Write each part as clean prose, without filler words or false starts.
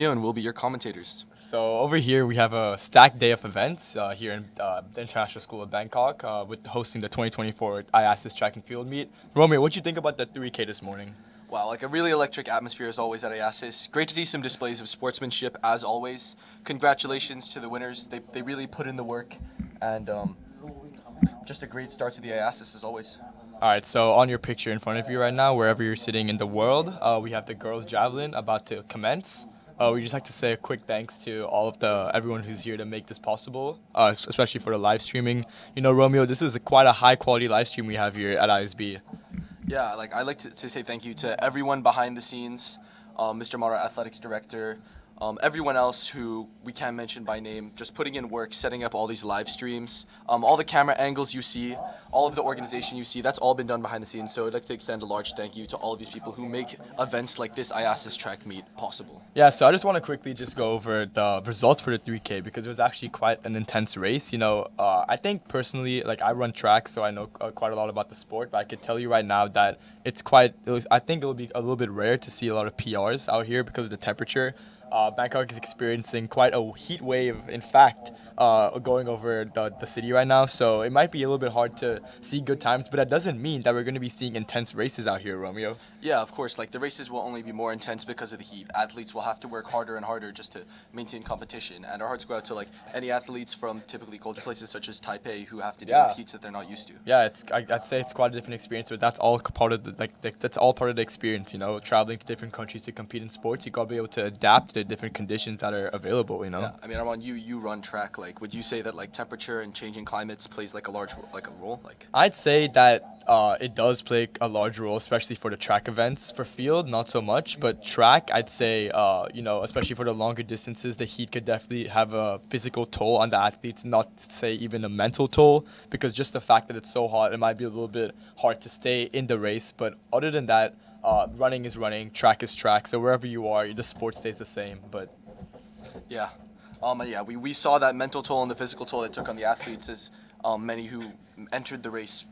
And we'll be your commentators. So over here we have a stacked day of events here in the International School of Bangkok with hosting the 2024 IASAS track and field meet. Romeo, what do you think about the 3K this morning? Wow, like a really electric atmosphere as always at IASAS. Great to see some displays of sportsmanship as always. Congratulations to the winners. They really put in the work, and just a great start to the IASAS as always. All right, so on your picture in front of you right now, wherever you're sitting in the world, we have the girls' javelin about to commence. We just like to say a quick thanks to all of the everyone who's here to make this possible, especially for the live streaming. You know, Romeo, this is quite a high quality live stream we have here at ISB. Yeah, like I'd like to say thank you to everyone behind the scenes, Mr. Mara, athletics director, everyone else who we can't mention by name, just putting in work, setting up all these live streams, all the camera angles you see, all of the organization you see, that's all been done behind the scenes. So I'd like to extend a large thank you to all of these people who make events like this IASAS track meet possible. Yeah, so I just want to quickly just go over the results for the 3K because it was actually quite an intense race. You know, I think personally, like I run track, so I know quite a lot about the sport. But I could tell you right now that I think it will be a little bit rare to see a lot of PRs out here because of the temperature. Bangkok is experiencing quite a heat wave, in fact, going over the city right now. So it might be a little bit hard to see good times, but that doesn't mean that we're going to be seeing intense races out here, Romeo. Yeah, of course. Like the races will only be more intense because of the heat. Athletes will have to work harder and harder just to maintain competition. And our hearts go out to like any athletes from typically colder places such as Taipei who have to deal with heats that they're not used to. Yeah, I'd say it's quite a different experience, but that's all part of that's all part of the experience. You know, traveling to different countries to compete in sports, you gotta be able to adapt to different conditions that are available. You know. Yeah, I mean, Armand, you run track. Like, would you say that like temperature and changing climates plays like a large role? Like, I'd say that it does play a large role, especially for the track events. For field, not so much, but track, I'd say, you know, especially for the longer distances, the heat could definitely have a physical toll on the athletes, not to say even a mental toll, because just the fact that it's so hot, it might be a little bit hard to stay in the race. But other than that, running is running, track is track. So wherever you are, the sport stays the same. But yeah, we saw that mental toll and the physical toll it took on the athletes as many who entered the race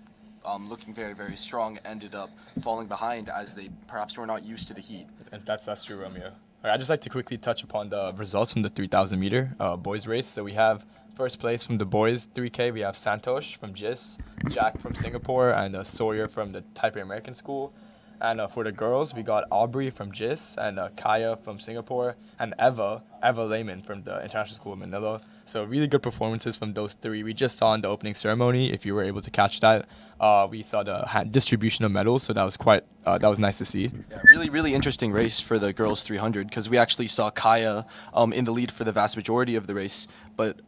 looking very, very strong ended up falling behind as they perhaps were not used to the heat. and that's true, Romeo. All right, I'd just like to quickly touch upon the results from the 3,000 meter boys race. So we have first place from the boys 3K. We have Santosh from JIS, Jack from Singapore, and Sawyer from the Taipei American School. And for the girls, we got Aubrey from JIS and Kaya from Singapore and Eva Lehman from the International School of Manila. So really good performances from those three. We just saw in the opening ceremony, if you were able to catch that, we saw the distribution of medals. So that was that was nice to see. Yeah, really, really interesting race for the girls 300 because we actually saw Kaya in the lead for the vast majority of the race, but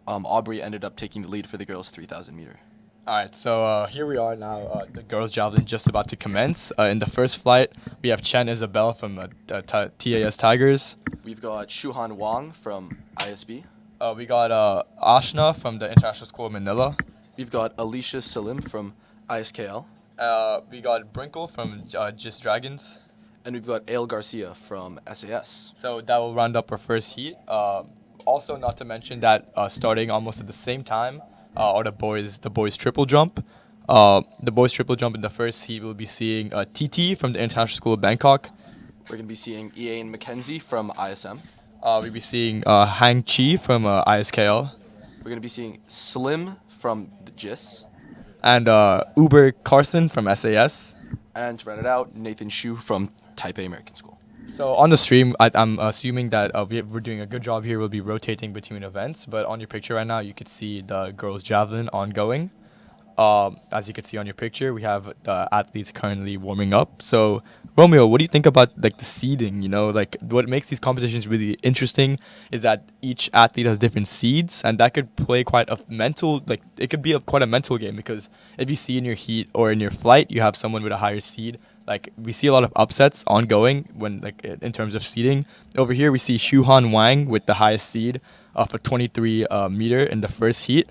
Aubrey ended up taking the lead for the girls 3,000 meter. All right, so here we are now. The girls' javelin just about to commence. In the first flight, we have Chen Isabel from TAS Tigers. We've got Shuhan Wang from ISB. We got Ashna from the International School of Manila. We've got Alicia Salim from ISKL. We got Brinkle from JIS Dragons. And we've got Ale Garcia from SAS. So that will round up our first heat. Also, not to mention that starting almost at the same time are the boys triple jump. The boys triple jump in the first heat we'll be seeing TT from the International School of Bangkok. We're going to be seeing Ian McKenzie from ISM. We'll be seeing Hang Chi from ISKL. We're going to be seeing Slim from the JIS. And Uber Carson from SAS. And to round it out, Nathan Shu from Taipei American School. So on the stream, I'm assuming that we're doing a good job here. We'll be rotating between events, but on your picture right now, you could see the girls' javelin ongoing. As you can see on your picture, we have the athletes currently warming up. So Romeo, what do you think about like the seeding? You know, like what makes these competitions really interesting is that each athlete has different seeds, and that could play quite a mental, like it could be quite a mental game because if you see in your heat or in your flight, you have someone with a higher seed. Like we see a lot of upsets ongoing when like in terms of seeding. Over here we see Shuhan Wang with the highest seed of a 23 meter in the first heat.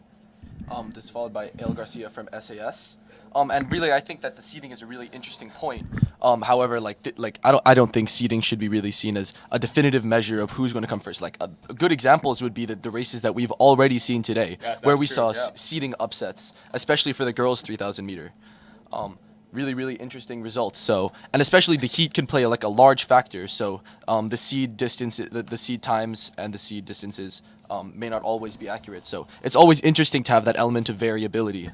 This is followed by Ale Garcia from SAS. And really, I think that the seeding is a really interesting point. However, I don't think seeding should be really seen as a definitive measure of who's going to come first. Like a good examples would be the races that we've already seen today, Yes, where that's we true, saw yeah. seeding upsets, especially for the girls 3,000 meter. really interesting results. So, and especially the heat can play like a large factor. So the seed distance, the seed times and the seed distances may not always be accurate. So it's always interesting to have that element of variability.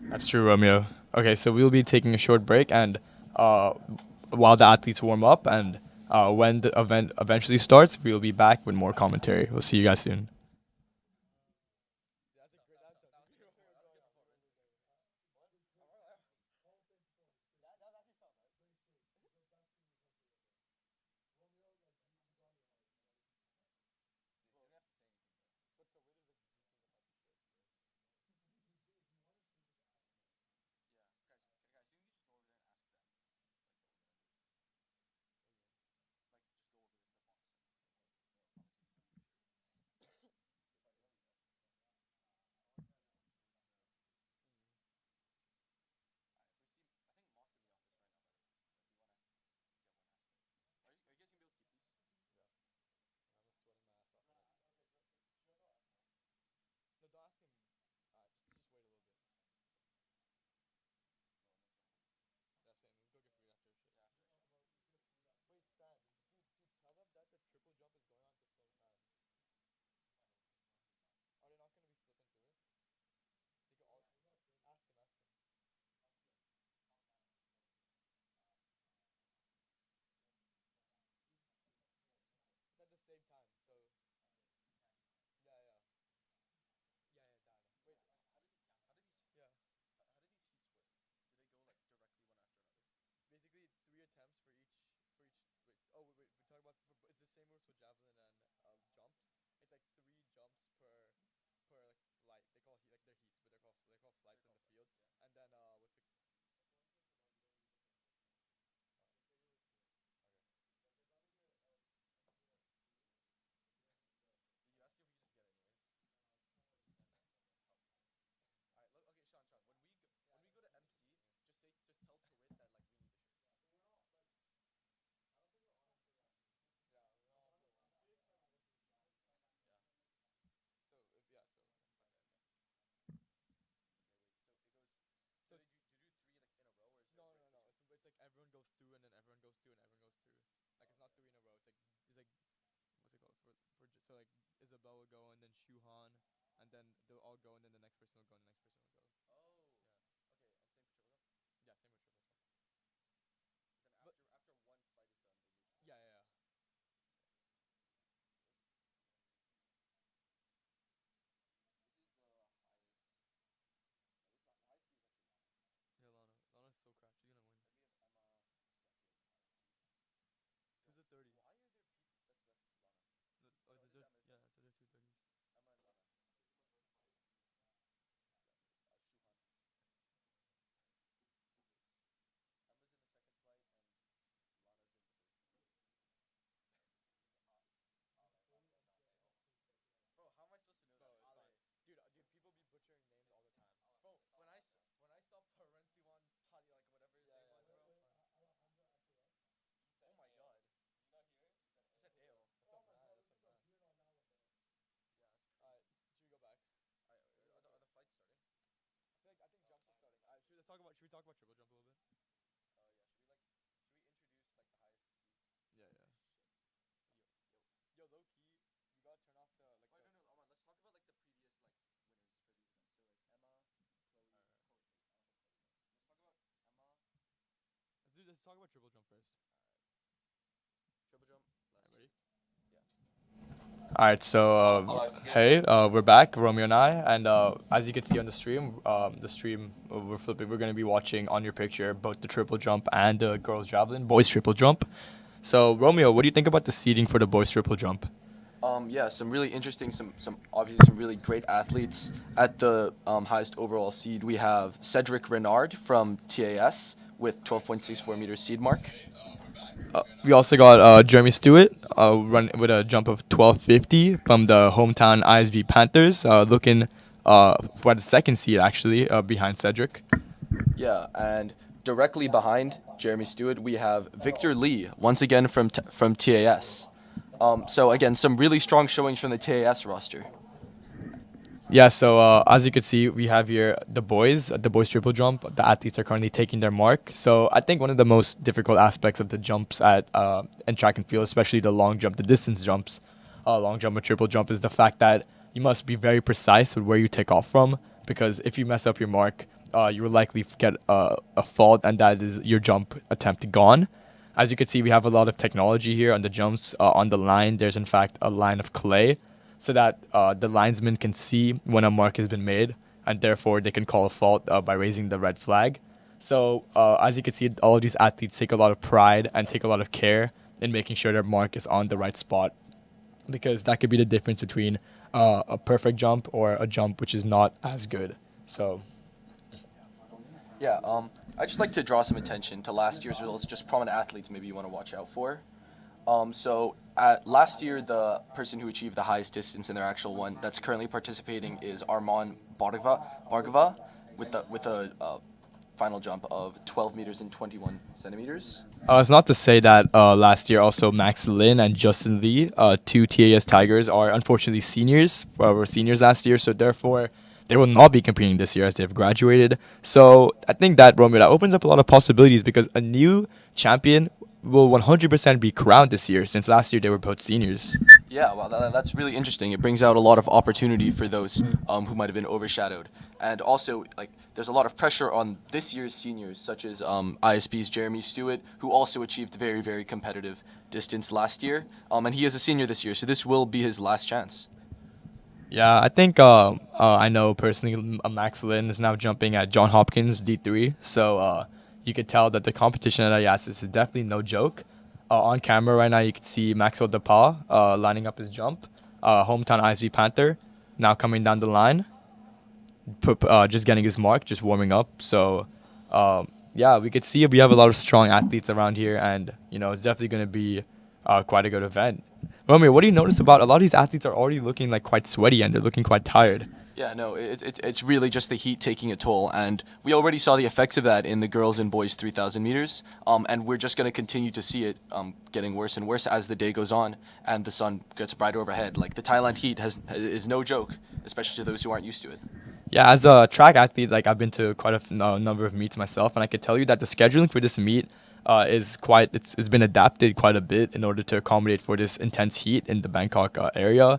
That's true, Romeo. Okay, so we'll be taking a short break, and uh, while the athletes warm up, and when the event eventually starts, we'll be back with more commentary. We'll see you guys soon. Basically, 3 attempts for each. Wait, oh wait, we talk about. It's the same rules for javelin and jumps. It's like 3 jumps per like flight. They call like they're heats, but they're called flights in the field. And then what's it? Did you ask if we could just get it anyways? All right, look, okay, Sean, when we go to MC, just tell Turit that like we need the shirts. So if yeah, so okay, wait. So it goes. So did you do 3 like in a row, or is it? No. It's like everyone goes through and then everyone goes through and everyone goes through. Like it's not 3 in a row. It's like what's it called so like Isabel will go and then Shuhan, and then they'll all go and then the next person will go and the next person will go. Oh. Yeah. Okay, and same for triple jump. Yeah, same with triple jump. Then after one flight is done, then you. Yeah. This is the highest. No, this not the highest seed is actually Lana. Yeah, Lana. Lana's so cracked. She's gonna win. Then we have Emma. This is, I feel like, the highest seed. Who's the 30? Why are there people? That's Lana. Yeah, so they're 230s. Emma and Lana. Yeah, Shuhan. Emma's in the second flight and Lana's in the third flight. This is Bro, how am I supposed to know that? It's fine. Dude, people be butchering names all the time. Bro, when I saw Parentiwan Tati, like whatever his name was, bro. Oh my god. Did you not hear it? He said ale. That's a man. Yeah, that's crazy. Should we go back? Alright, are the flights starting? I think jumps are starting. Should we talk about triple jump a little bit? Yeah. Should we introduce like the highest seeds? Yeah. Yo, low key, we gotta turn off the like. Wait, no, Aman. Let's talk about like the previous like winners for these events. So like Emma, Chloe. Alright. Wait, I don't think Chloe knows. Let's talk about Emma. Let's talk about triple jump first. Alright. Triple jump. Last ready? Yeah. All right, so hey, we're back, Romeo and I, and as you can see on the stream we're flipping. We're going to be watching on your picture both the triple jump and the girls javelin, boys triple jump. So Romeo, what do you think about the seeding for the boys triple jump? Yeah, some really interesting, some obviously some really great athletes. At the highest overall seed, we have Cedric Renard from TAS with 12.64 meters seed mark. We also got Jeremy Stewart run with a jump of 1250 from the hometown ISV Panthers, looking for the second seed actually behind Cedric. Yeah, and directly behind Jeremy Stewart, we have Victor Lee once again from TAS. So again, some really strong showings from the TAS roster. Yeah, so as you can see, we have here the boys triple jump. The athletes are currently taking their mark. So I think one of the most difficult aspects of the jumps at in track and field, especially the long jump, the distance jumps, long jump and triple jump, is the fact that you must be very precise with where you take off from. Because if you mess up your mark, you will likely get a fault, and that is your jump attempt gone. As you can see, we have a lot of technology here on the jumps. On the line, there's in fact a line of clay so that the linesman can see when a mark has been made, and therefore they can call a fault by raising the red flag. So as you can see, all of these athletes take a lot of pride and take a lot of care in making sure their mark is on the right spot, because that could be the difference between a perfect jump or a jump which is not as good. So Yeah, I'd just like to draw some attention to last year's results, just prominent athletes maybe you want to watch out for. Last year, the person who achieved the highest distance in their actual one that's currently participating is Arman Bargava with a final jump of 12 meters and 21 centimeters. it's not to say that last year also Max Lin and Justin Lee, two TAS Tigers, are unfortunately seniors. Were seniors last year, so therefore they will not be competing this year as they've graduated. So I think that, Romeo, that opens up a lot of possibilities, because a new champion will 100% be crowned this year, since last year they were both seniors. Yeah, well, that's really interesting. It brings out a lot of opportunity for those who might have been overshadowed. And also, like, there's a lot of pressure on this year's seniors, such as ISB's Jeremy Stewart, who also achieved very, very competitive distance last year. And he is a senior this year, so this will be his last chance. Yeah, I think I know personally Max Lin is now jumping at John Hopkins D3, so you could tell that the competition at IASAS is definitely no joke. On camera right now, you can see Maxwell DePaul lining up his jump. Hometown ISV Panther now coming down the line, just getting his mark, just warming up. So yeah, we could see we have a lot of strong athletes around here, and it's definitely going to be quite a good event. Romeo, what do you notice about a lot of these athletes are already looking like quite sweaty, and they're looking quite tired? Yeah, no, it's really just the heat taking a toll, and we already saw the effects of that in the girls and boys 3,000 meters, and we're just going to continue to see it getting worse and worse as the day goes on and the sun gets brighter overhead. Like, the Thailand heat is no joke, especially to those who aren't used to it. Yeah, as a track athlete, like I've been to quite a number of meets myself, and I could tell you that the scheduling for this meet it's been adapted quite a bit in order to accommodate for this intense heat in the Bangkok area.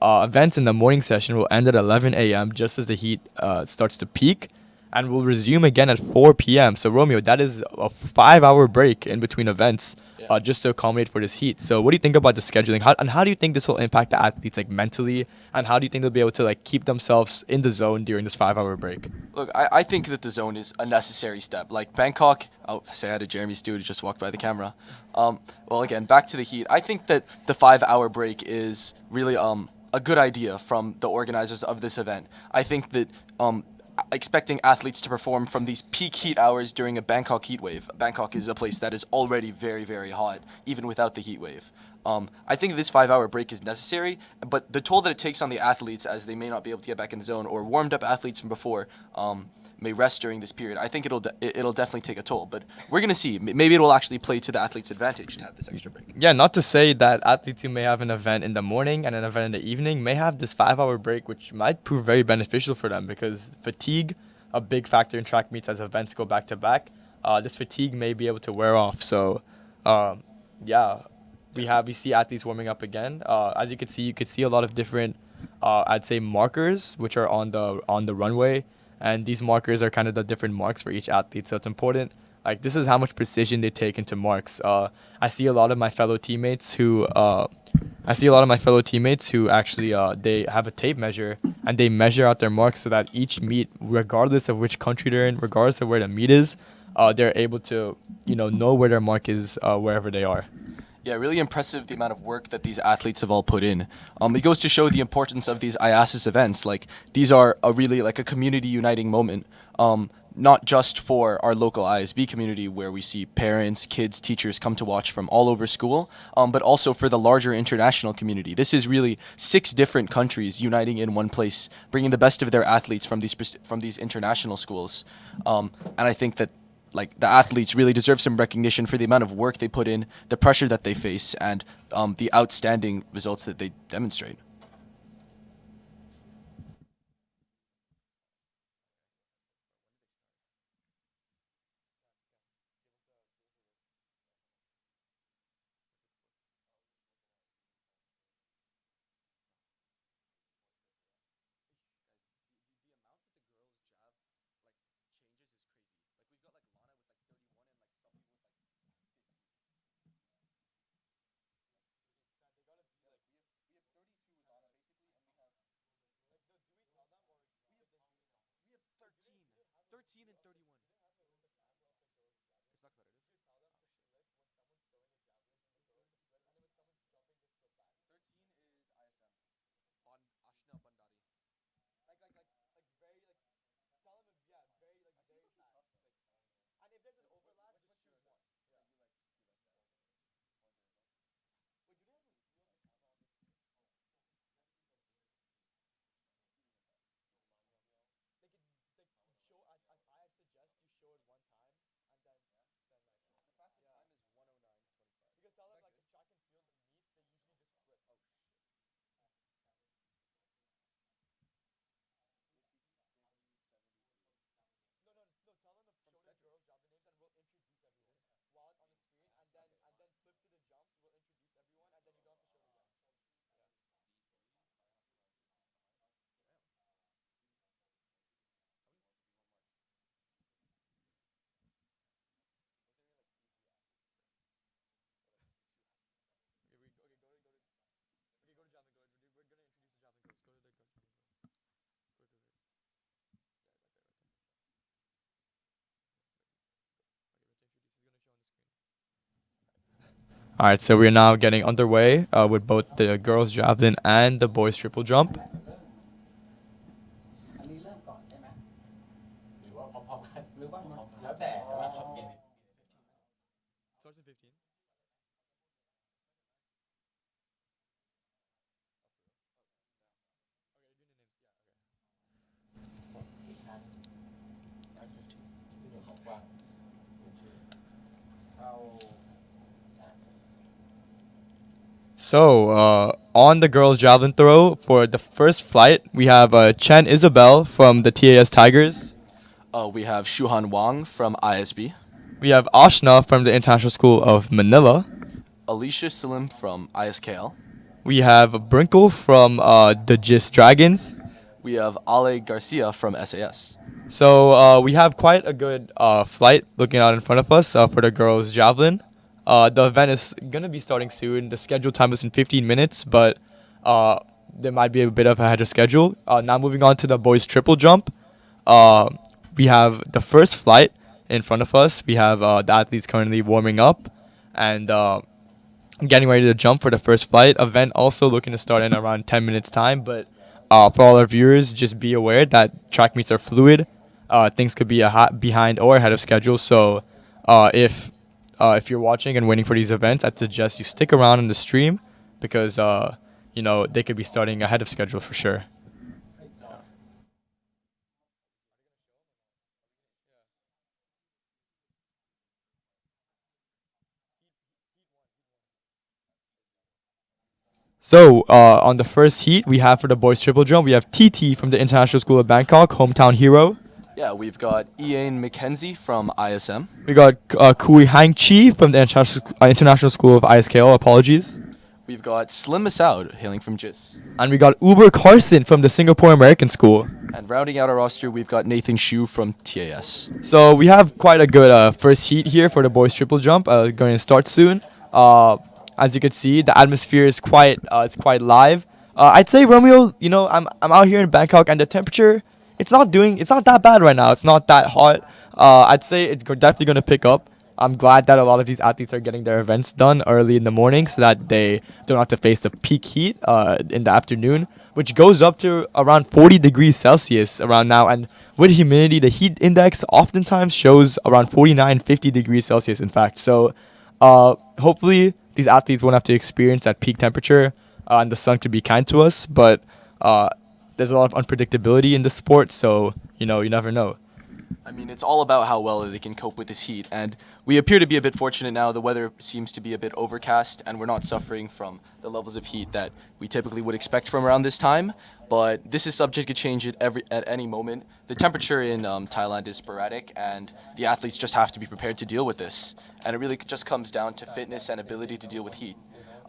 Events in the morning session will end at 11 a.m. just as the heat starts to peak, and will resume again at 4 p.m. So Romeo, that is a 5-hour break in between events, just to accommodate for this heat. So what do you think about the scheduling? How do you think this will impact the athletes, like, mentally, and how do you think they'll be able to, like, keep themselves in the zone during this 5-hour break? Look, I think that the zone is a necessary step. Like, Bangkok, oh, say hi to Jeremy Stewart who just walked by the camera. Well, again, back to the heat. I think that the 5-hour break is really a good idea from the organizers of this event. I think that expecting athletes to perform from these peak heat hours during a Bangkok heat wave. Bangkok is a place that is already very, very hot, even without the heat wave. I think this 5-hour break is necessary, but the toll that it takes on the athletes, as they may not be able to get back in the zone, or warmed up athletes from before may rest during this period. I think it'll definitely take a toll, but we're gonna see. Maybe it will actually play to the athletes' advantage to have this extra break. Yeah, not to say that athletes who may have an event in the morning and an event in the evening may have this 5-hour break, which might prove very beneficial for them, because fatigue, a big factor in track meets as events go back to back, this fatigue may be able to wear off. So, yeah, we see athletes warming up again. As you could see a lot of different, I'd say, markers which are on the runway, and these markers are kind of the different marks for each athlete. So it's important. Like, this is how much precision they take into marks. I see a lot of my fellow teammates who actually they have a tape measure, and they measure out their marks so that each meet, regardless of which country they're in, regardless of where the meet is, they're able to know where their mark is wherever they are. Yeah, really impressive the amount of work that these athletes have all put in. It goes to show the importance of these IASAS events. Like, these are really like a community uniting moment, not just for our local ISB community where we see parents, kids, teachers come to watch from all over school, but also for the larger international community. This is really 6 different countries uniting in one place, bringing the best of their athletes from these international schools. And I think that, like, the athletes really deserve some recognition for the amount of work they put in, the pressure that they face, and the outstanding results that they demonstrate. 13 and 31. It's not competitive. 13 is ISM. On Ashna Bandari. Like very like. Tell him yeah, very like very fast. Like, and if there's an overlap, just choose one. Yeah. You like give us that. Wait, do they have a real camera on this screen? They could like show. I suggest you show it one time and then like. The fastest time is 109.25. Because tell them like if track and field meets, they usually just flip. Oh shit. 56.73. No. Tell them to show the girls' job names and we'll introduce everyone while it's on the screen, and then flip to the jumps. We'll introduce everyone, and then you don't have to show the jumps. Yeah. Okay, go to Javelin. We're gonna introduce the Javelin girls. Go to the Javelin girls. Go. Yeah, right there. Okay, we have to introduce. He's gonna show on the screen. All right, so we're now getting underway with both the girls javelin and the boys triple jump. Starts in 15. Okay, you're doing the names. Yeah, okay. 15. So on the girls javelin throw for the first flight, we have Chen Isabel from the TAS Tigers. We have Shuhan Wang from ISB. We have Ashna from the International School of Manila. Alicia Salim from ISKL. We have Brinkle from the GIS Dragons. We have Ale Garcia from SAS. So we have quite a good flight looking out in front of us for the girls javelin. The event is going to be starting soon. The scheduled time is in 15 minutes, but there might be a bit of a head of schedule. Now moving on to the boys triple jump. We have the first flight in front of us. We have the athletes currently warming up and getting ready to jump for the first flight. Event also looking to start in around 10 minutes time, but for all our viewers, just be aware that track meets are fluid. Things could be behind or ahead of schedule. So if you're watching and waiting for these events, I'd suggest you stick around in the stream because they could be starting ahead of schedule for sure. So on the first heat, we have for the boys triple jump, we have TT from the International School of Bangkok, hometown hero. Yeah, we've got Ian McKenzie from ISM. We got Kui Hang Chi from the International School of ISKL. Apologies. We've got Slim Masoud hailing from GIS. And we got Uber Carson from the Singapore American School. And rounding out our roster, we've got Nathan Shu from TAS. So we have quite a good first heat here for the boys triple jump. Going to start soon. As you can see, the atmosphere is quite live. I'd say Romeo, I'm out here in Bangkok and the temperature it's not that bad right now. It's not that hot. I'd say it's definitely going to pick up. I'm glad that a lot of these athletes are getting their events done early in the morning so that they don't have to face the peak heat in the afternoon, which goes up to around 40 degrees Celsius around now. And with humidity, the heat index oftentimes shows around 49, 50 degrees Celsius, in fact. So hopefully these athletes won't have to experience that peak temperature and the sun could be kind to us. But there's a lot of unpredictability in the sport, so, you never know. I mean, it's all about how well they can cope with this heat, and we appear to be a bit fortunate now. The weather seems to be a bit overcast, and we're not suffering from the levels of heat that we typically would expect from around this time. But this is subject to change at any moment. The temperature in Thailand is sporadic, and the athletes just have to be prepared to deal with this. And it really just comes down to fitness and ability to deal with heat.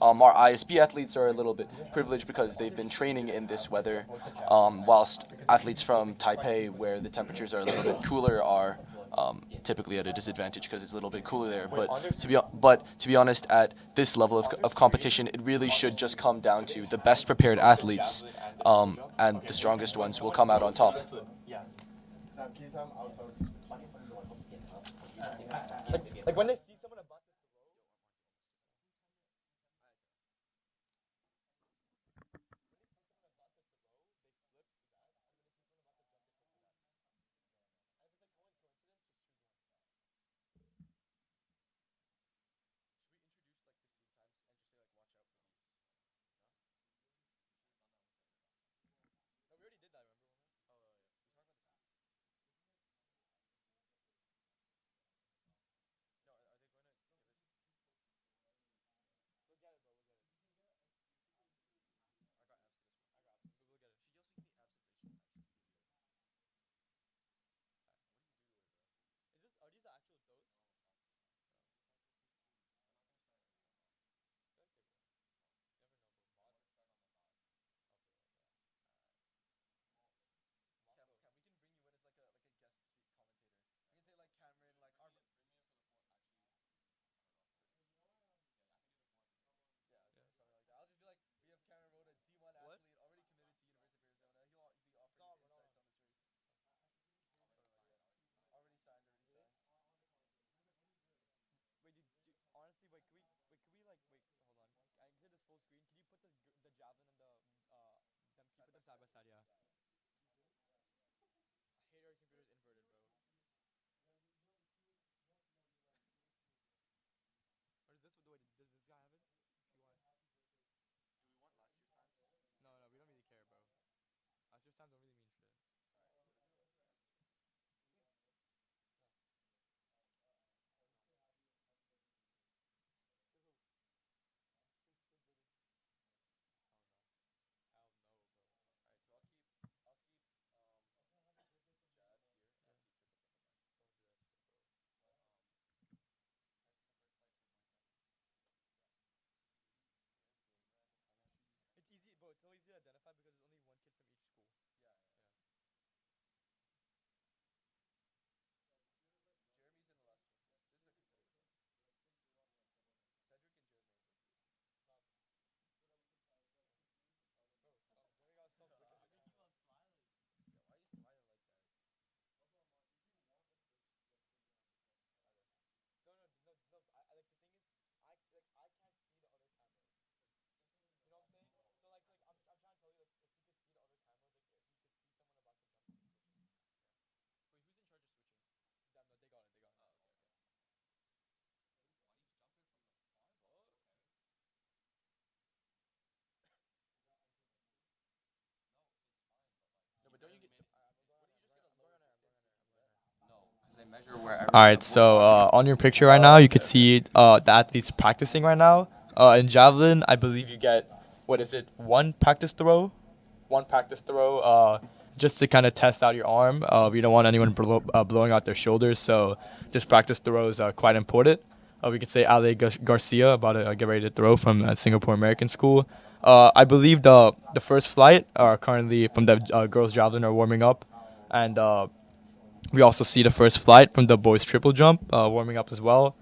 Our ISB athletes are a little bit privileged because they've been training in this weather, whilst athletes from Taipei, where the temperatures are a little bit cooler, are typically at a disadvantage because it's a little bit cooler there. But to be honest, at this level of competition, it really should just come down to the best prepared athletes, and the strongest ones will come out on top. Like when they see someone about to No, we already did that, remember? No, are they going to give it? We'll get it, bro. We'll get it. I got abs to this one. I got abs. We'll get it. She also gave me abs and facial types to give you a tag. What do you do to her, bro? Is this? Are these the actual those? Okay, bro. You never know, bro. Mod. Okay, yeah. Cam, we can bring you in as like a guest commentator. We can say like Cameron, like our. Yeah, okay, something like that. I'll just be like, we have Cameron Road, a D1 what? Athlete, already committed to University of Arizona. He'll be offering his insights on this race. Something like that. Already signed, already signed. Wait, honestly, could we like, wait, hold on. I can clear this full screen. Can you put the javelin and the them? Can you put them side by side? Yeah. I hate our computer's inverted, bro. Or is this? Wait, does this guy have it? If you want. Do we want last year's times? No, no, we don't really care, bro. Last year's times don't really mean shit. To who? Who's bidding? Hell no. Hell no, bro. All right, so I'll keep Jab here, and I'll Yeah. keep triple jump in mind. Don't do that shit, bro. Can I see the first flights with Mike then? It's easy, bro. It's so easy to identify because there's only one kid from each school. Yeah, yeah. Yeah. Jeremy's in the last jump. This is a competitive one. Cedric and Jeremy are both here. Not, bro. Stop. Jeremy got stop looking at me. Yeah, why are you smiling like that? Okay. No, no, no, no. I like the thing is, I can't see the other cameras. You know what I'm saying? So I'm trying to tell you like if you could see the other cameras, like if you could see someone about to jump, you could switch it. Wait, who's in charge of switching? Damn, no, they got it. They got it. Oh, okay, okay. What? No, but don't you get? Wouldn't you just get a lower distance if you do that? No, because they measure wherever. All right, so on your picture right now, you could see the athletes practicing right now. In javelin, I believe you get what is it? One practice throw, just to kind of test out your arm. We don't want anyone blowing out their shoulders, so just practice throws are quite important. We could say Ale Garcia about to get ready to throw from Singapore American School. I believe the first flight are currently from the girls javelin are warming up, and we also see the first flight from the boys triple jump warming up as well.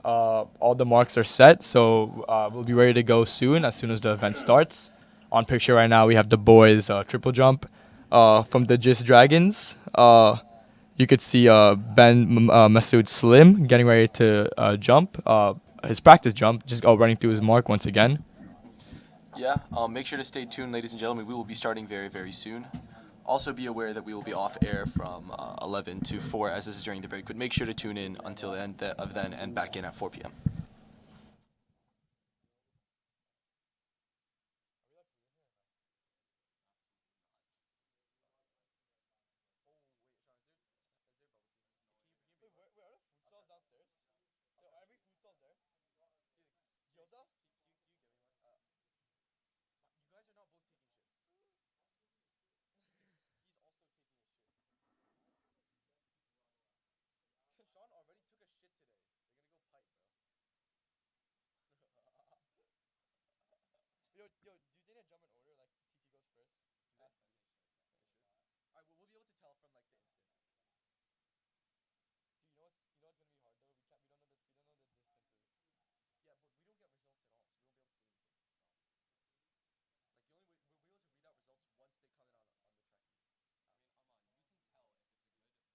All the marks are set, so we'll be ready to go soon as the event starts. On picture right now, we have the boys triple jump from the Gist Dragons. You could see Masood Slim getting ready to jump. His practice jump, just running through his mark once again. Yeah. Make sure to stay tuned, ladies and gentlemen. We will be starting very, very soon. Also, be aware that we will be off air from 11 to 4 as this is during the break. But make sure to tune in until the end of then and back in at 4 p.m. Oh wait, Sean, is there bubble tea? Can you bring Wait, are the food stalls downstairs? Every food stall's there. Felix, Gyoza? can you give me one? You guys are not both taking shits. He's also taking a shit. Sean already took a shit today. They're gonna go pipe, bro. Yo, do you think they jump in order? Like TT goes first. Do they? Has to be. They should. All right, well, we'll be able to tell from like the instant. Dude, you know what's gonna be hard though? We don't know the distances. Yeah, but we don't get results at all, so we won't be able to see anything. Like the only way we'll be able to read out results once they come in on the track meet.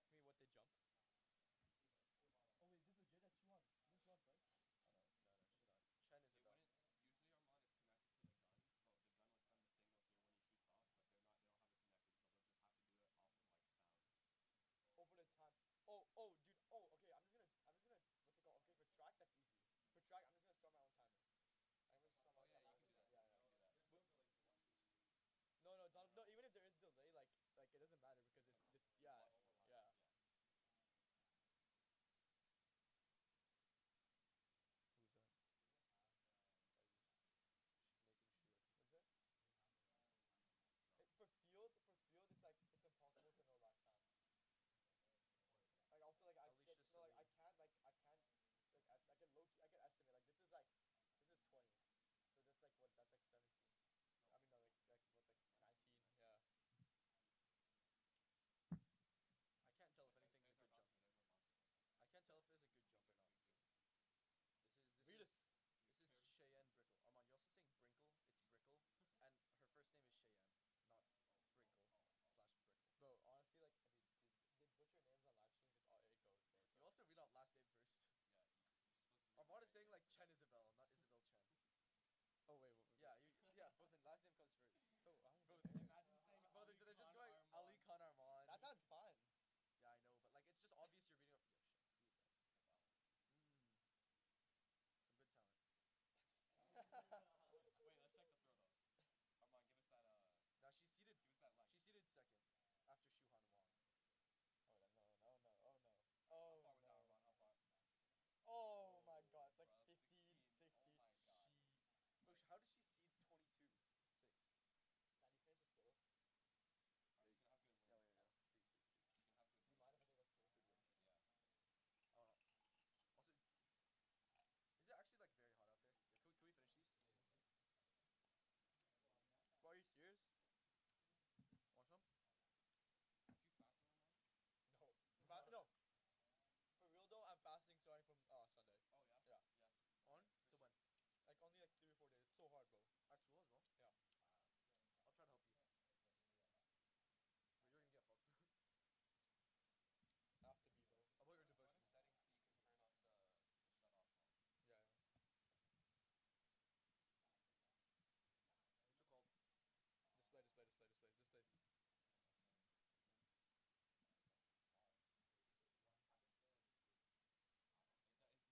text me what they jump? Oh wait, is this legit? That's Shuan. This is Shuan's right? Chen is It about. wouldn't. Usually Armand is connected to the gun, so the gun would send the signal through when he shoots off. But they're not. They don't have it connected, so they'll just have to do it off of like sound. Over the time. Oh, dude. Oh, okay. I'm just gonna. What's it called? Okay, for track, that's easy. For track, I'm just gonna start my own timer. I'm gonna start my Oh own yeah, timer. you can do that. Yeah, You yeah. can do that. No, no, don't, no. Even if there is delay, like it doesn't matter because it's this. It's Yeah, watchable live. yeah. Yeah. Who's that? Making sure. What's it? No. For field, it's like it's impossible to know last time. Like also like Alicia no, like Salim. I can't like I can low key I can estimate like this is 20, so that's like what that's like 17. I mean no like what like 19. Yeah. I can't tell if anything's a There's good jump. Armand too. There's Armand too. I can't tell if there's a good Me jump or too. not. Me too. This Read is it. Me this is too. Cheyenne Brickle. Armand, you're also saying Brinkle. It's Brickle, and her first name is Cheyenne, not Brinkle slash Brickle. Bro, honestly, like, I mean, dude, they butcher names on live streams. It goes, bro. You also read out last name first. Yeah. You're supposed to read Armand is the saying name like first. Chen Isabel, not Isabel Chen. Oh wait, Yeah, both the last name comes first. bro, I don't Bro, care. Imagine saying bro, Ali they're just Khan going Armand. Ali Khan Armand. That sounds fun. Yeah, I know, but like it's just obvious you're reading up. Yo, shit. Who is that? Javelin. Some good talent. Wait, let's check the throw though. Armand, give us that. Now she's seated. Give us that light. She's seated second, after Shuhan Wang. Oh no, no, no, oh no, How oh far was that, no. Armand? How far? Oh my God, it's like Bro, 15, 16. 16. Oh my god. Bro, how did she seed 22? 6. Can you finish the skills? Alright, you can have good wins. Yeah, yeah, yeah. Please, please, please. You can have good Do you wins. mind if I take like 2? Good wins. Yeah. Oh no. Also, is it actually like very hot out there? Yeah, can we finish these? Bro, are you serious? Want some? Aren't you fasting, Armand? No. No. For real though, I'm fasting starting from Sunday. Oh yeah. Yeah. Yeah. On? For To sure. when? Like only like 3 or 4 days. It's so hard, bro. At school as well? Yeah. I'll try to help you. But you're gonna get fucked. After me, bro. I'll put your Go into devotion. settings so you can turn off the shut off mode. Yeah. What's it called? Displays. It just matter. It doesn't matter. There's no Wait. set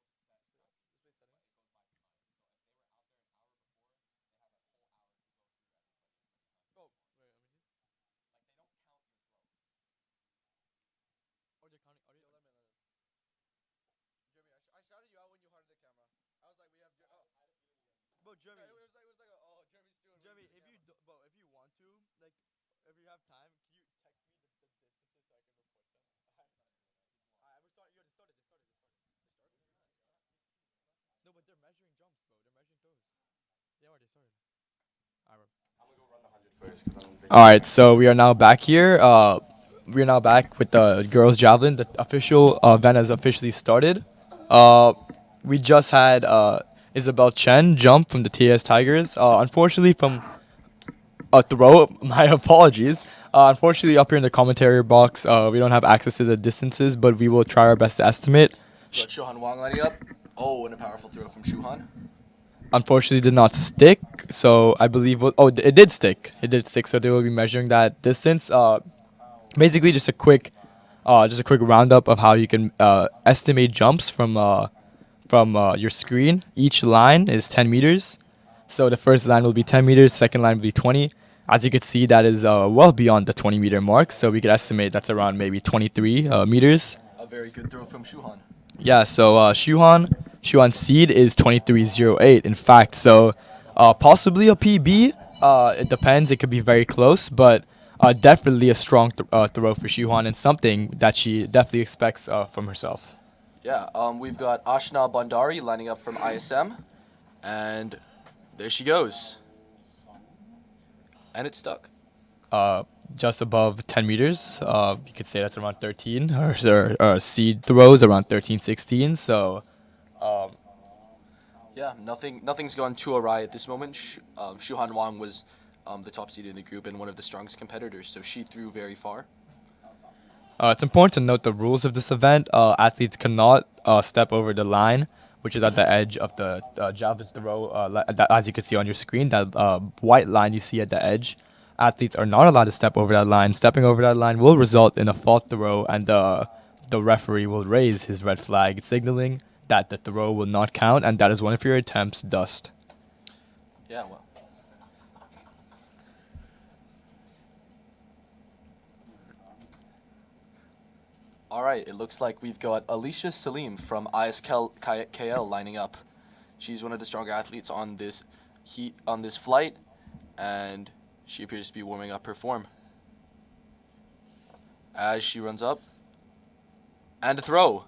tracking, Display but settings. it goes by time. So if they were out there an hour before, they have a whole hour to go through everybody as many times as Oh, they want. wait, let me see. Like they don't count your throws. Oh, they're counting. Are they? Yo, let me. Jeremy, I shouted you out when you hearted the camera. I was like, we have. Oh. Bro, Yeah, Jeremy. it was like oh, Jeremy's doing. Jeremy, if you bro, if you want to, like, if you have time, can you text me the distances so I can report them? He's not doing that. He's lost. Alright, we're starting. Yo, they started. They started. It's not 15. It's not 15. No, but they're measuring jumps, bro. They're measuring throws. They already started. Alright. I'm gonna go run the 100 first because I'm. All right, so we are now back here. We are now back with the girls' javelin. The official event has officially started. Uh, we just had Isabel Chen jump from the TS Tigers. Unfortunately, from a throw. My apologies. Unfortunately, up here in the commentary box, we don't have access to the distances, but we will try our best to estimate. So it's Shuhan Wang lining up. Oh, and a powerful throw from Shuhan. Unfortunately, did not stick. So I believe. It did stick. It did stick. So they will be measuring that distance. Basically, just a quick roundup of how you can estimate jumps from your screen. Each line is 10 meters. So the first line will be 10 meters. Second line will be 20. As you can see, that is well beyond the 20-meter mark. So we could estimate that's around maybe 23 meters. A very good throw from Shuhan. Yeah, so Shuhan's seed is 2308, in fact. So possibly a PB. It depends. It could be very close, but definitely a strong throw for Shuhan and something that she definitely expects from herself. Yeah, we've got Ashna Bandari lining up from ISM, and there she goes. And it's stuck. Just above 10 meters. You could say that's around 13. Her seed throws around 13, 16. So Yeah, nothing's gone too awry at this moment. Shuhan Wang was the top seed in the group and one of the strongest competitors, so she threw very far. It's important to note the rules of this event. Athletes cannot step over the line, which is at the edge of the javelin throw, as you can see on your screen, that white line you see at the edge. Athletes are not allowed to step over that line. Stepping over that line will result in a fault throw, and the referee will raise his red flag, signaling that the throw will not count, and that is one of your attempts dust. Yeah, well. All right, it looks like we've got Alicia Salim from ISKL lining up. She's one of the stronger athletes on this flight, and she appears to be warming up her form. As she runs up, and a throw.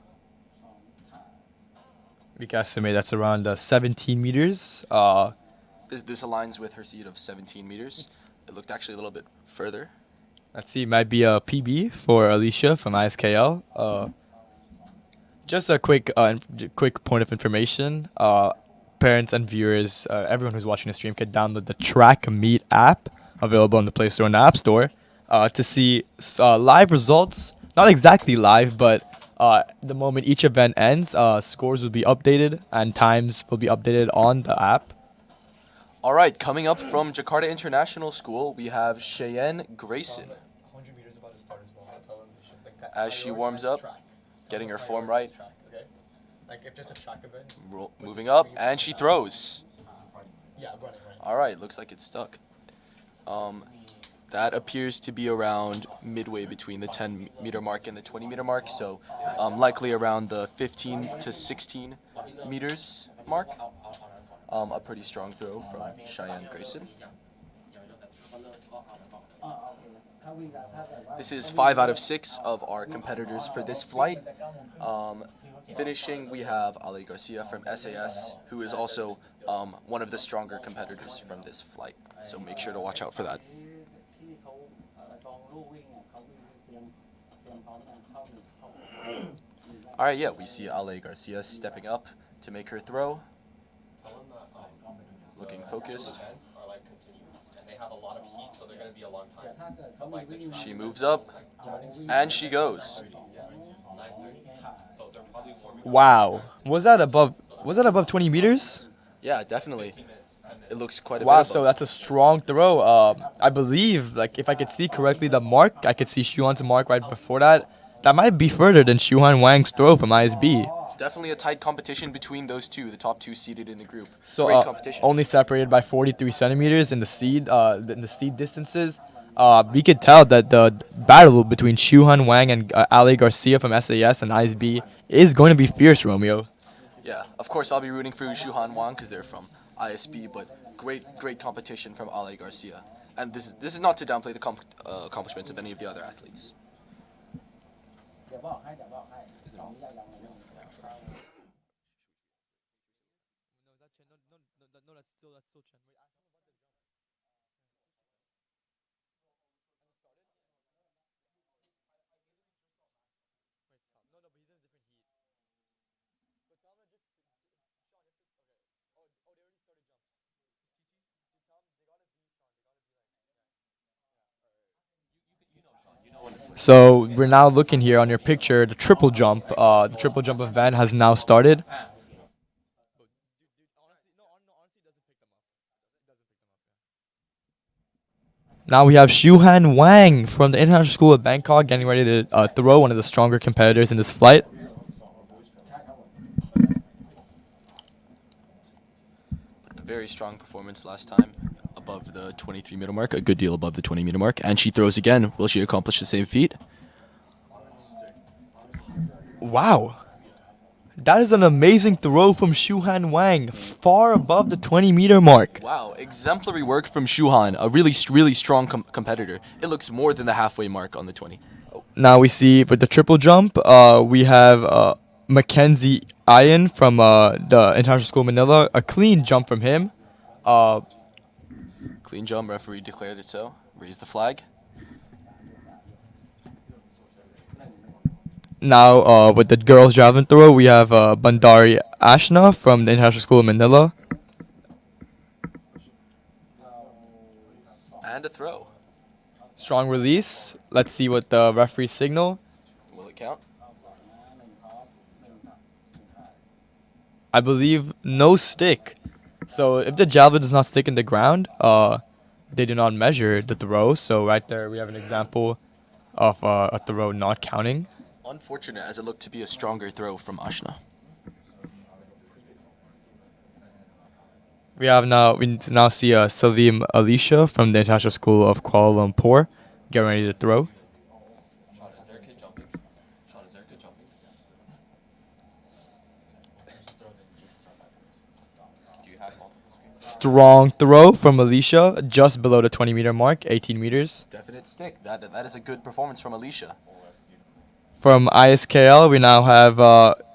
We can estimate that's around 17 meters. This aligns with her seed of 17 meters. It looked actually a little bit further. Let's see, might be a PB for Alicia from ISKL. Just a quick point of information. Parents and viewers, everyone who's watching the stream can download the Track Meet app available in the Play Store and the App Store to see live results. Not exactly live, but the moment each event ends, scores will be updated and times will be updated on the app. All right, coming up from Jakarta International School, we have Cheyenne Grayson. 100 meters about to start as well. Tell them they should link that. As she warms up, getting her form right. Okay? Like if there's a track event. Moving up, and she throws. Yeah, running. All right, looks like it's stuck. That appears to be around midway between the 10-meter mark and the 20-meter mark, so likely around the 15 to 16 meters mark. A pretty strong throw from Cheyenne Grayson. This is 5 out of 6 of our competitors for this flight. Finishing, we have Ali Garcia from SAS, who is also one of the stronger competitors from this flight. So make sure to watch out for that. All right, yeah, we see Ale Garcia stepping up to make her throw. Looking focused. Are like continuous, and they have a lot of heat, so they're gonna be a long time. But like the track, She moves up, and she goes. 9:30. So they're probably warming. Wow, was that above 20 meters? Yeah, definitely. It looks quite a Wow, bit so above. that's a strong throw. I believe, like, if I could see correctly the mark, I could see Shuhan's mark right before that. That might be further than Shuhan Wang's throw from ISB. Definitely a tight competition between those two, the top two seated in the group. So Great competition. only separated by 43 centimeters in the seed distances. We could tell that the battle between Shuhan Wang and Ali Garcia from SAS and ISB is going to be fierce, Romeo. Yeah, of course I'll be rooting for Shuhan Wang because they're from ISB, but great competition from Ale Garcia. And this is not to downplay the accomplishments of any of the other athletes. So we're now looking here on your picture, the triple jump. The triple jump event has now started. Now we have Shuhan Wang from the International School of Bangkok getting ready to throw, one of the stronger competitors in this flight. A very strong performance last time, above the 23-meter mark, a good deal above the 20-meter mark. And she throws again. Will she accomplish the same feat? Wow. That is an amazing throw from Shuhan Wang, far above the 20-meter mark. Wow, exemplary work from Shuhan, a really strong competitor. It looks more than the halfway mark on the 20. Now we see with the triple jump, we have Mackenzie Ian from the International School of Manila. A clean jump from him. Clean jump, referee declared it so. Raise the flag. Now with the girls javelin throw, we have Bandari Ashna from the International School of Manila. And a throw. Strong release. Let's see what the referee signal. I believe no stick. So if the javelin does not stick in the ground, they do not measure the throw. So right there we have an example of a throw not counting. Unfortunate, as it looked to be a stronger throw from Ashna. We now see Salim Alicia from the International School of Kuala Lumpur getting ready to throw. Sean, is there a kid jumping? Sean, is there a kid jumping? Do you have multiple screens? Strong throw from Alicia, just below the 20-meter mark, 18 meters. Definite stick. That is a good performance from Alicia. From ISKL, we now have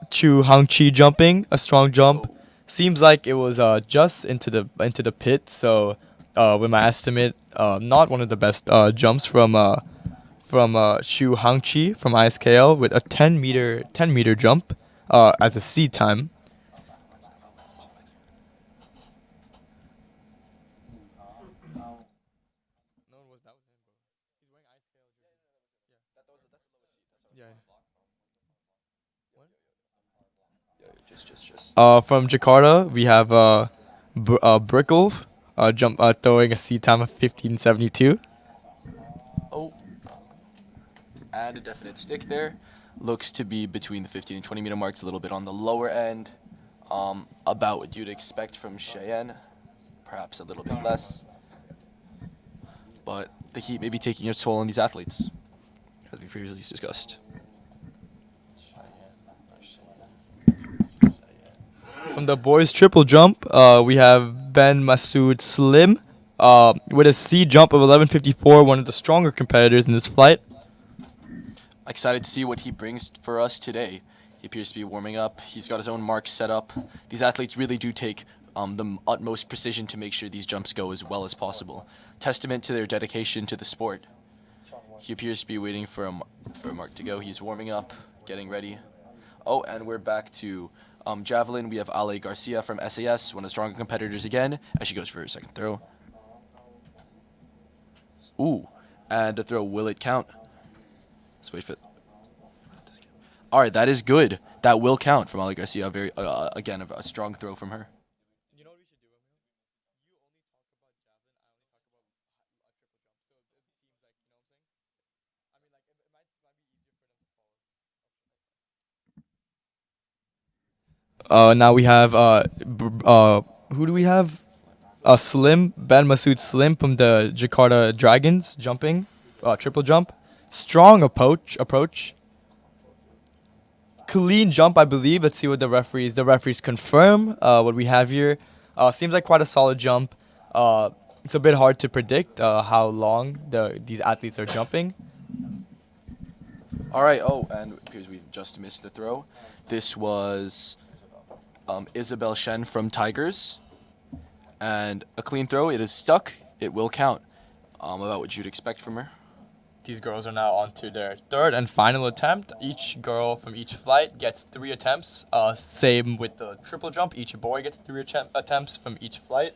Chu Hangchi jumping, a strong jump. Oh. Seems like it was just into the pit. So, with my estimate, not one of the best jumps from Chu Hangchi from ISKL with a 10-meter jump as a seed time. Just. From Jakarta, we have Brickle throwing a seed time of 15.72. Oh. And a definite stick there. Looks to be between the 15 and 20 meter marks, a little bit on the lower end. About what you'd expect from Cheyenne. Perhaps a little bit less. But the heat may be taking its toll on these athletes, as we previously discussed. From the boys triple jump, we have Ben Masood Slim with a C jump of 11.54, one of the stronger competitors in this flight. Excited to see what he brings for us today. He appears to be warming up. He's got his own marks set up. These athletes really do take the utmost precision to make sure these jumps go as well as possible. Testament to their dedication to the sport. He appears to be waiting for a mark to go. He's warming up, getting ready. Oh, and we're back to Javelin. We have Ale Garcia from SAS, one of the stronger competitors again, as she goes for her second throw. Ooh, and the throw, will it count? Let's wait for it. All right, that is good. That will count from Ale Garcia. Very, again, a strong throw from her. Now we have who do we have? Slim Ben Masood Slim from the Jakarta Dragons jumping, triple jump, strong approach. Clean jump, I believe. Let's see what the referees confirm what we have here. Seems like quite a solid jump. It's a bit hard to predict how long these athletes are jumping. All right. Oh, and it appears we've just missed the throw. This was Isabel Shen from Tigers. And a clean throw. It is stuck. It will count. About what you'd expect from her. These girls are now on to their third and final attempt. Each girl from each flight gets 3 attempts. Same with the triple jump. Each boy gets 3 attempts from each flight.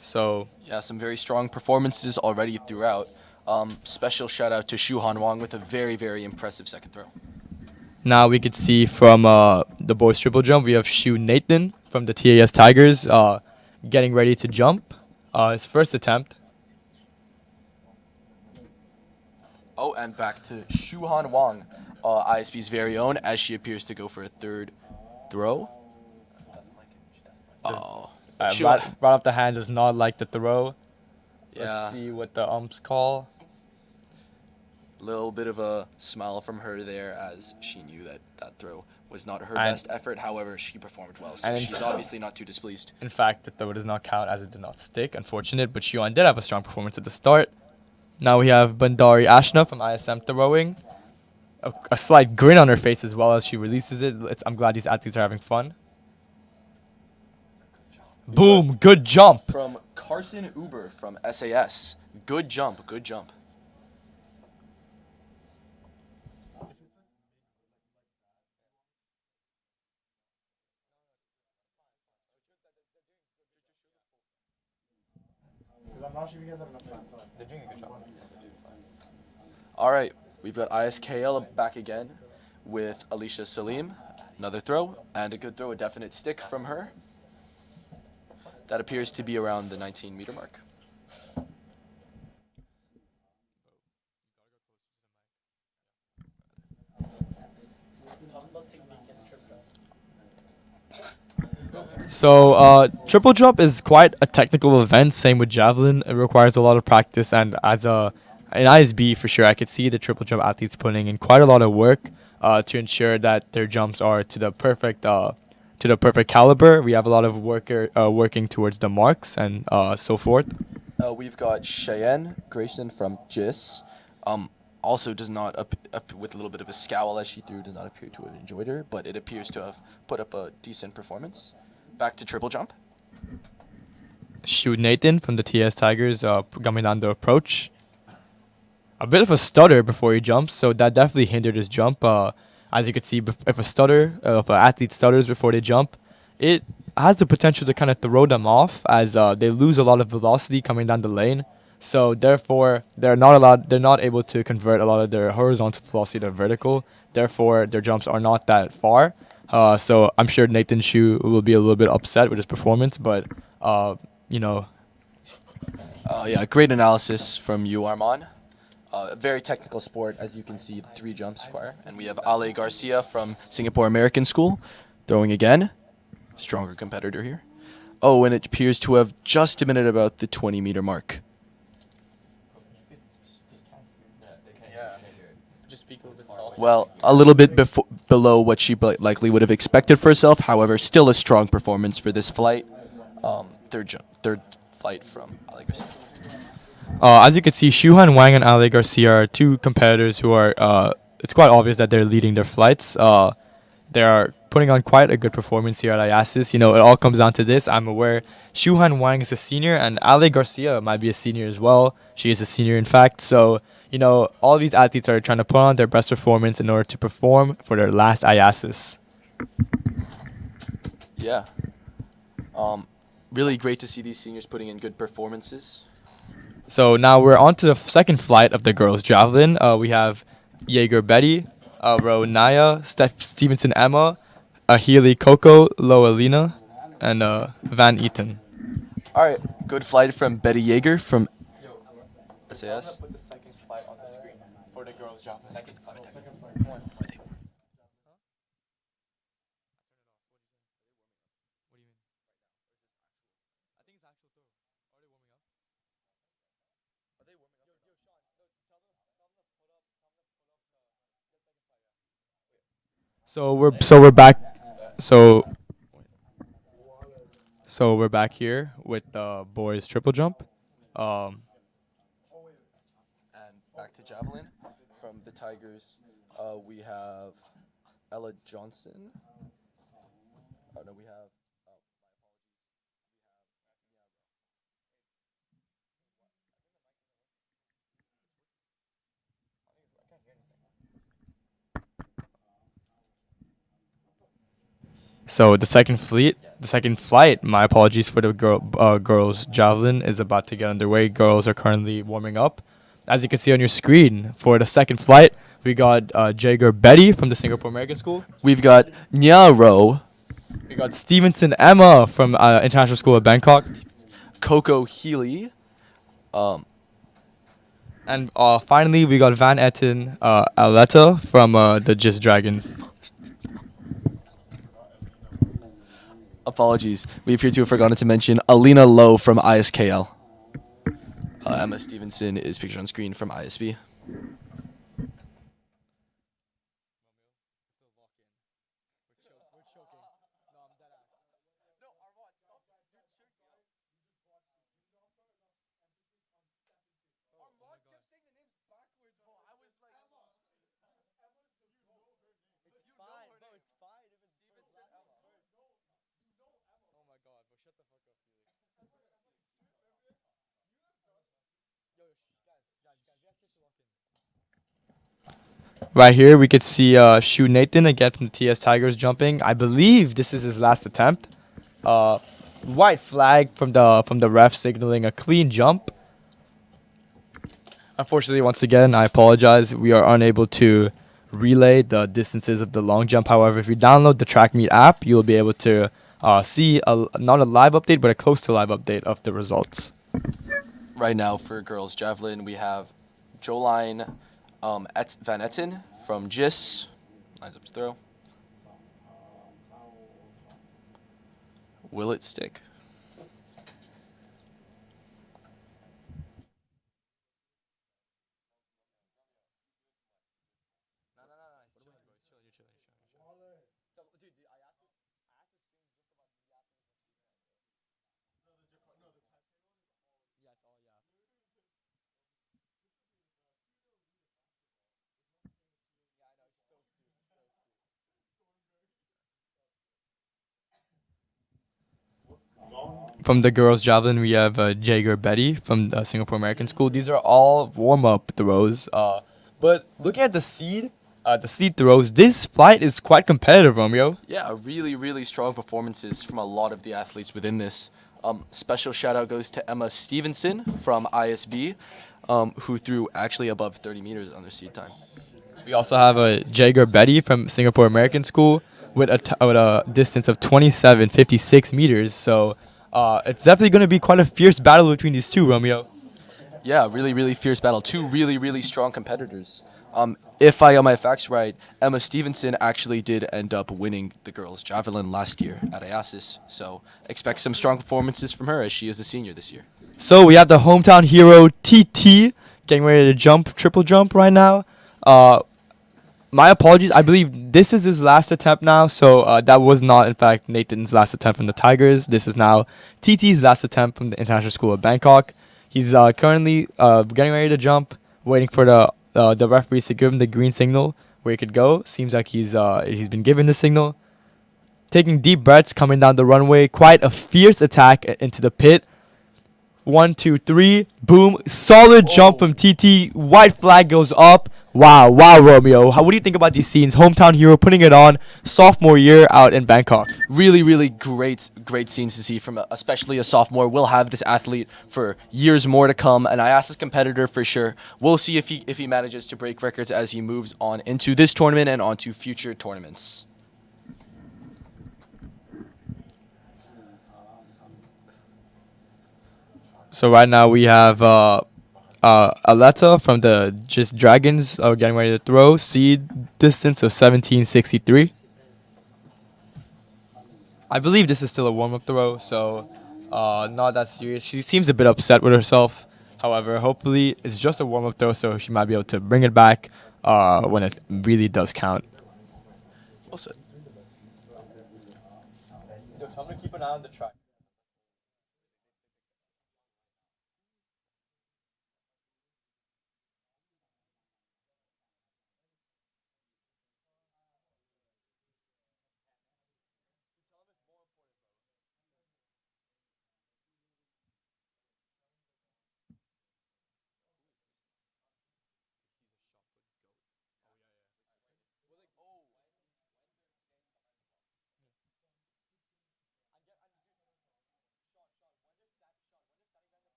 So Yeah, some very strong performances already throughout. Special shout out to Shu Han Wang with a very, very impressive second throw. now we could see from the boys triple jump, we have Shu Nathan from the TAS Tigers getting ready to jump. His first attempt. Oh, and back to Shu Han Wang, ISB's very own, as she appears to go for a third throw. Oh, Shu- Right off the hand, does not like the throw. yeah, Let's see what the umps call. little bit of a smile from her there, as she knew that throw was not her And- best effort. However, she performed well, so and in she's fact- obviously not too displeased. In fact, the throw does not count as it did not stick. Unfortunate, but Shuan did have a strong performance at the start. Now we have Bandari Ashna from ISM throwing. A slight grin on her face as well as she releases it. I'm glad these athletes are having fun. Boom! Good jump. From Carson Uber from SAS. Good jump, good jump. All right, we've got ISKL back again. with Alicia Salim. Another throw, and a good throw, a definite stick from her. That appears to be around the 19-meter mark. So, triple jump is quite a technical event. Same with javelin; it requires a lot of practice. And as an ISB for sure, I could see the triple jump athletes putting in quite a lot of work to ensure that their jumps are to the perfect caliber. We have a lot of worker working towards the marks and so forth. We've got Cheyenne Grayson from GIS. Also does not up with a little bit of a scowl as she threw, does not appear to have enjoyed her, but it appears to have put up a decent performance. Back to triple jump. Shoot Nathan from the TS Tigers coming down the approach. A bit of a stutter before he jumps, so that definitely hindered his jump. As you can see, if an athlete stutters before they jump, it has the potential to kind of throw them off as they lose a lot of velocity coming down the lane. So therefore, they're not able to convert a lot of their horizontal velocity to vertical. Therefore, their jumps are not that far. So I'm sure Nathan Shu will be a little bit upset with his performance, but you know, Yeah, great analysis from you, Armand. A very technical sport, as you can see, 3 jumps require. And we have Ale Garcia from Singapore American School throwing again. Stronger competitor here. Oh, and it appears to have just a minute about the 20-meter mark. Well, a little bit below what she likely would have expected for herself. However, still a strong performance for this flight. Third flight from Ale Garcia. as you can see, Shuhan Wang and Ale Garcia are two competitors who are. It's quite obvious that they're leading their flights. They are putting on quite a good performance here at IASAS. You know, it all comes down to this. I'm aware Shuhan Wang is a senior, and Ale Garcia might be a senior as well. She is a senior, in fact. So, you know, all these athletes are trying to put on their best performance in order to perform for their last IASAS. Yeah. Really great to see these seniors putting in good performances. So now we're on to the second flight of the girls' javelin. We have Jaeger Betty, Ro Naya, Stevenson Emma, Healy Coco, Loa Lena, and Van Eaton. All right, good flight from Betty Yeager from SAS. Put the second flight on the screen for the girls' javelin. Second flight. So we're back. So so we're back here with the boys triple jump. Um, And back to javelin from the Tigers. We have Ella Johnson. Oh no, we have. So the second flight. My apologies for the girls javelin is about to get underway. Girls are currently warming up. As you can see on your screen, for the second flight, we got Jaeger Betty from the Singapore American School. We've got Nyaro, We got Stevenson Emma from International School of Bangkok, Coco Healy, and finally we got Van Etten Aletta from the Gist Dragons. apologies. We appear to have forgotten to mention Alina Lowe from ISKL. Emma Stevenson is pictured on screen from ISB. Right here, we could see Shu Nathan again from the TS Tigers jumping. I believe this is his last attempt. White flag from the ref signaling a clean jump. Unfortunately, once again, I apologize. We are unable to relay the distances of the long jump. However, if you download the Track Meet app, you'll be able to see not a live update, but a close to live update of the results. Right now for girls javelin, we have Joline Van Etten from GIS. Lines up to throw. Will it stick? From the girls' javelin, we have Jager Betty from the Singapore American School. These are all warm-up throws. But looking at the seed throws, this flight is quite competitive, Romeo. Yeah, really, really strong performances from a lot of the athletes within this. Special shout out goes to Emma Stevenson from ISB, who threw actually above 30 meters on their seed time. We also have a Jager Betty from Singapore American School with a distance of 27.56 meters. So it's definitely going to be quite a fierce battle between these two, Romeo. Yeah, really, really fierce battle. Two really, really strong competitors. If I got my facts right, Emma Stevenson actually did end up winning the girls' javelin last year at IASAS. So expect some strong performances from her as she is a senior this year. So we have the hometown hero TT getting ready to jump, triple jump right now. My apologies. I believe this is his last attempt now. So that was not, in fact, Nathan's last attempt from the Tigers. This is now TT's last attempt from the International School of Bangkok. He's currently getting ready to jump, waiting for the referees to give him the green signal where he could go. Seems like he's been given the signal. Taking deep breaths, coming down the runway. Quite a fierce attack into the pit. 1, 2, 3, boom! Solid jump from TT. White flag goes up. Wow, Romeo. What do you think about these scenes? Hometown hero putting it on. Sophomore year out in Bangkok. Really, really great scenes to see from especially a sophomore. We'll have this athlete for years more to come, an IASAS competitor for sure. We'll see if he manages to break records as he moves on into this tournament and onto future tournaments. So right now we have Aletta from the Just Dragons getting ready to throw. Seed distance of 17.63. I believe this is still a warm-up throw, so not that serious. She seems a bit upset with herself. However, hopefully it's just a warm-up throw, so she might be able to bring it back when it really does count. Well said. Tell me to keep an eye on the track.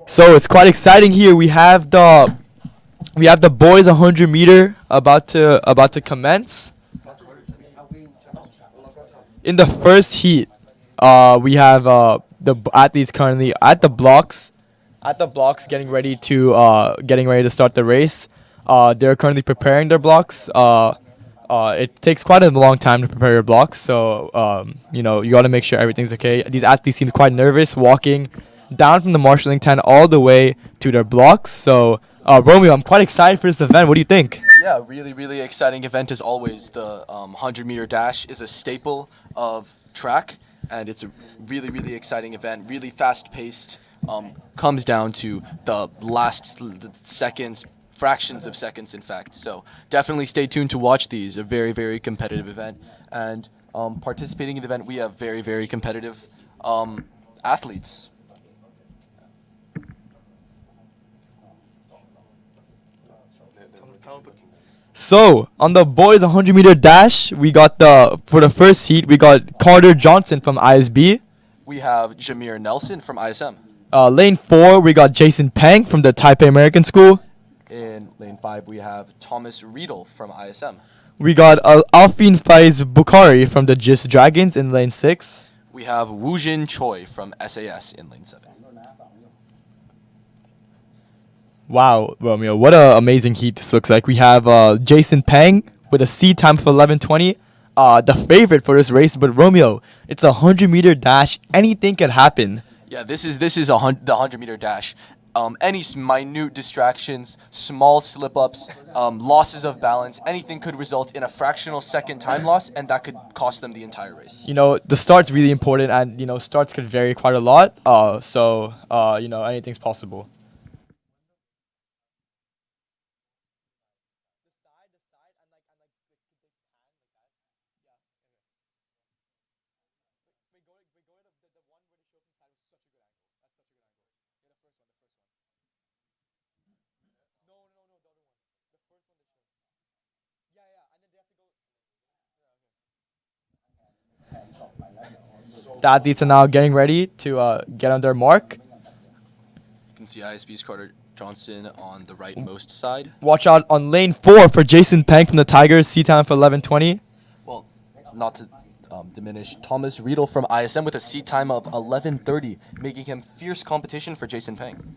So it's quite exciting here. We have the boys 100 meter about to commence. In the first heat, we have the athletes currently at the blocks, getting ready to start the race. They're currently preparing their blocks. It takes quite a long time to prepare your blocks, so you got to make sure everything's okay. These athletes seem quite nervous walking down from the marshalling tent all the way to their blocks. So Romeo, I'm quite excited for this event. What do you think? Yeah, really, really exciting event as always. The 100-meter dash is a staple of track, and it's a really, really exciting event. Really fast-paced. Comes down to the last seconds, fractions of seconds, in fact. So definitely stay tuned to watch these. A very, very competitive event. And participating in the event, we have very, very competitive athletes. So on the boys 100-meter dash, we got for the first heat we got Carter Johnson from ISB. We have Jameer Nelson from ISM. Lane 4, we got Jason Peng from the Taipei American School. In lane 5, we have Thomas Riedel from ISM. We got Alfin Faiz Bukhari from the GIS Dragons in lane 6. We have Woojin Choi from SAS in lane 7. Wow, Romeo, what an amazing heat this looks like. We have Jason Peng with a C time for 11:20. The favorite for this race, but Romeo, it's a 100-meter dash. Anything could happen. Yeah, this is the 100-meter dash. Any minute distractions, small slip-ups, losses of balance, anything could result in a fractional second time loss, and that could cost them the entire race. You know, the start's really important, and, starts could vary quite a lot. So, anything's possible. The athletes are now getting ready to get on their mark. You can see ISB's Carter Johnson on the rightmost side. Watch out on lane 4 for Jason Peng from the Tigers, C time for 11:20. Well, not to diminish, Thomas Riedel from ISM with a seat time of 11:30, making him fierce competition for Jason Peng.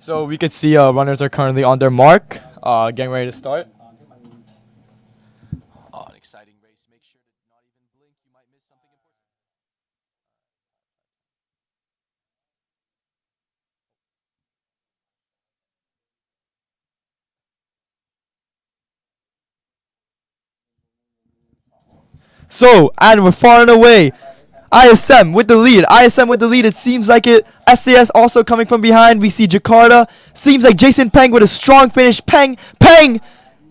So we could see runners are currently on their mark, getting ready to start. An exciting race. Make sure to not even blink. You might miss something important. So, and we're far and away. ISM with the lead. ISM with the lead. It seems like it. SAS also coming from behind. We see Jakarta. Seems like Jason Peng with a strong finish. Peng.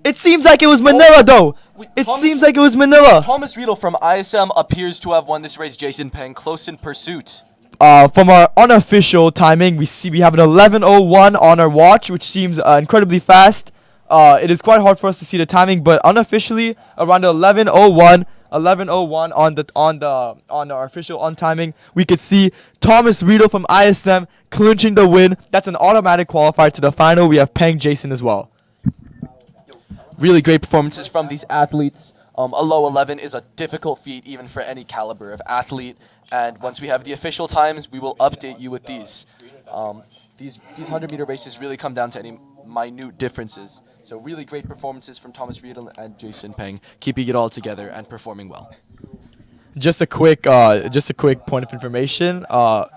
It seems like it was Manila, though. It seems like it was Manila. Thomas Riedel from ISM appears to have won this race. Jason Peng close in pursuit. From our unofficial timing, we have an 11:01 on our watch, which seems incredibly fast. It is quite hard for us to see the timing, but unofficially around 11:01 on our official on timing, we could see Thomas Riedel from ISM clinching the win. That's an automatic qualifier to the final. We have Peng Jason as well. Really great performances from these athletes. A low 11 is a difficult feat even for any caliber of athlete. And once we have the official times, we will update you with these. These 100-meter races really come down to any minute differences. So really great performances from Thomas Riedel and Jason Peng, keeping it all together and performing well. Just a quick point of information.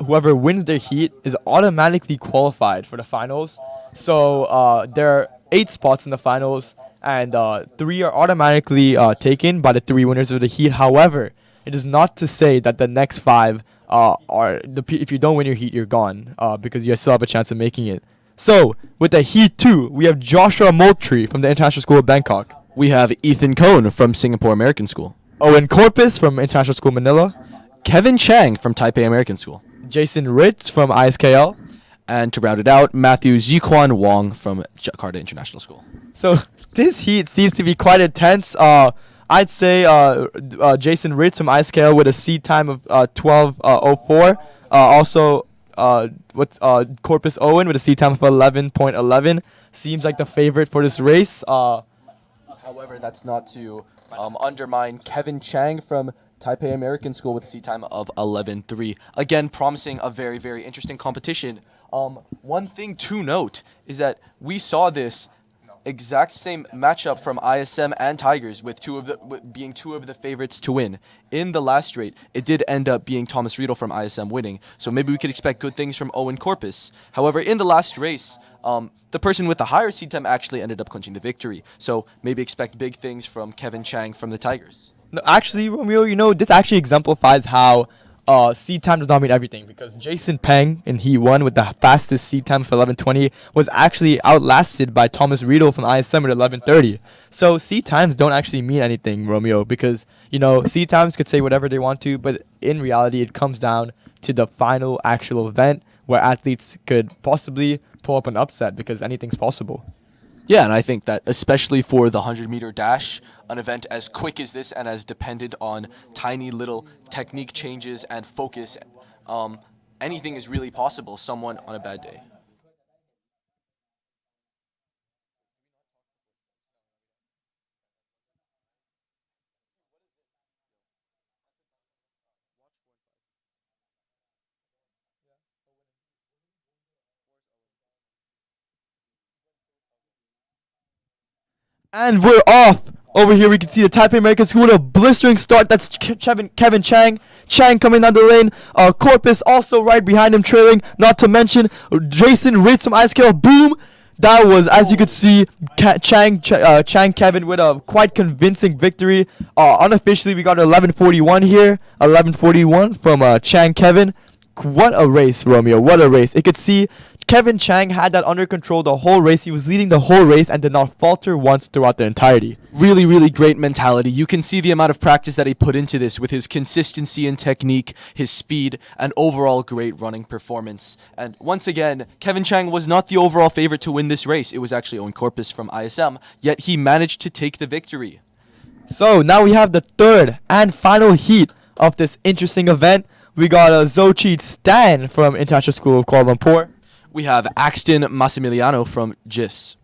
Whoever wins their heat is automatically qualified for the finals. So there are 8 spots in the finals, and 3 are automatically taken by the 3 winners of the heat. However, it is not to say that the next 5 if you don't win your heat, you're gone, because you still have a chance of making it. So, with the Heat 2, we have Joshua Moultrie from the International School of Bangkok. We have Ethan Cohn from Singapore American School. Owen Corpus from International School Manila. Kevin Chang from Taipei American School. Jason Ritz from ISKL. And to round it out, Matthew Ziquan Wong from Jakarta International School. So, this heat seems to be quite intense. I'd say Jason Ritz from ISKL with a seed time of 12:04. Also, Corpus Owen with a seed time of 11:11. Seems like the favorite for this race. However, that's not to undermine Kevin Chang from Taipei American School with a seat time of 11:03. Again, promising a very, very interesting competition. One thing to note is that we saw this exact same matchup from ISM and Tigers with being two of the favorites to win. In the last straight, it did end up being Thomas Riedel from ISM winning, so maybe we could expect good things from Owen Corpus. However, in the last race, the person with the higher seed time actually ended up clinching the victory, so maybe expect big things from Kevin Chang from the Tigers. No, actually, Romeo, this actually exemplifies how seed time does not mean everything, because Jason Peng in Heat 1 with the fastest seed time of 11:20 was actually outlasted by Thomas Riedel from ISM at 11:30. So seed times don't actually mean anything, Romeo, because seed times could say whatever they want to, but in reality it comes down to the final actual event where athletes could possibly pull up an upset, because anything's possible. Yeah, and I think that especially for the 100-meter dash, an event as quick as this and as dependent on tiny little technique changes and focus, anything is really possible. Someone on a bad day. And we're off. Over here we can see the Taipei American School with a blistering start. That's Kevin Chang. Chang coming down the lane. Corpus also right behind him trailing. Not to mention Jason Ritz from ISKL. Boom. That was, as you could see, Chang Kevin with a quite convincing victory. Unofficially, we got 11:41 here. 11:41 from Chang Kevin. What a race, Romeo. What a race. It could see Kevin Chang had that under control the whole race. He was leading the whole race and did not falter once throughout the entirety. Really, really great mentality. You can see the amount of practice that he put into this with his consistency and technique, his speed, and overall great running performance. And once again, Kevin Chang was not the overall favorite to win this race. It was actually Owen Corpus from ISM, yet he managed to take the victory. So now we have the third and final heat of this interesting event. We got Zochit Stan from International School of Kuala Lumpur. We have Axton Massimiliano from GIS.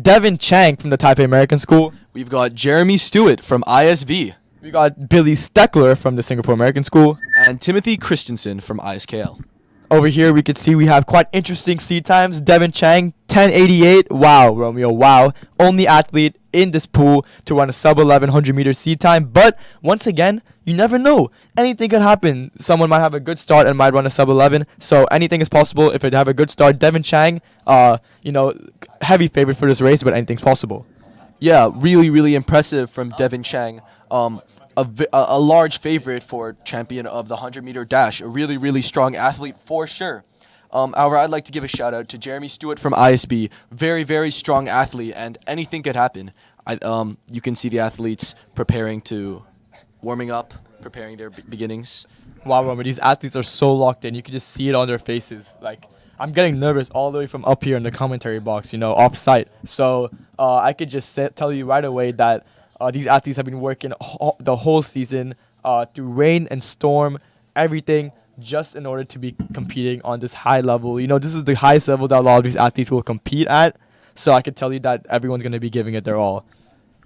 Devin Chang from the Taipei American School. We've got Jeremy Stewart from ISV. We got Billy Steckler from the Singapore American School. And Timothy Christensen from ISKL. Over here we could see we have quite interesting seed times. Devin Chang, 10:88. Wow, Romeo, wow. Only athlete in this pool to run a sub 1100 meter seed time. But once again, you never know. Anything could happen. Someone might have a good start and might run a sub 11. So anything is possible if they have a good start. Devin Chang, heavy favorite for this race, but anything's possible. Yeah, really, really impressive from Devin Chang. A large favorite for champion of the 100-meter dash. A really, really strong athlete for sure. However, I'd like to give a shout out to Jeremy Stewart from ISB. Very, very strong athlete, and anything could happen. You can see the athletes warming up, preparing their beginnings. Wow, Romeo, these athletes are so locked in. You can just see it on their faces. Like, I'm getting nervous all the way from up here in the commentary box, off site. So I could just tell you right away that these athletes have been working the whole season through rain and storm, everything, just in order to be competing on this high level. This is the highest level that a lot of these athletes will compete at. So I could tell you that everyone's going to be giving it their all.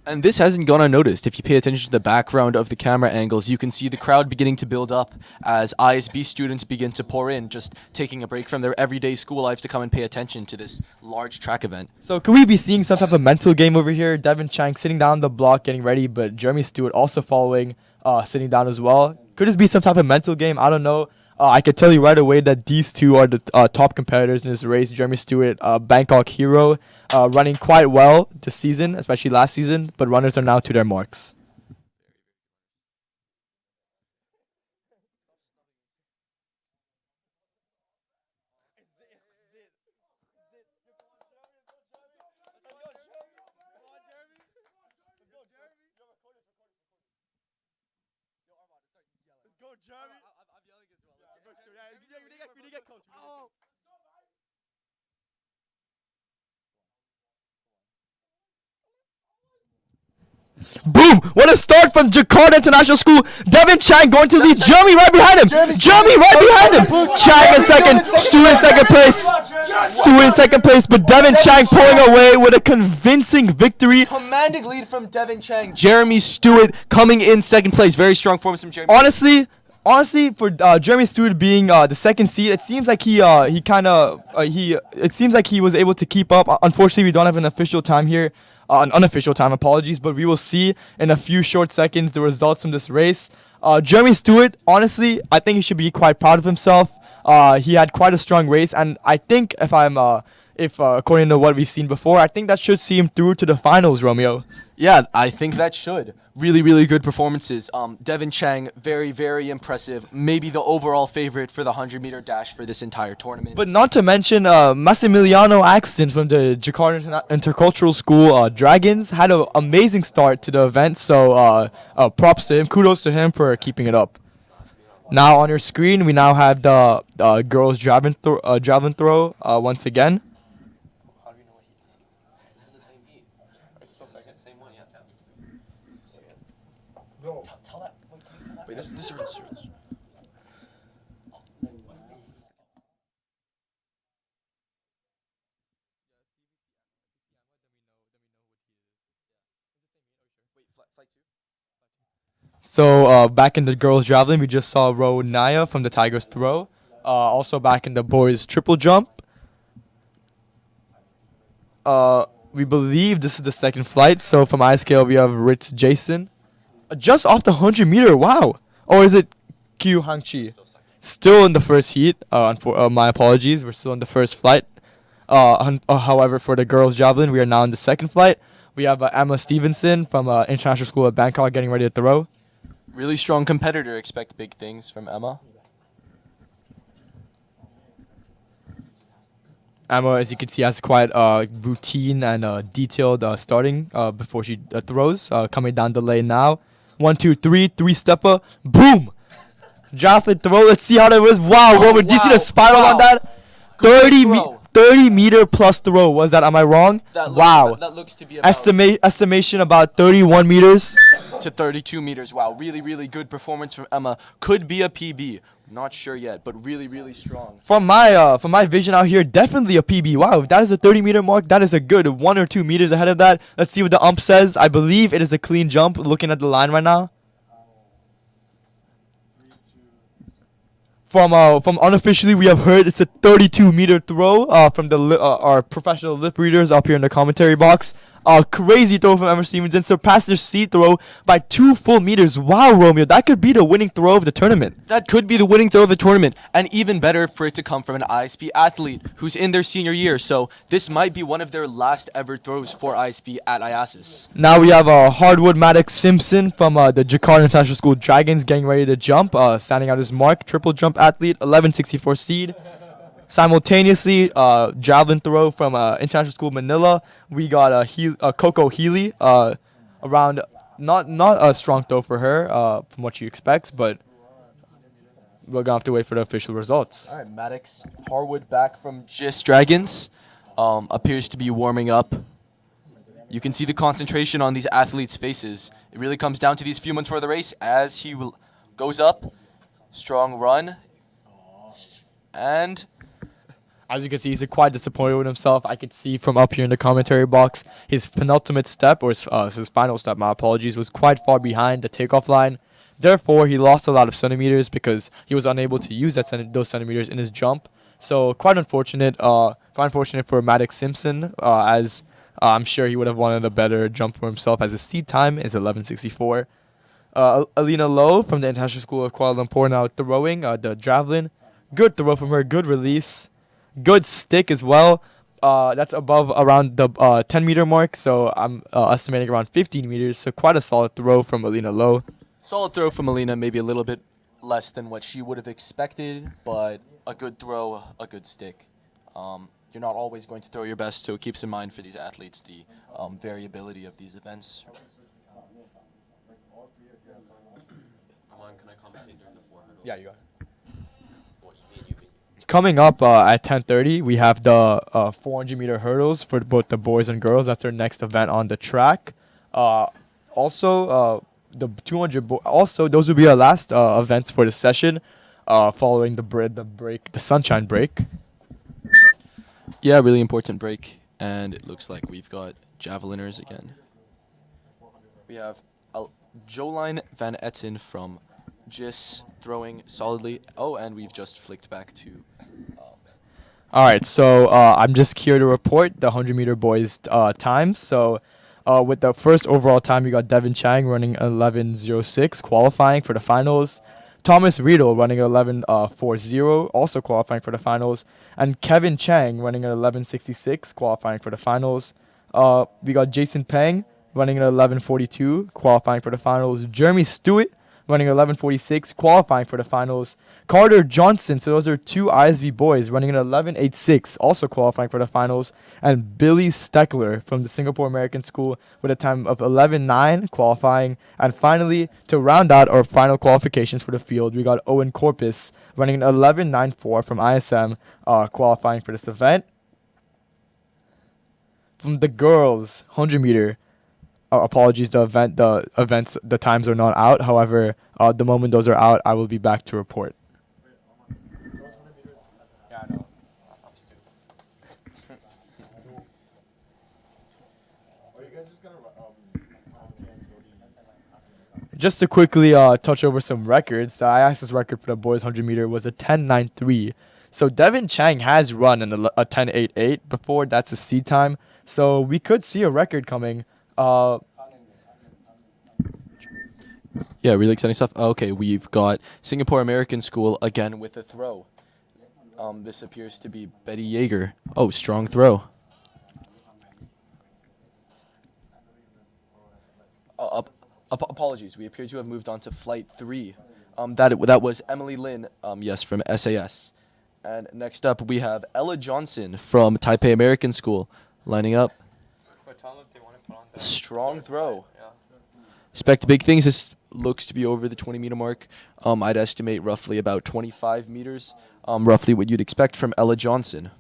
And this hasn't gone unnoticed. If you pay attention to the background of the camera angles, you can see the crowd beginning to build up as ISB students begin to pour in, just taking a break from their everyday school lives to come and pay attention to this large track event. So could we be seeing some type of mental game over here? Devin Chang sitting down on the block getting ready, but Jeremy Stewart also following, sitting down as well. Could this be some type of mental game? I don't know. I could tell you right away that these two are the top competitors in this race. Jeremy Stewart, Bangkok hero, running quite well this season, especially last season, but runners are now to their marks. Boom! What a start from Jakarta International School. Devin Chang going to lead. Jeremy right behind him. Jeremy right behind him. Chang in second. Stu in second place. Stu in second place, but Devin Chang pulling away with a convincing victory. Commanding lead from Devin Chang. Jeremy Stewart coming in second place. Very strong performance from Jeremy. Honestly, for Jeremy Stewart being the second seed, it seems like he was able to keep up. Unfortunately, we don't have an official time here. An unofficial time, apologies, but we will see in a few short seconds the results from this race. Jeremy Stewart, honestly, I think he should be quite proud of himself. He had quite a strong race, and I think if if according to what we've seen before, I think that should see him through to the finals, Romeo. Yeah, I think that should. Really, really good performances. Devin Chang, very, very impressive. Maybe the overall favorite for the 100-meter dash for this entire tournament. But not to mention Massimiliano Axton from the Jakarta Intercultural School Dragons had an amazing start to the event, so props to him. Kudos to him for keeping it up. Now on your screen, we now have the girls' javelin throw once again. How do you know what heat this is? This is the same heat. It's still second. Same one, yeah. Tell that. Wait, can you tell that? Wait, this is Wait, flight two? So back in the girls' javelin, we just saw Ro Naya from the Tigers throw. Also back in the boys' triple jump. We believe this is the second flight. So from iScale, we have Ritz Jason. Just off the 100-meter, wow. Or is it Kyu Hangchi? Still in the first heat. My apologies, we're still in the first flight. However, for the girls' javelin, we are now in the second flight. We have Emma Stevenson from International School of Bangkok getting ready to throw. Really strong competitor. Expect big things from Emma. Emma, as you can see, has quite routine and detailed starting before she throws. Coming down the lane now. 1, 2, 3, three-stepper. Boom! Javelin throw. Let's see how that was. Wow, Roman, do you see the spiral on that? 30 meter plus throw. Was that? Am I wrong? Wow. That looks to be about Estimation about 31 meters. to 32 meters. Wow, really, really good performance from Emma. Could be a PB. Not sure yet, but really, really strong. From my vision out here, definitely a PB. Wow, if that is a 30-meter mark, that is a good 1 or 2 meters ahead of that. Let's see what the ump says. I believe it is a clean jump. Looking at the line right now. From unofficially, we have heard it's a 32-meter throw from our professional lip readers up here in the commentary box. Crazy throw from Emma Stevenson. Surpassed their seed throw by 2 full meters. Wow, Romeo, that could be the winning throw of the tournament. That could be the winning throw of the tournament, and even better for it to come from an ISP athlete who's in their senior year. So this might be one of their last ever throws for ISP at IASAS. Now we have Hardwood Maddox Simpson from the Jakarta International School Dragons getting ready to jump, standing out his mark. Triple jump athlete, 1164 seed. Simultaneously, javelin throw from International School Manila. We got Coco Healy, around not a strong throw for her from what you expect, but we're gonna have to wait for the official results. All right, Maddox Harwood back from GIS Dragons appears to be warming up. You can see the concentration on these athletes' faces. It really comes down to these few months for the race as he goes up. Strong run. And as you can see, he's quite disappointed with himself. I could see from up here in the commentary box, his penultimate step, or his final step, my apologies, was quite far behind the takeoff line. Therefore, he lost a lot of centimeters because he was unable to use those centimeters in his jump. So quite unfortunate. Quite unfortunate for Maddox Simpson, as I'm sure he would have wanted a better jump for himself, as his seed time is 11:64. Alina Lowe from the International School of Kuala Lumpur now throwing the javelin. Good throw from her. Good release. Good stick as well. That's above around the 10-meter mark, so I'm estimating around 15 meters. So quite a solid throw from Alina Lowe. solid throw from Alina, maybe a little bit less than what she would have expected, but a good throw, a good stick. You're not always going to throw your best, so it keeps in mind for these athletes the variability of these events. Aman, can I commentate during the 4 hurdles? Yeah, you got it. What you mean? Coming up at 10:30, we have the 400-meter hurdles for both the boys and girls. That's our next event on the track. Also, the 200. Also, those will be our last events for the session, following the sunshine break. Yeah, really important break, and it looks like we've got javeliners again. We have Jolijn van Etten from GIS throwing solidly. Oh, and we've just flicked back to... All right, so I'm just here to report the 100-meter boys times. So with the first overall time, you got Devin Chang running 11:06, qualifying for the finals. Thomas Riedel running at 11:40, also qualifying for the finals, and Kevin Chang running at 11:66, qualifying for the finals. We got Jason Peng running at 11:42, qualifying for the finals. Jeremy Stewart running at 11:46, qualifying for the finals. Carter Johnson, so those are two ISB boys running at 11:86, also qualifying for the finals. And Billy Steckler from the Singapore American School with a time of 11:09, qualifying. And finally, to round out our final qualifications for the field, we got Owen Corpus running an 11:94 from ISM, qualifying for this event. From the girls 100 meter, apologies, the times are not out. However, the moment those are out, I will be back to report. Yeah, I know. I'm stupid. Are you guys just gonna Just to quickly touch over some records, the IASAS record for the boys 100 meter was a 10:93. So Devin Chang has run a 10:88 before. That's a C time. So we could see a record coming. Yeah, really exciting stuff. Okay, we've got Singapore American School again with a throw. This appears to be Betty Yeager. Oh, strong throw. Apologies. We appear to have moved on to flight 3. That was Emily Lin, yes, from SAS. And next up, we have Ella Johnson from Taipei American School lining up. Strong throw. Expect big things. This looks to be over the 20-meter mark. I'd estimate roughly about 25 meters, roughly what you'd expect from Ella Johnson.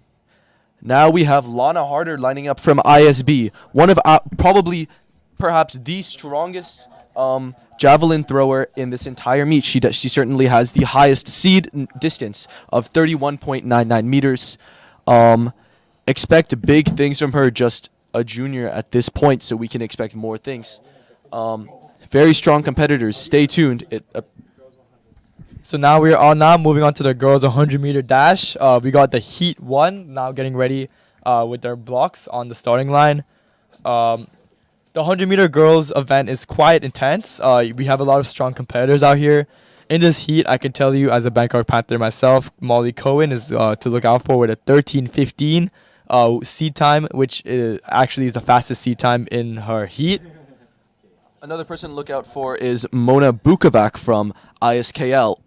Now we have Lana Harder lining up from ISB, one of perhaps the strongest javelin thrower in this entire meet. She certainly has the highest seed distance of 31.99 meters. Expect big things from her, just a junior at this point, so we can expect more things. Very strong competitors. Stay tuned. So now we are now moving on to the girls 100 meter dash. We got the heat 1 now getting ready with their blocks on the starting line. The 100 meter girls event is quite intense. We have a lot of strong competitors out here. In this heat, I can tell you as a Bangkok Panther myself, Molly Cohen is to look out for with a 13:15 seed time, which actually is the fastest seed time in her heat. Another person to look out for is Mona Bukovac from ISKL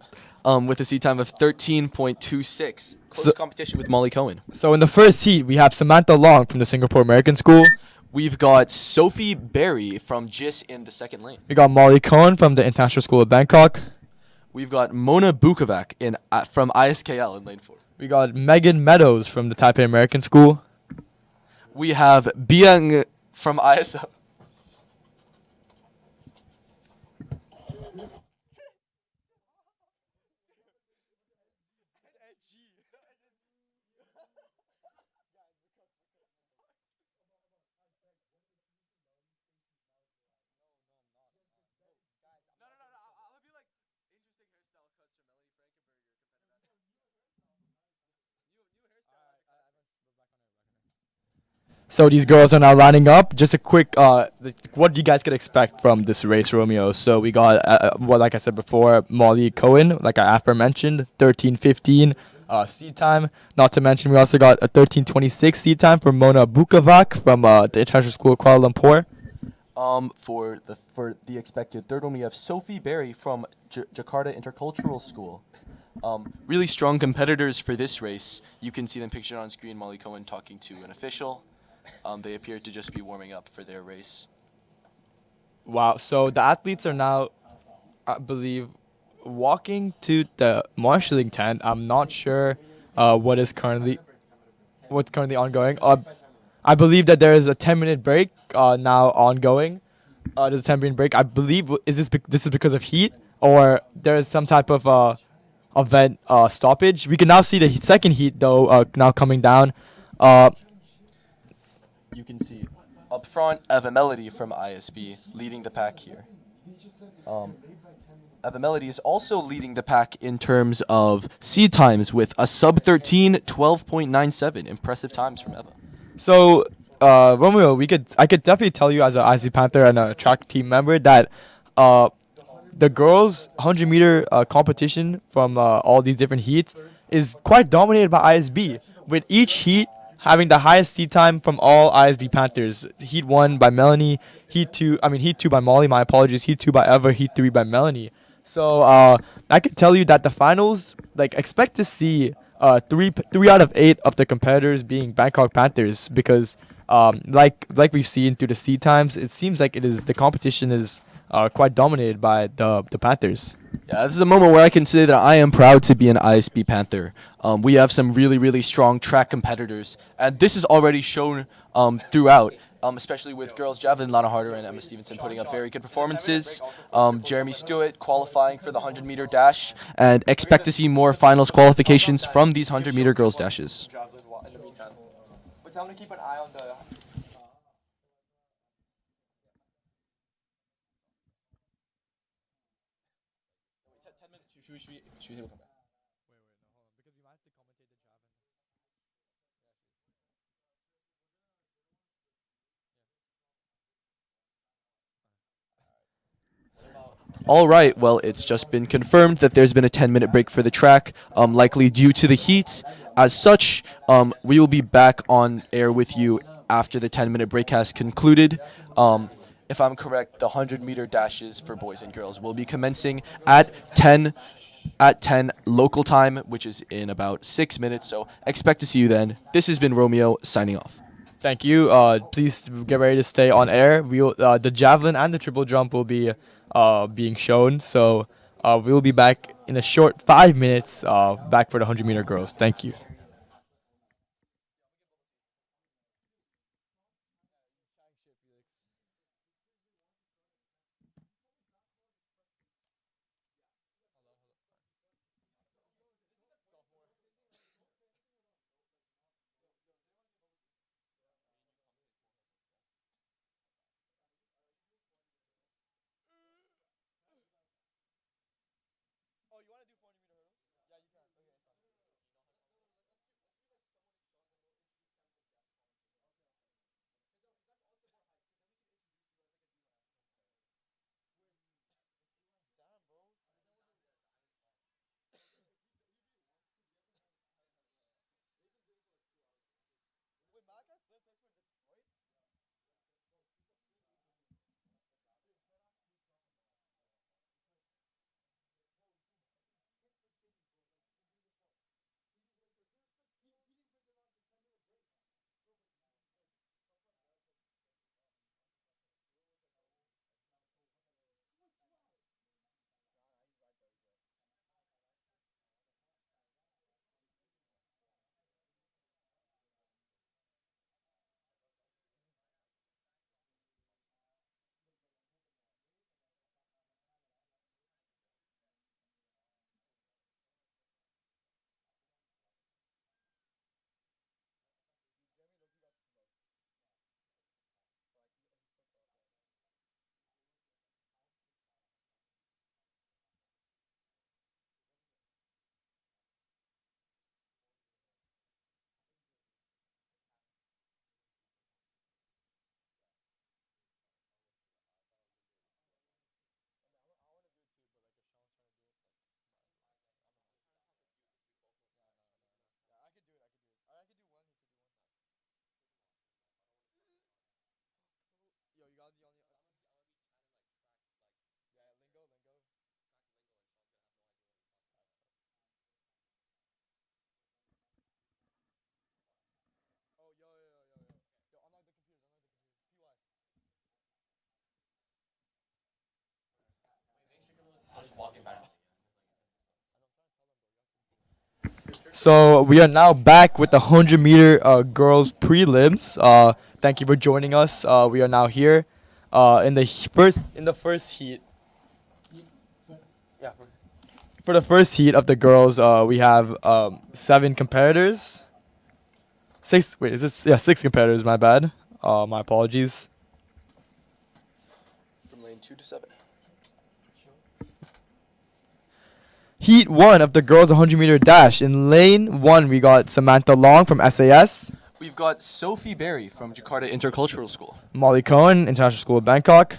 with a seed time of 13.26. Close competition with Molly Cohen. So in the first heat, we have Samantha Long from the Singapore American School. We've got Sophie Berry from JIS in the second lane. We got Molly Cohen from the International School of Bangkok. We've got Mona Bukovac from ISKL in lane 4. We got Megan Meadows from the Taipei American School. We have Biang from ISM. So these girls are now lining up. Just a quick, what you guys can expect from this race, Romeo. So we got, like I said before, Molly Cohen, like I aforementioned, 13:15 seed time. Not to mention, we also got a 13:26 seed time for Mona Bukovac from the International School of Kuala Lumpur. For the expected third one, we have Sophie Berry from Jakarta Intercultural School. Really strong competitors for this race. You can see them pictured on screen. Molly Cohen talking to an official. They appear to just be warming up for their race. Wow. So the athletes are now, I believe, walking to the marshalling tent. I'm not sure what's currently ongoing. I believe that there is a 10-minute break now ongoing. There's a 10-minute break. I believe this is because of heat, or there is some type of event stoppage. We can now see the second heat though now coming down. You can see up front Eva Melody from ISB leading the pack here. Eva Melody is also leading the pack in terms of seed times with a sub-13 12.97. Impressive times from Eva. So Romeo, I could definitely tell you as a ISB Panther and a track team member that the girls' 100-meter competition from all these different heats is quite dominated by ISB, with each heat having the highest seed time from all ISB Panthers. Heat 1 by Melanie, Heat 2 by Molly, my apologies, Heat 2 by Eva, Heat 3 by Melanie. So I can tell you that the finals, like, expect to see three out of 8 of the competitors being Bangkok Panthers, because like we've seen through the seed times, it seems like the competition is quite dominated by the Panthers. Yeah, this is a moment where I can say that I am proud to be an ISB Panther. We have some really, really strong track competitors, and this is already shown throughout, especially with girls Javelin, Lana Harder and Emma Stevenson putting up very good performances. Jeremy Stewart qualifying for the 100-meter dash, and expect to see more finals qualifications from these 100-meter girls dashes. In the meantime. But tell them to keep an eye on the. All right, well, it's just been confirmed that there's been a 10-minute break for the track, likely due to the heat. As such, we will be back on air with you after the 10-minute break has concluded. If I'm correct, the 100-meter dashes for boys and girls will be commencing at 10 local time, which is in about 6 minutes. So expect to see you then. This has been Romeo signing off. Thank you. Please get ready to stay on air. The javelin and the triple jump will be being shown. So we'll be back in a short 5 minutes. Back for the 100-meter girls. Thank you. So we are now back with the 100-meter girls prelims. Thank you for joining us. We are now here in the first heat. Yeah. For the first heat of the girls, we have 7 competitors. 6. Wait, is this? Yeah, 6 competitors. My bad. My apologies. From lane 2 to 7. Heat 1 of the girls 100-meter dash. In lane 1, we got Samantha Long from SAS. We've got Sophie Berry from Jakarta Intercultural School. Molly Cohen, International School of Bangkok.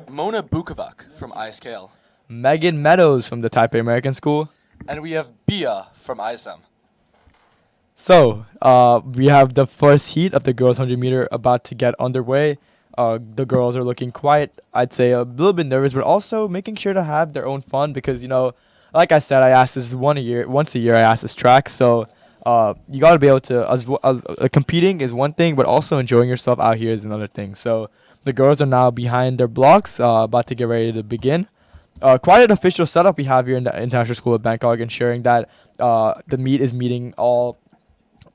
Mona Bukovac from ISKL. Megan Meadows from the Taipei American School. And we have Bia from ISM. So, we have the first heat of the girls 100 meter about to get underway. The girls are looking quite, I'd say, a little bit nervous, but also making sure to have their own fun because, like I said, IASAS once a year. IASAS track, so you got to be able to, competing is one thing, but also enjoying yourself out here is another thing. So the girls are now behind their blocks, about to get ready to begin. Quite an official setup we have here in the International School of Bangkok, ensuring that the meet is meeting all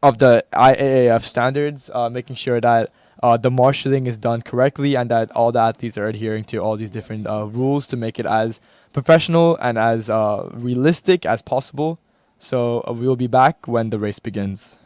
of the IAAF standards, making sure that the marshalling is done correctly and that all the athletes are adhering to all these different rules to make it as professional and as realistic as possible. So we'll be back when the race begins.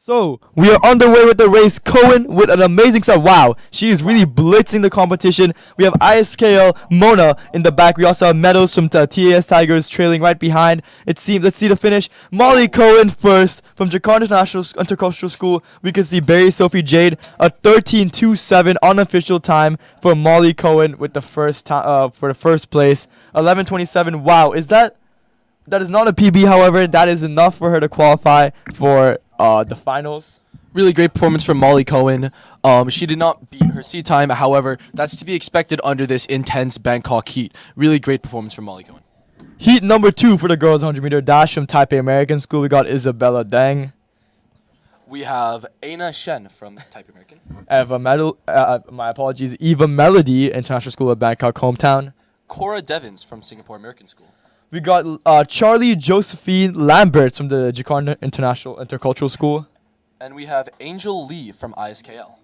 So we are underway with the race. Cohen with an amazing start. Wow, she is really blitzing the competition. We have ISKL Mona in the back. We also have Meadows from TAS Tigers trailing right behind. Let's see the finish. Molly Cohen first from Jakarta National Intercultural School. We can see Barry Sophie Jade, a 13:27 unofficial time for Molly Cohen with the first time for the first place. 11:27. Wow, that is not a PB, however, that is enough for her to qualify for the finals. Really great performance from Molly Cohen. She did not beat her seat time. However, that's to be expected under this intense Bangkok heat. Really great performance from Molly Cohen. Heat number 2 for the girls 100 meter dash from Taipei American School. We got Isabella Deng. We have Aina Shen from Taipei American. Eva Melody, International School of Bangkok, hometown. Cora Devins from Singapore American School. We got Charlie Josephine Lamberts from the Jakarta International Intercultural School. And we have Angel Lee from ISKL.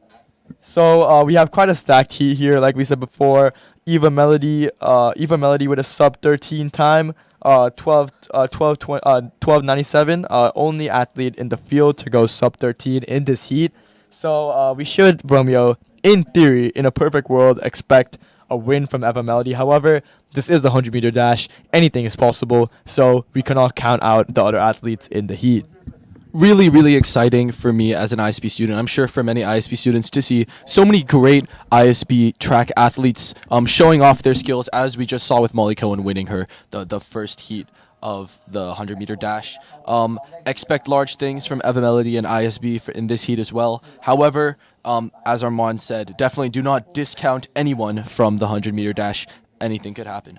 So we have quite a stacked heat here, like we said before. Eva Melody with a sub 13 time, 12:97. Only athlete in the field to go sub 13 in this heat. So we should, Romeo, in theory, in a perfect world, expect a win from Eva Melody. However, this is the 100 meter dash. Anything is possible, so we cannot count out the other athletes in the heat. Really, really exciting for me as an ISB student. I'm sure for many ISB students to see so many great ISB track athletes showing off their skills, as we just saw with Molly Cohen winning the first heat of the 100 meter dash. Expect large things from Eva Melody and ISB in this heat as well. However, as Armand said, definitely do not discount anyone from the 100 meter dash. Anything could happen.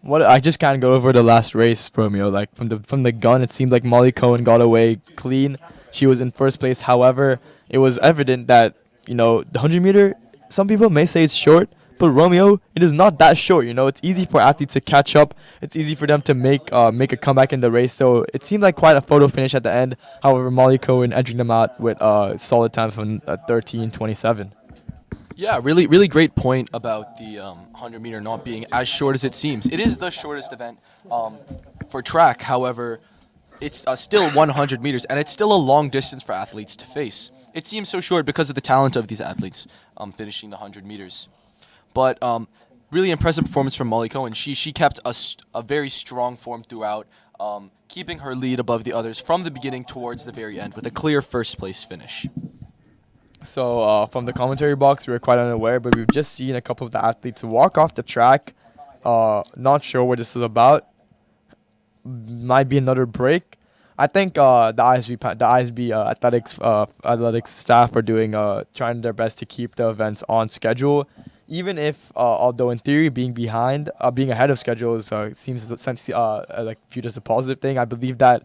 What I just can't go over the last race, Romeo. Like from the gun, it seemed like Molly Cohen got away clean. She was in first place. However, it was evident that the 100 meter. Some people may say it's short, but Romeo, it is not that short. It's easy for athletes to catch up. It's easy for them to make a comeback in the race. So it seemed like quite a photo finish at the end. However, Molly Cohen edging them out with a solid time from 13:27. Yeah, really, really great point about the 100 meter not being as short as it seems. It is the shortest event for track. However, it's still 100 meters, and it's still a long distance for athletes to face. It seems so short because of the talent of these athletes finishing the 100 meters. But really impressive performance from Molly Cohen. She kept a very strong form throughout, keeping her lead above the others from the beginning towards the very end with a clear first place finish. So from the commentary box, we were quite unaware, but we've just seen a couple of the athletes walk off the track. Not sure what this is about. Might be another break. I think the ISB athletics staff are doing trying their best to keep the events on schedule, even if although in theory being ahead of schedule seems like viewed as a positive thing. I believe that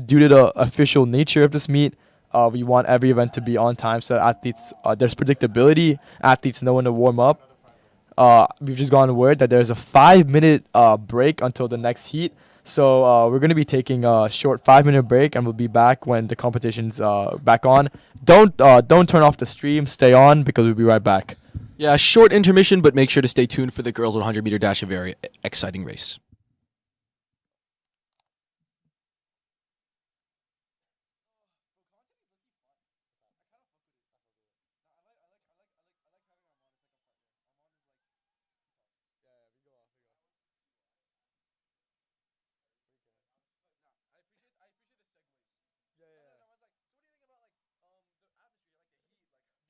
due to the official nature of this meet. We want every event to be on time so that athletes, there's predictability. Athletes know when to warm up. We've just gotten word that there's a 5-minute break until the next heat. So we're gonna be taking a short 5 minute break, and we'll be back when the competition's back on. Don't turn off the stream. Stay on because we'll be right back. Yeah, short intermission, but make sure to stay tuned for the girls 100-meter dash, a very exciting race.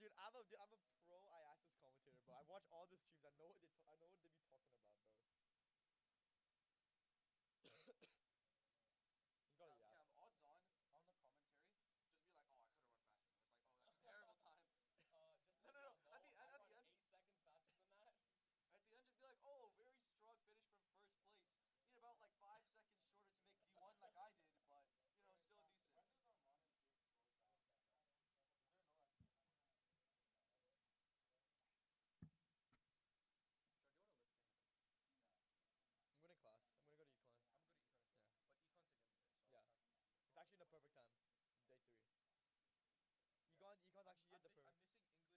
Dude, I'm a pro IASAS commentator, bro. I watch all the streams. I know what I know what they be talking about, bro. You gotta yap. Odds on the commentary, just be like, oh, I could have run faster. And it's like, oh, that's a terrible time. No, no, no. At the end, 8 seconds faster than that. at the end, just be like, oh, very strong finish from first place. Need about like 5 seconds shorter to make D1 like I did, but still decent. I'm going to class. I'm gonna go to econ. I'm good at econ as well, Yeah. but econ's against day, so Yeah. It's actually the perfect time. Day 3. Econ's actually the perfect. I'm missing English ESS, and I'm not missing econ. You're in English? I think FFC. I feel like FC's gonna be peeved that I missed English. It's fine. I also miss English. No, because like it's obvious that I'm not in track. She probably thinks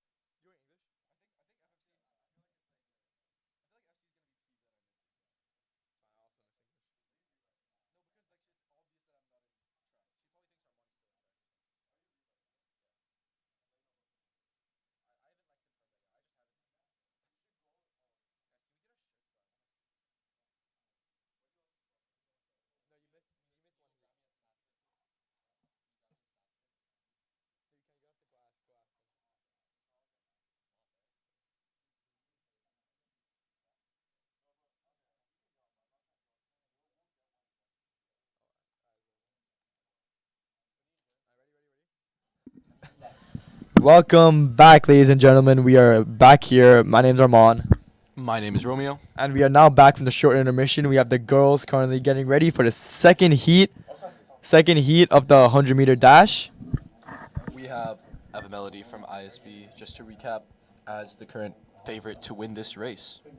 Armani's still in track or something. Yeah. I haven't like confirmed that yet. I just have it in my email. Guys, can we get our shirts though? I wanna. No, you missed one Can you heat. grab me a stat strip, please? Can you grab me a stat strip? So you can go have to go ask them. It's not there. Welcome back, ladies and gentlemen. We are back here. My name's Arman, My name is Romeo. and we are now back from the short intermission. We have the girls currently getting ready for the second heat of the 100-meter dash. We have Eva Melody from ISB, just to recap, as the current favorite to win this race. We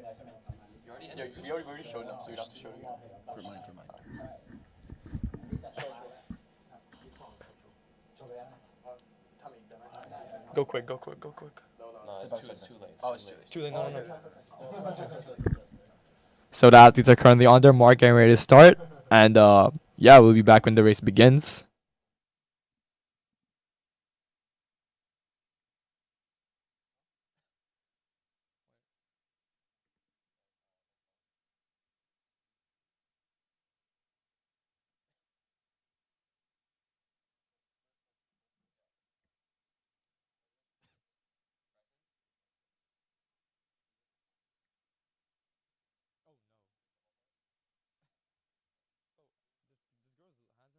already showed them, so we don't have to show you. Remind. Go quick. No, it's too late. Oh, it's too late. No. So the athletes are currently on their mark, getting ready to start, and yeah, we'll be back when the race begins. Oh no. Oh, this girl's hands are on the line.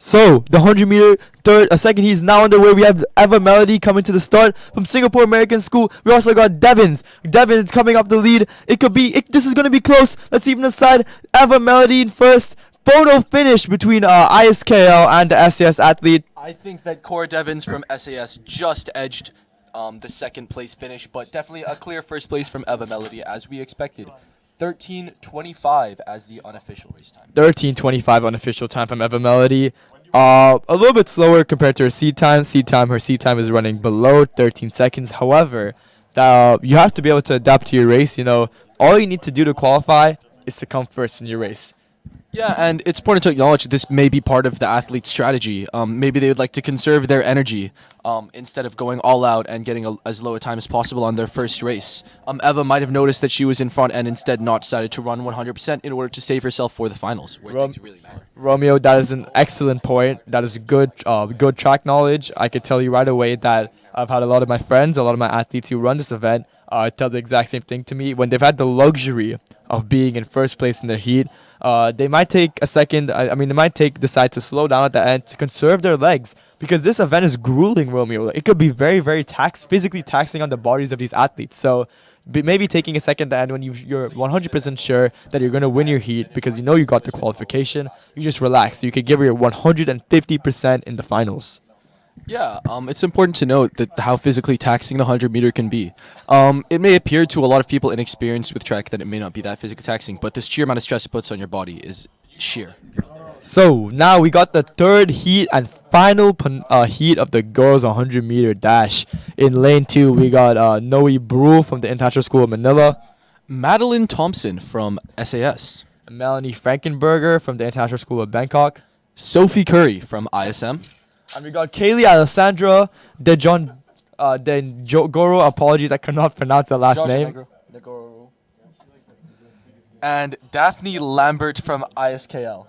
So the 100-meter second heat is now underway. We have Eva Melody coming to the start from Singapore American School. We also got Devins coming up the lead. This is gonna be close. Let's even aside Eva Melody in first. Photo finish between ISKL and the SAS athlete. I think that Cora Devins from SAS just edged the second place finish, but definitely a clear first place from Eva Melody, as we expected. 13:25 as the unofficial race time. 13:25 unofficial time from Eva Melody. A little bit slower compared to her seed time. Her seed time is running below 13 seconds. However, you have to be able to adapt to your race. All you need to do to qualify is to come first in your race. Yeah, and it's important to acknowledge that this may be part of the athlete's strategy. Maybe they would like to conserve their energy instead of going all out and getting as low a time as possible on their first race. Eva might have noticed that she was in front and instead not decided to run 100% in order to save herself for the finals, where things really matter. Romeo, that is an excellent point. That is good track knowledge. I could tell you right away that I've had a lot of my friends, a lot of my athletes who run this event tell the exact same thing to me. When they've had the luxury of being in first place in their heat, they might take a second. They might decide to slow down at the end to conserve their legs, because this event is grueling, Romeo. It could be very, very physically taxing on the bodies of these athletes. So maybe taking a second at the end when you're 100% sure that you're going to win your heat because you know you got the qualification, you just relax. So you could give your 150% in the finals. Yeah, it's important to note that how physically taxing the 100 meter can be. It may appear to a lot of people inexperienced with track that it may not be that physically taxing, but the sheer amount of stress it puts on your body is sheer. So now we got the third heat and final heat of the girls 100-meter dash. In lane 2, we got Noe Brule from the International School of Manila, Madeline Thompson from SAS, Melanie Frankenberger from the International School of Bangkok, Sophie Curry from ISM, and we got Kaylee Alessandra De Goro. Apologies, I cannot pronounce the last name. and Daphne Lambert from ISKL.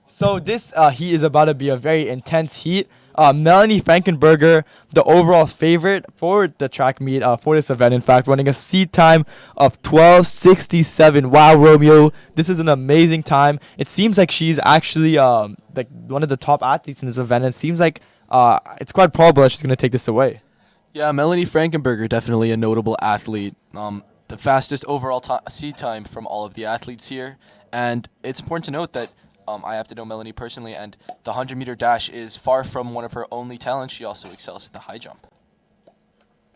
So this heat is about to be a very intense heat. Melanie Frankenberger, the overall favorite for the track meet for this event, in fact, running a seat time of 12:67. Wow, Romeo, this is an amazing time. It seems like she's actually like one of the top athletes in this event. And it seems like it's quite probable that she's gonna take this away. Yeah, Melanie Frankenberger, definitely a notable athlete. The fastest overall seed time from all of the athletes here. And it's important to note that I have to know Melanie personally, and the 100 meter dash is far from one of her only talents. She also excels at the high jump.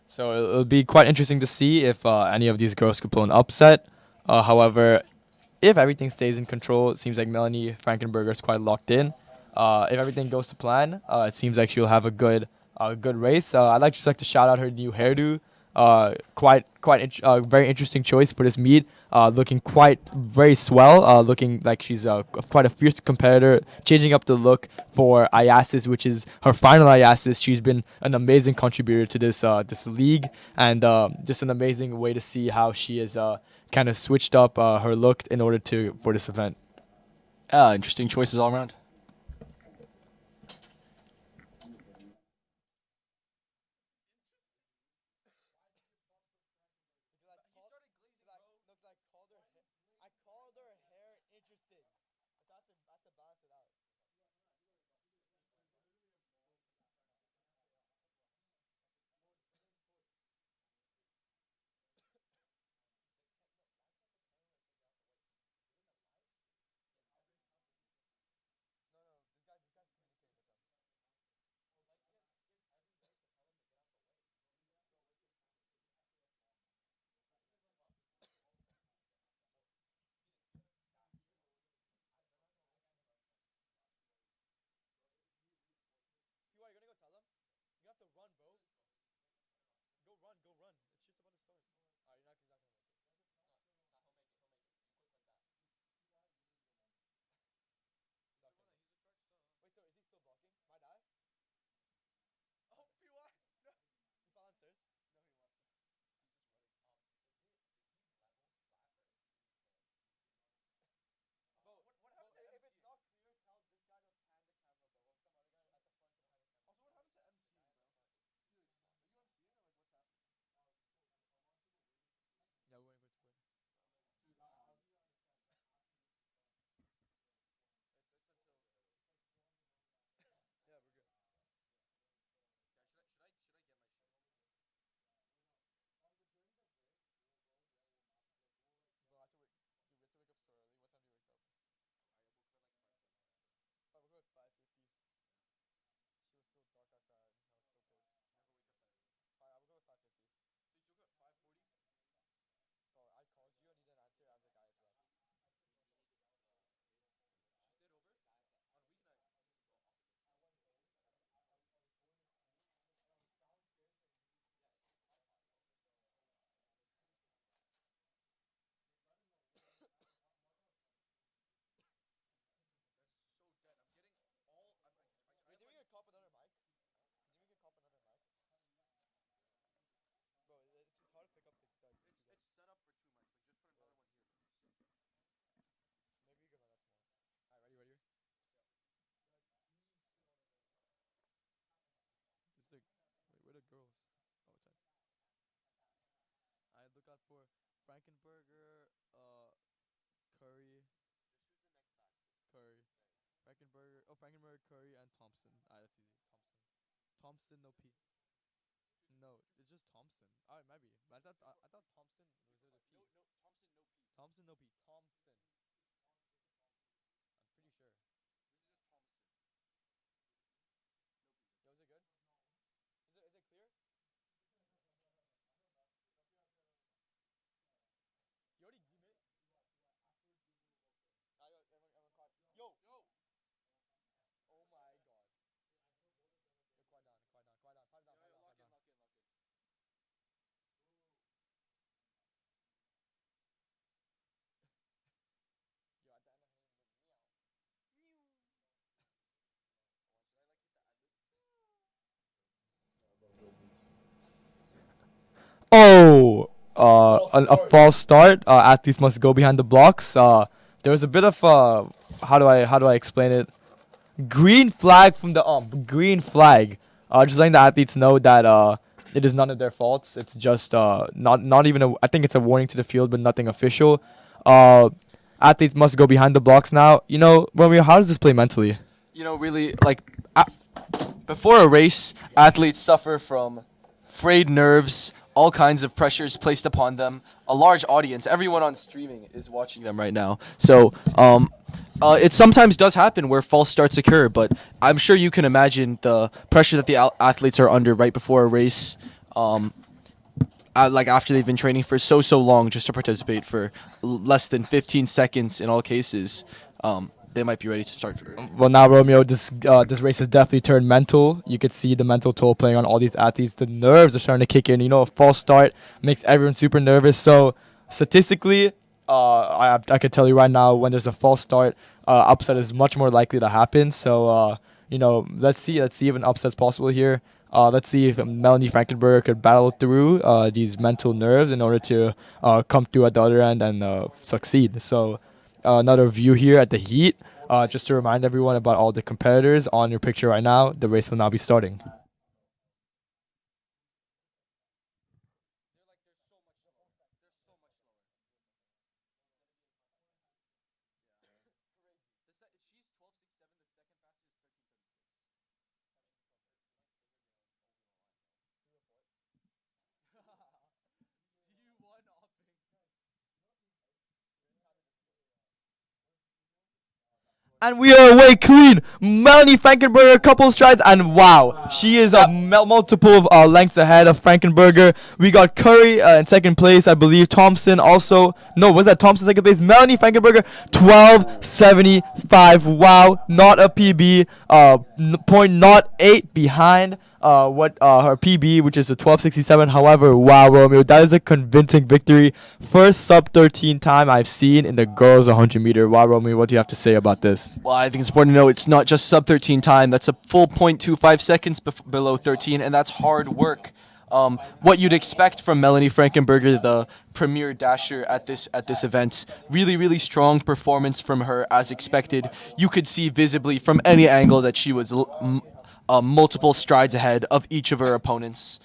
So it'll be quite interesting to see if any of these girls could pull an upset. However, if everything stays in control, it seems like Melanie Frankenberger is quite locked in. If everything goes to plan, it seems like she'll have a good race. I'd like just like to shout out her new hairdo. Very interesting choice for this meet. Looking quite very swell. Looking like she's quite a fierce competitor. Changing up the look for IASAS, which is her final IASAS. She's been an amazing contributor to this league, and just an amazing way to see how she has kind of switched up her look in order to for this event. Yeah, interesting choices all around. Oh, a false start. Athletes must go behind the blocks. There was a bit of how do I explain it? Green flag from the green flag. Just letting the athletes know that it is none of their faults. It's just not even I think it's a warning to the field, but nothing official. Uh, Athletes must go behind the blocks now. Romeo, how does this play mentally? Really, like, before a race, athletes suffer from frayed nerves, all kinds of pressures placed upon them. A large audience, everyone on streaming is watching them right now. So, it sometimes does happen where false starts occur, but I'm sure you can imagine the pressure that the athletes are under right before a race. Like after they've been training for so long just to participate for less than 15 seconds in all cases, they might be ready to start. Well, now Romeo, this race has definitely turned mental. You could see the mental toll playing on all these athletes. The nerves are starting to kick in. A false start makes everyone super nervous. So statistically, I could tell you right now, when there's a false start, upset is much more likely to happen. So let's see if an upset's possible here. Let's see if Melanie Frankenberger could battle through these mental nerves in order to come through at the other end and succeed. So another view here at the heat. Just to remind everyone about all the competitors on your picture right now, the race will now be starting. And we are away clean. Melanie Frankenberger, couple strides, and wow, she is a multiple of lengths ahead of Frankenberger. We got Curry in second place, I believe. Thompson also. No, was that Thompson second place? Melanie Frankenberger, 12:75. Wow, not a PB. Point not 8 behind. What her PB, which is a 12:67. However, wow, Romeo, that is a convincing victory. First sub 13 time I've seen in the girls 100 meter. Wow, Romeo, what do you have to say about this? Well, I think it's important to know it's not just sub 13 time. That's a full 0.25 seconds below 13, and that's hard work. What you'd expect from Melanie Frankenberger, the premier dasher at this event. Really, really strong performance from her, as expected. You could see visibly from any angle that she was multiple strides ahead of each of her opponents.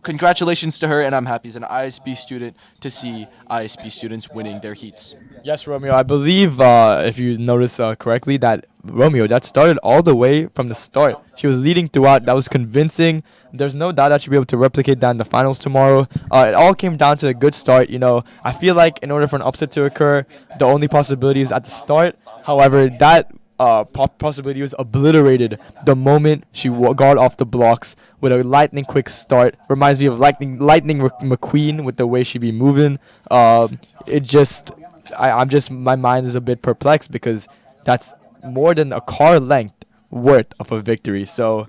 Congratulations to her, and I'm happy as an ISB student to see ISB students winning their heats. Yes, Romeo. I believe, if you notice correctly, that Romeo, that started all the way from the start. She was leading throughout. That was convincing. There's no doubt that she'll be able to replicate that in the finals tomorrow. It all came down to a good start. I feel like in order for an upset to occur, the only possibility is at the start. However, that possibility was obliterated the moment she got off the blocks with a lightning quick start. Reminds me of Lightning McQueen with the way she be moving. My mind is a bit perplexed because that's more than a car length worth of a victory. So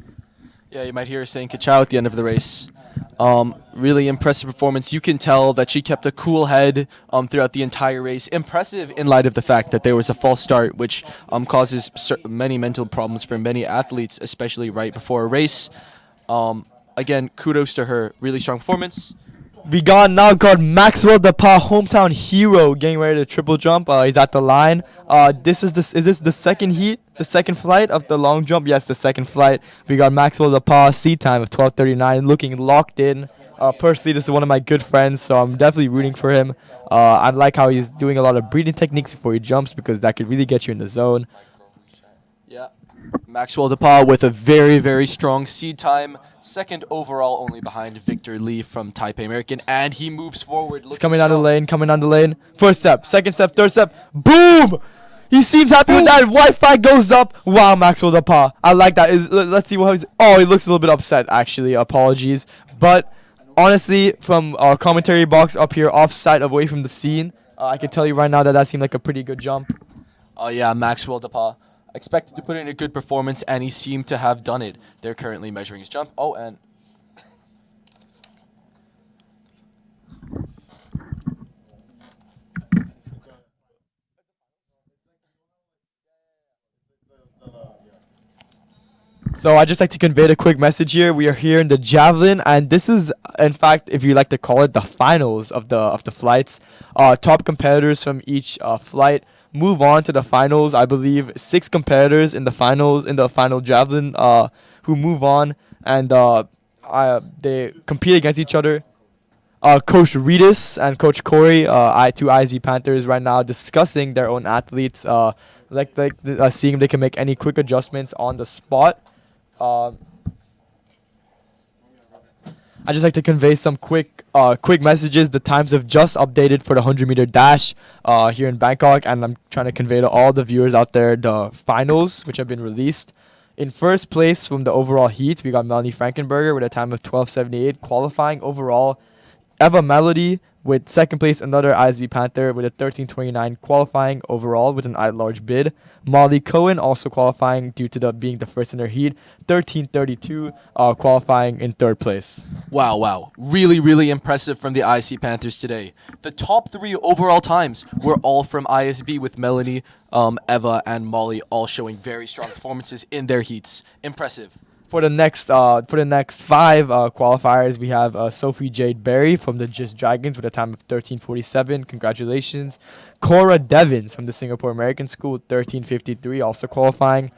Yeah, you might hear her saying "Ka-chow" at the end of the race. Really impressive performance. You can tell that she kept a cool head throughout the entire race. Impressive in light of the fact that there was a false start, which causes many mental problems for many athletes, especially right before a race. Again, kudos to her. Really strong performance. we got Maxwell Depau, hometown hero, getting ready to triple jump. He's at the line. Is this the second heat, the second flight of the long jump? Yes, the second flight. We got Maxwell Depau, seat time of 12:39, looking locked in. Personally, this is one of my good friends, so I'm definitely rooting for him. I like how he's doing a lot of breathing techniques before he jumps because that could really get you in the zone. Yeah. Maxwell Depau with a very, very strong seed time. Second overall, only behind Victor Lee from Taipei American. And he moves forward. He's coming down the lane, First step, second step, third step. Boom! He seems happy with that. Wi-Fi goes up. Wow, Maxwell Depau. I like that. Let's see what he's... Oh, he looks a little bit upset, actually. Apologies. But honestly, from our commentary box up here, off-site, away from the scene, I can tell you right now that seemed like a pretty good jump. Yeah, Maxwell Depau expected to put in a good performance, and he seemed to have done it. They're currently measuring his jump. Oh, and So I'd just like to convey a quick message here. We are here in the Javelin, and this is, in fact, if you like to call it, the finals of the flights. Top competitors from each flight move on to the finals. I believe 6 competitors in the finals in the final Javelin who move on, and they compete against each other. Coach Redis and Coach Corey, two ISV Panthers, right now discussing their own athletes, seeing if they can make any quick adjustments on the spot. Um, I just like to convey some quick messages. The times have just updated for the 100-meter dash here in Bangkok, and I'm trying to convey to all the viewers out there the finals, which have been released. In first place from the overall heat, we got Melanie Frankenberger with a time of 12:78, qualifying overall. Eva Melody with second place, another ISB Panther with a 13:29, qualifying overall with an at-large bid. Molly Cohen also qualifying due to being the first in her heat, 13:32, qualifying in third place. Wow. Really, really impressive from the IC Panthers today. The top 3 overall times were all from ISB, with Melanie, Eva, and Molly all showing very strong performances in their heats. Impressive. For the next 5 qualifiers, we have Sophie Jade Berry from the Just Dragons with a time of 13:47. Congratulations. Cora Devins from the Singapore American School, 13:53, also qualifying.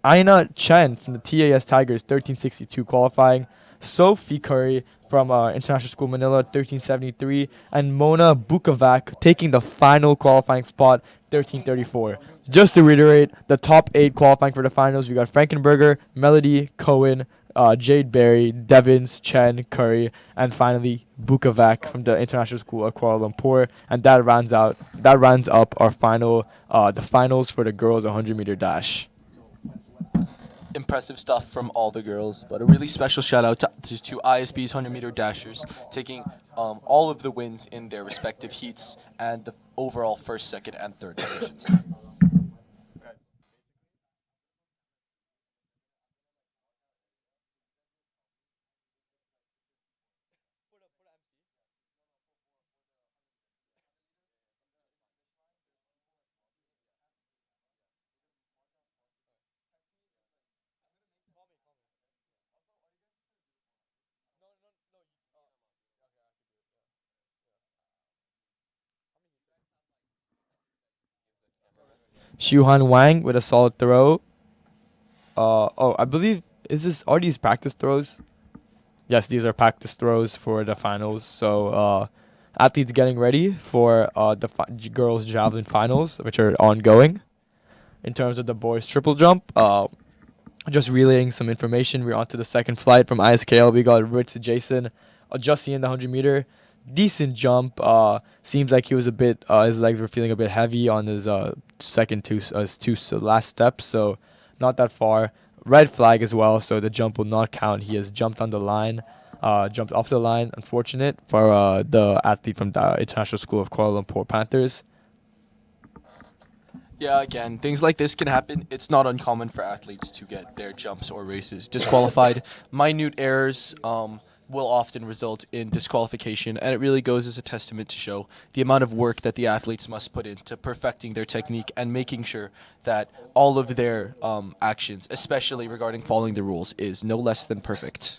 Aina Chen from the TAS Tigers, 13:62, qualifying. Sophie Curry from International School Manila, 13:73, and Mona Bukovac taking the final qualifying spot, 13:34. Just to reiterate, the top 8 qualifying for the finals, we got Frankenberger, Melody, Cohen, Jade Berry, Devins, Chen, Curry, and finally Bukovac from the International School of Kuala Lumpur. And that rounds up our the finals for the girls 100-meter dash. Impressive stuff from all the girls, but a really special shout out to ISB's 100-meter dashers, taking all of the wins in their respective heats and the overall first, second, and third positions. Xiuhan Wang with a solid throw. I believe are these practice throws? Yes, these are practice throws for the finals. So athletes getting ready for the girls javelin finals, which are ongoing. In terms of the boys triple jump, just relaying some information. We're on to the second flight from ISKL. We got Ritz Jason adjusting in the 100-meter. Decent jump. Seems like he was a bit. His legs were feeling a bit heavy on his last steps. So not that far. Red flag as well. So the jump will not count. He has jumped on the line. Jumped off the line. Unfortunate for the athlete from the International School of Kuala Lumpur Panthers. Yeah, again, things like this can happen. It's not uncommon for athletes to get their jumps or races disqualified. Minute errors will often result in disqualification, and it really goes as a testament to show the amount of work that the athletes must put into perfecting their technique and making sure that all of their actions, especially regarding following the rules, is no less than perfect.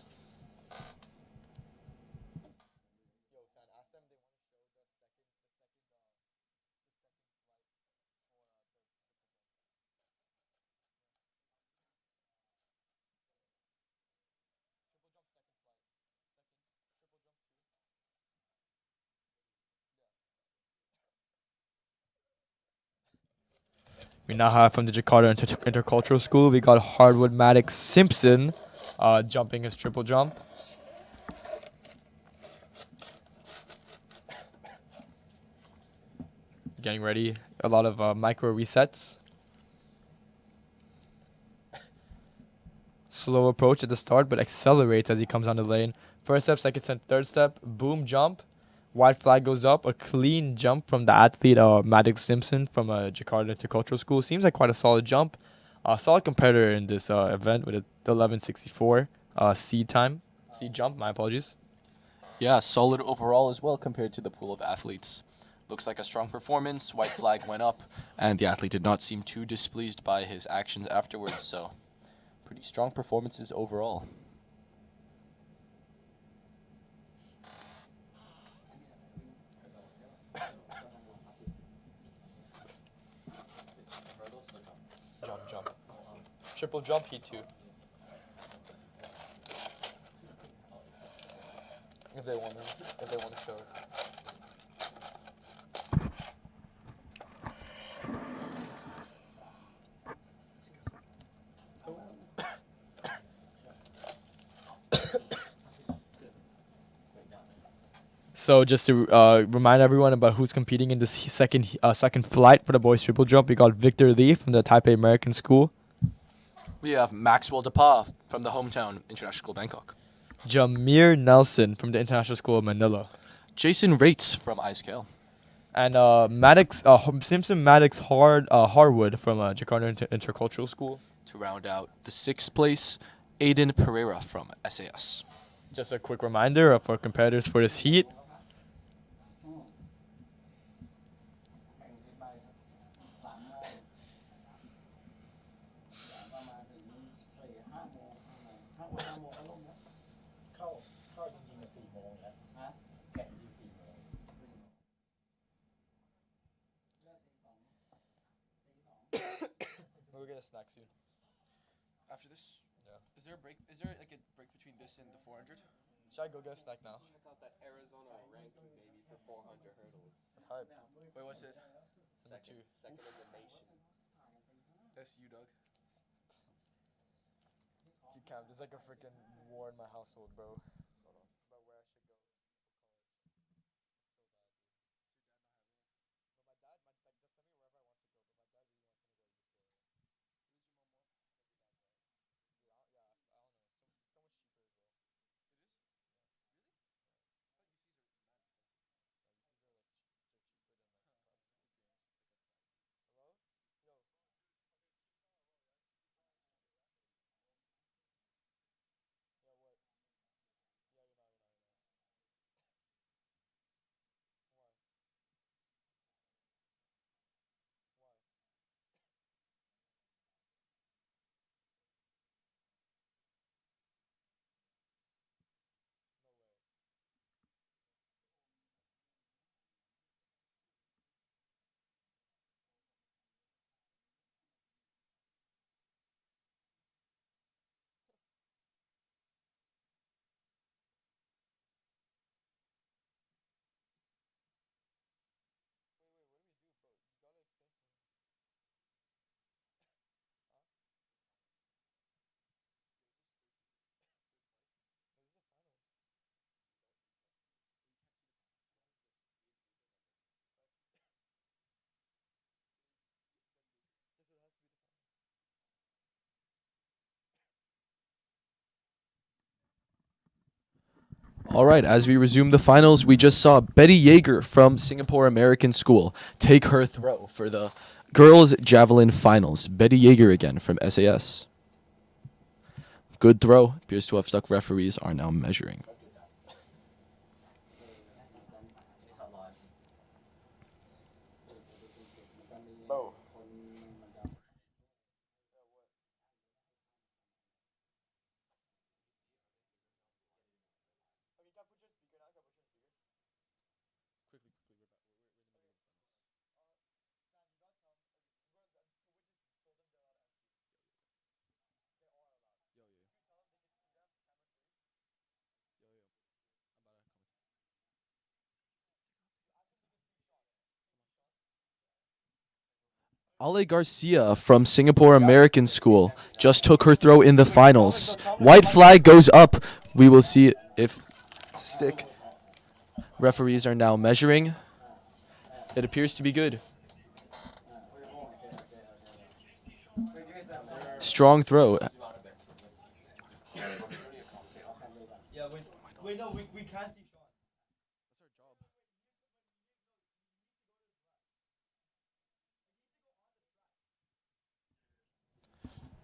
We now have from the Jakarta Intercultural School, we got Hardwood Maddox Simpson jumping his triple jump. Getting ready. A lot of micro resets. Slow approach at the start, but accelerates as he comes down the lane. First step, second step, third step. Boom, jump. White flag goes up. A clean jump from the athlete, Maddox Simpson from Jakarta Intercultural School. Seems like quite a solid jump. Solid competitor in this event with a 11:64 C time. C jump, my apologies. Yeah, solid overall as well compared to the pool of athletes. Looks like a strong performance. White flag went up, and the athlete did not seem too displeased by his actions afterwards. So, Pretty strong performances overall. Jump. Triple jump, heat 2. If they want to show it. So just to remind everyone about who's competing in this second flight for the boys triple jump, we got Victor Lee from the Taipei American School, We have Maxwell DePaul from the hometown International School Bangkok. Jameer Nelson from the International School of Manila, Jason Rates from ISKL. and Simpson Maddox Harwood from Jakarta Intercultural School. To round out the 6th place, Aiden Pereira from SAS. Just a quick reminder of our competitors for this heat. We'll get a snack soon. After this, Yeah. is there a break? Is there like a break between this and the 400? Should I go get a snack now? Check out that Arizona ranking, baby, for 400 hurdles. That's hype. Wait, what's it? Second in the nation. That's you, Doug. Dude, Cam, there's like a freaking war in my household, bro. About where I should go. But my dad, just send me wherever I want to go. But my dad really wants me to go to UCLA. Dude, I don't know. So much cheaper as well. Hello? Yo. Yeah, what? Yeah, you're not. Why? Why? No way. Wait, what do we do, bro? You gotta explain to me. Huh? No, this is a finals. Yes, it has to be the finals. All right, as we resume the finals, we just saw Betty Yeager from Singapore American School take her throw for the girls javelin finals. Betty Yeager again from SAS. Good throw. Appears to have stuck. Referees are now measuring. Bro. Okay, can I put your speaker now? Can I put your speaker? Quickly, we're in the middle of the finals. Sam, you gotta tell me. Okay, so we just told them they're allowed to MC. They are allowed. Yo, yo, Can you tell them they can see them, camera 3? yo, yo. I'm about to comment. So ask them if they can see Sean. Can you see Sean? Ale Garcia from Singapore American School just took her throw in the finals. White flag goes up. We will see if stick. Referees are now measuring. It appears to be good. Strong throw. Yeah, wait, no, we can't see Sean. That's our job.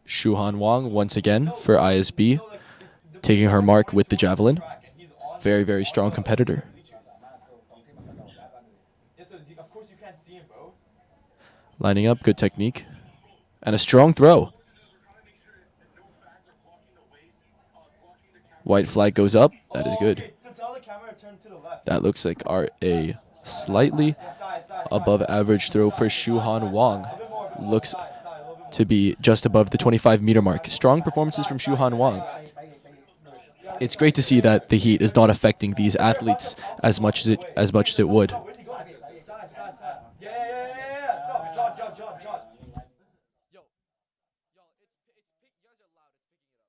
Shuhan Wang once again for ISB, taking her mark with the javelin. Very, very strong competitor. Yeah, so of course you can't see him, bro. Lining up, good technique. And a strong throw. White flag goes up. That is good. Okay, to tell the camera to turn to the left. That looks like a slightly above average throw for Shuhan Wang. Looks to be just above the 25-meter mark. Strong performances from Shuhan Wang. It's great to see that the heat is not affecting these athletes as much as it would. Where's he going? Side. Yeah. Stop. Jot. Yo, y'all, it's pick. You guys are loud. It's picking it up.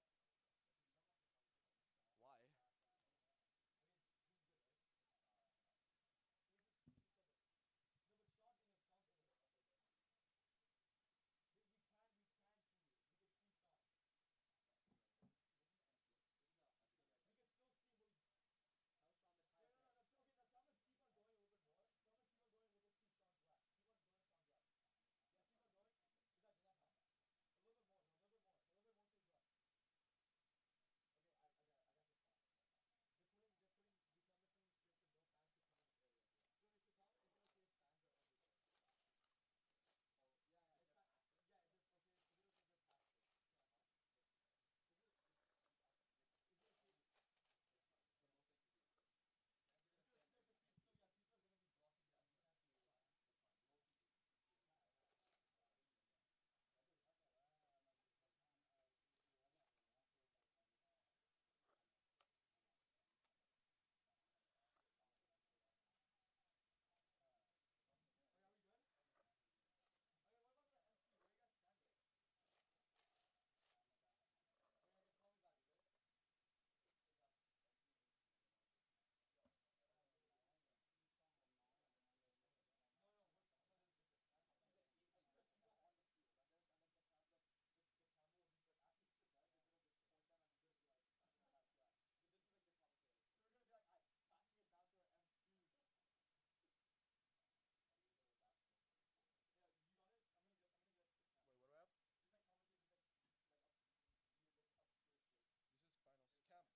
Why? Cam,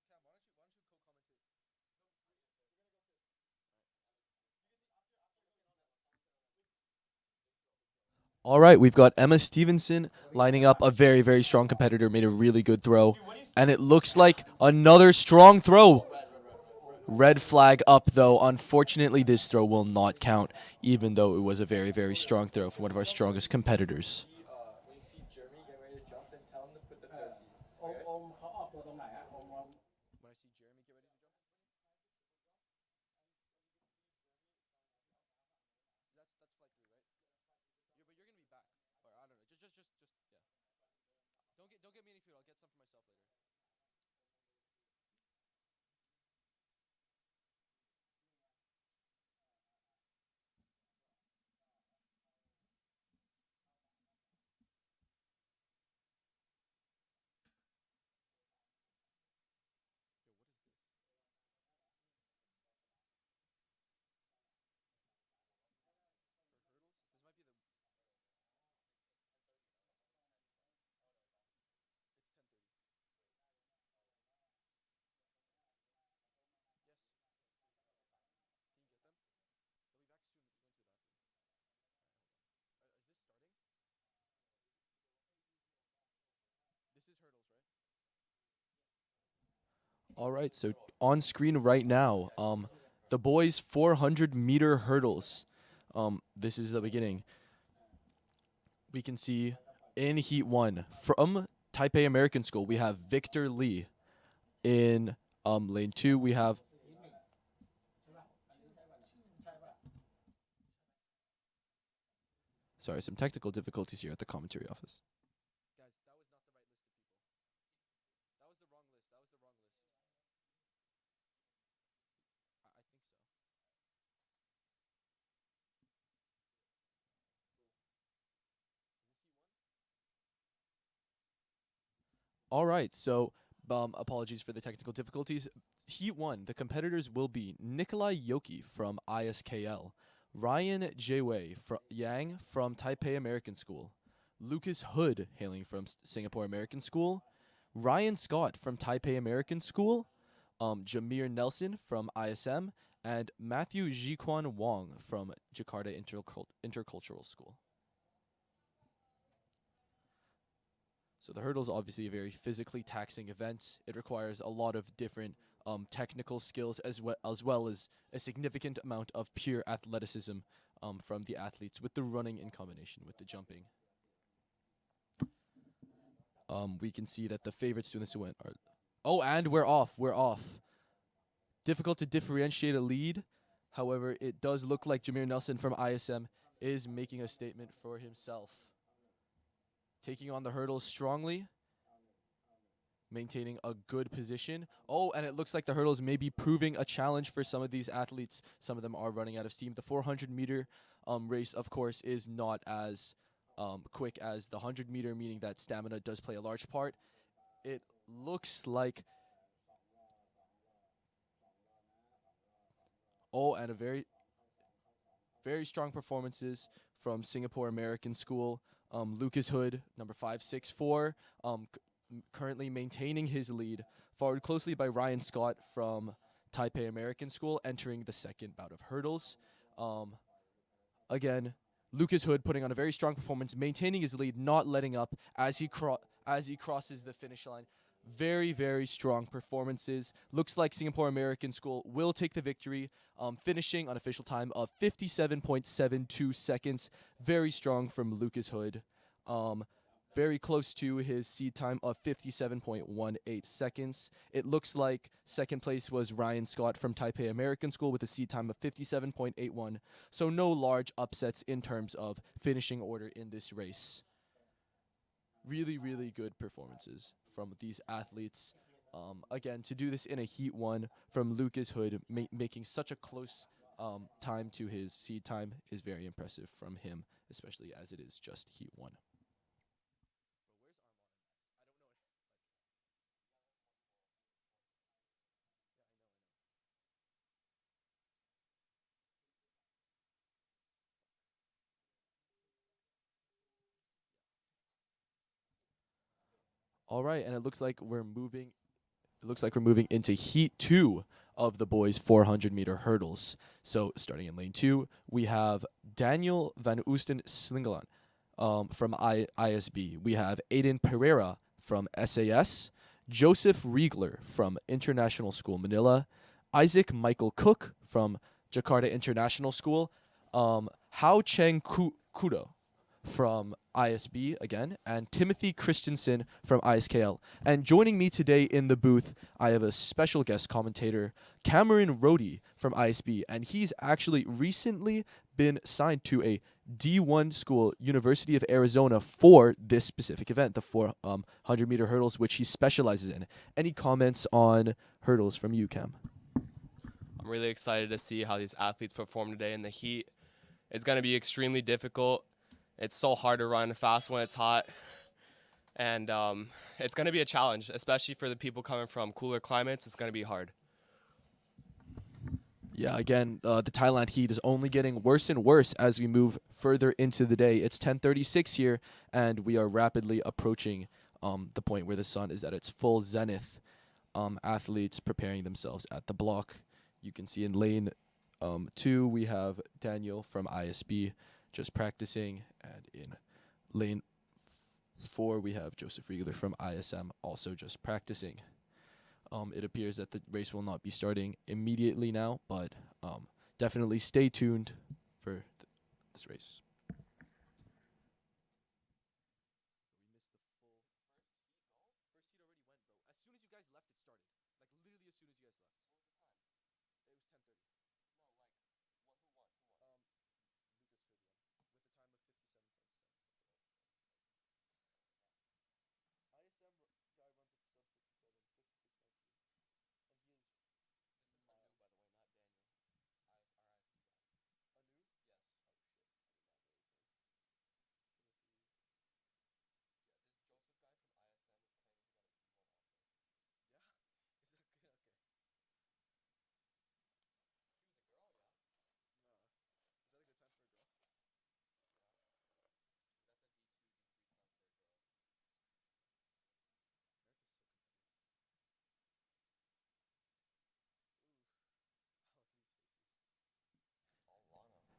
why don't you co-commentate? All right, we've got Emma Stevenson lining up, a very, very strong competitor, made a really good throw. And it looks like another strong throw. Red flag up, though. Unfortunately, this throw will not count, even though it was a very, very strong throw from one of our strongest competitors. When you see Jeremy get ready to jump, then tell him to put the pudgy. เขาออกตัวตรงไหนอะ When I see Jeremy get ready to jump, that's flight 3, right? But you're gonna be back, or I don't know. Just yeah. Don't get me any food. I'll get some for myself later. Yo, what is this? For hurdles? This might be the. It's 10:30. Yes. Can you get them? They'll be back soon. They're just going to the bathroom. All right, hold on. Is this starting? This is hurdles, right? All right, so on screen right now, the boys 400-meter hurdles. This is the beginning. We can see in Heat 1 from Taipei American School, we have Victor Lee. In lane 2, we have. Sorry, some technical difficulties here at the commentary office. Guys, that was not the right list of people. That was the wrong list. I think so. Is this Heat 1? All right, so apologies for the technical difficulties. Heat 1, the competitors will be Nikolai Yoki from ISKL, Ryan Jwei Yang from Taipei American School, Lucas Hood hailing from Singapore American School, Ryan Scott from Taipei American School, Jameer Nelson from ISM, and Matthew Jiquan Wong from Jakarta Intercultural School. So the hurdle is obviously a very physically taxing event. It requires a lot of different technical skills as well as a significant amount of pure athleticism from the athletes with the running in combination with the jumping. We can see that the favorite students who went are. Oh, and we're off. We're off. Difficult to differentiate a lead. However, it does look like Jameer Nelson from ISM is making a statement for himself. Taking on the hurdles strongly, maintaining a good position. Oh, and it looks like the hurdles may be proving a challenge for some of these athletes. Some of them are running out of steam. The 400-meter race, of course, is not as quick as the 100-meter, meaning that stamina does play a large part. It looks like... Oh, and a very, very strong performances from Singapore American School. Lucas Hood, number 564, currently maintaining his lead, followed closely by Ryan Scott from Taipei American School, entering the second bout of hurdles. Again, Lucas Hood putting on a very strong performance, maintaining his lead, not letting up as he crosses the finish line. Very, very strong performances. Looks like Singapore American School will take the victory, finishing on official time of 57.72 seconds. Very strong from Lucas Hood. Very close to his seed time of 57.18 seconds. It looks like second place was Ryan Scott from Taipei American School with a seed time of 57.81. So no large upsets in terms of finishing order in this race. Really, really good performances from these athletes. Again, to do this in a Heat 1 from Lucas Hood, making such a close time to his seed time is very impressive from him, especially as it is just Heat 1. All right, and it looks like we're moving. It looks like we're moving into Heat 2 of the boys' 400-meter hurdles. So starting in lane 2, we have Daniel Van Oosten Slingeland from ISB. We have Aiden Pereira from SAS, Joseph Riegler from International School Manila, Isaac Michael Cook from Jakarta International School, Hao Cheng Kudo from ISB again, and Timothy Christensen from ISKL. And joining me today in the booth, I have a special guest commentator, Cameron Rohde from ISB, and he's actually recently been signed to a D1 school, University of Arizona, for this specific event, the 400-meter hurdles, which he specializes in. Any comments on hurdles from you, Cam? I'm really excited to see how these athletes perform today in the heat. It's going to be extremely difficult. It's so hard to run fast when it's hot. And it's going to be a challenge, especially for the people coming from cooler climates. It's going to be hard. Yeah, again, the Thailand heat is only getting worse and worse as we move further into the day. It's 10:36 here, and we are rapidly approaching the point where the sun is at its full zenith. Athletes preparing themselves at the block. You can see in lane 2, we have Daniel from ISB just practicing, and in lane 4, we have Joseph Riegler from ISM also just practicing. It appears that the race will not be starting immediately now, but definitely stay tuned for this race.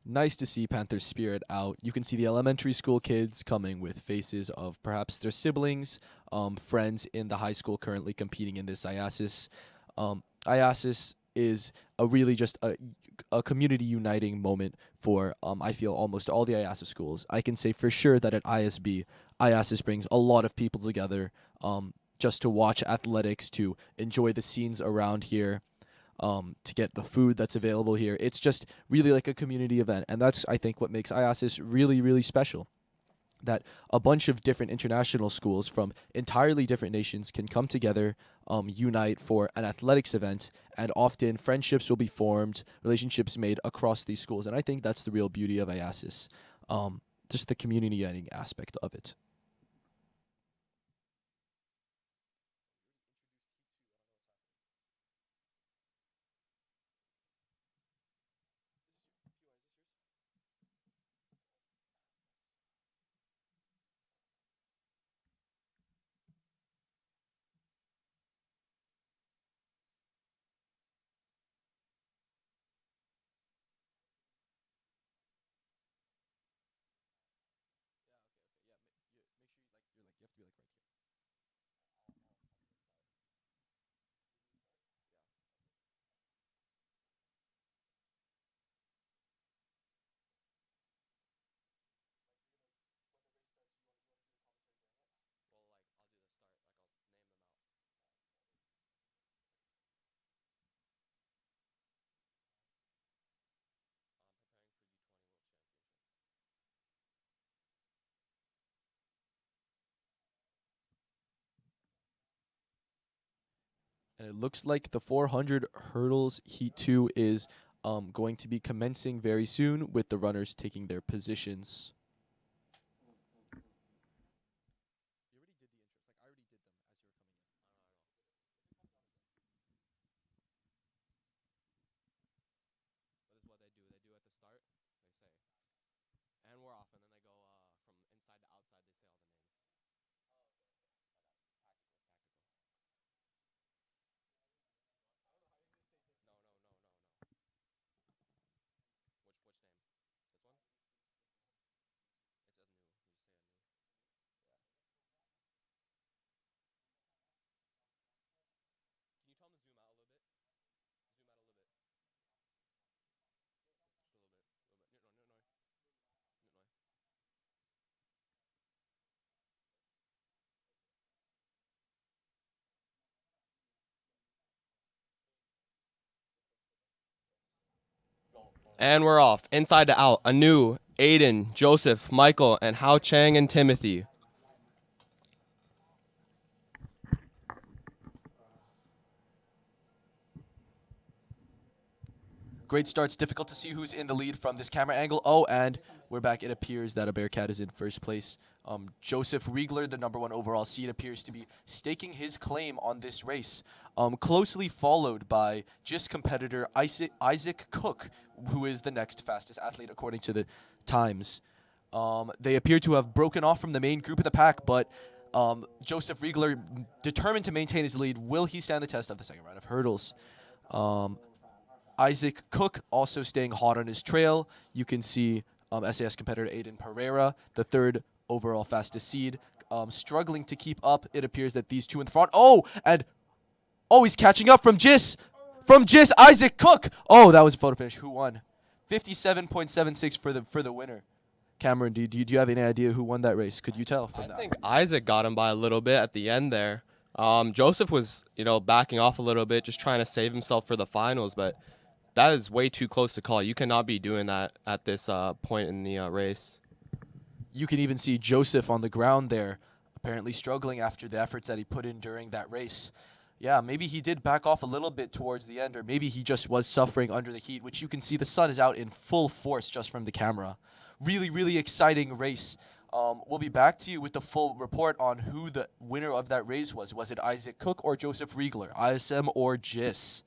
Nice to see Panther's spirit out. You can see the elementary school kids coming with faces of perhaps their siblings, friends in the high school currently competing in this IASAS. IASAS is a really just a community uniting moment for I feel almost all the IASAS schools. I can say for sure that at ISB, IASAS brings a lot of people together just to watch athletics, to enjoy the scenes around here, to get the food that's available here. It's just really like a community event, and that's I think what makes IASIS really really special. That a bunch of different international schools from entirely different nations can come together, unite for an athletics event, and often friendships will be formed, relationships made across these schools, and I think that's the real beauty of IASIS, just the community uniting aspect of it. And it looks like the 400 hurdles heat 2 is going to be commencing very soon with the runners taking their positions. And we're off, and then they go from inside to outside. They say all the names. No, no, no, no, no. Which name? This one? It's a new. You just say a new. Can you tell them to zoom out a little bit? Zoom out a little bit. Just a little bit. A little bit. No, no, no, no. No, no. And we're off. Inside to out. Anu, Aiden, Joseph, Michael, and Hao Chang and Timothy. Great starts. Difficult to see who's in the lead from this camera angle. Oh, and we're back. It appears that a Bearcat is in first place. Joseph Riegler, the number 1 overall seed, appears to be staking his claim on this race. Closely followed by GIST competitor Isaac Cook, who is the next fastest athlete according to the times. They appear to have broken off from the main group of the pack, but Joseph Riegler, determined to maintain his lead, will he stand the test of the second round of hurdles? Isaac Cook also staying hot on his trail. You can see SAS competitor Aiden Pereira, the 3rd overall fastest seed, struggling to keep up. It appears that these two in the front. He's catching up from Jis. From Jis, Isaac Cook. Oh, that was a photo finish. Who won? 57.76 for the winner. Cameron, do you have any idea who won that race? Could you tell from that? I think Isaac got him by a little bit at the end there. Joseph was, backing off a little bit, just trying to save himself for the finals, but that is way too close to call. You cannot be doing that at this point in the race. You can even see Joseph on the ground there, apparently struggling after the efforts that he put in during that race. Yeah, maybe he did back off a little bit towards the end, or maybe he just was suffering under the heat, which you can see the sun is out in full force just from the camera. Really, really exciting race. We'll be back to you with the full report on who the winner of that race was. Was it Isaac Cook or Joseph Riegler, ISM or GIS?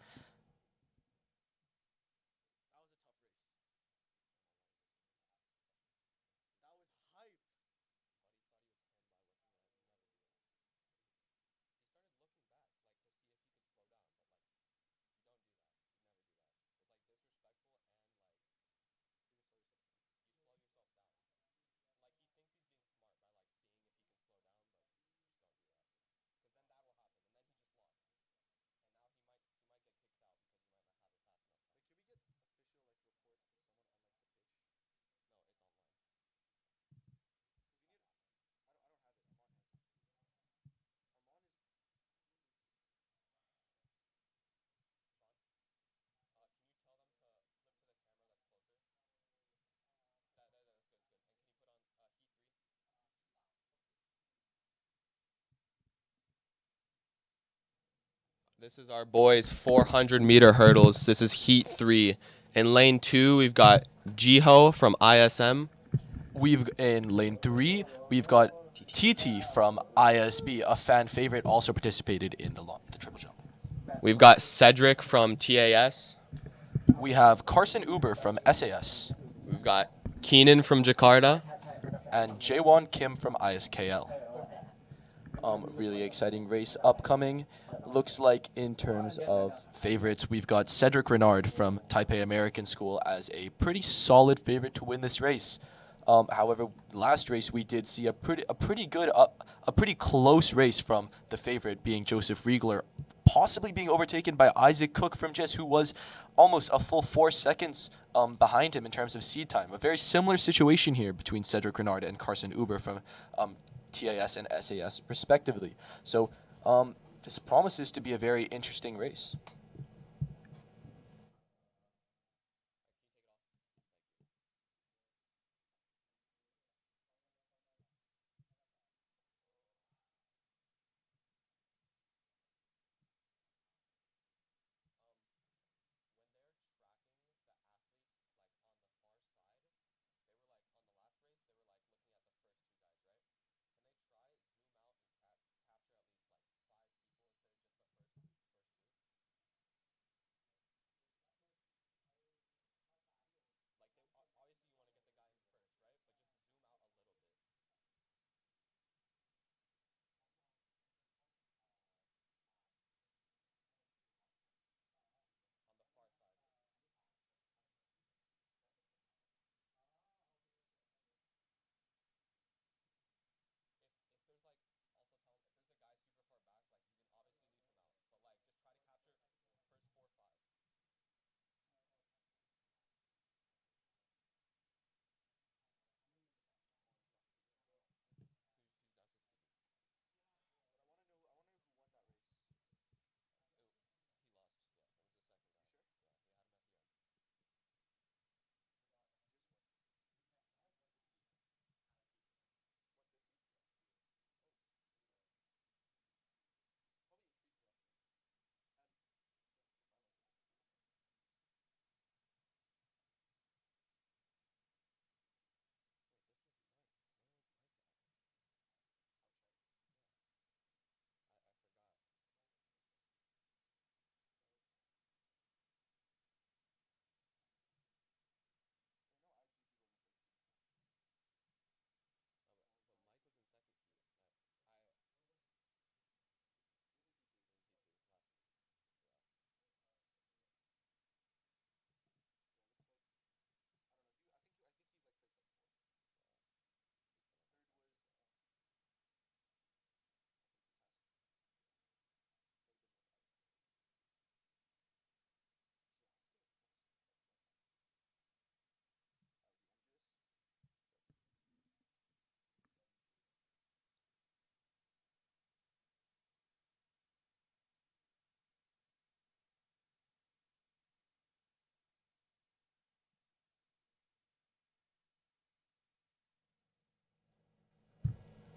This is our boys' 400-meter hurdles. This is heat 3. In lane 2, we've got Jiho from ISM. We've in lane 3, we've got TT from ISB, a fan favorite, also participated in the triple jump. We've got Cedric from TAS. We have Carson Uber from SAS We've got Keenan from Jakarta. and Jaewon Kim from ISKL. Really exciting race upcoming. Looks like in terms of favorites, we've got Cedric Renard from Taipei American School as a pretty solid favorite to win this race. However, last race we did see a pretty close race from the favorite being Joseph Riegler, possibly being overtaken by Isaac Cook from JIS, who was almost a full 4 seconds behind him in terms of seed time. A very similar situation here between Cedric Renard and Carson Uber from TAS and SAS, respectively. So this promises to be a very interesting race.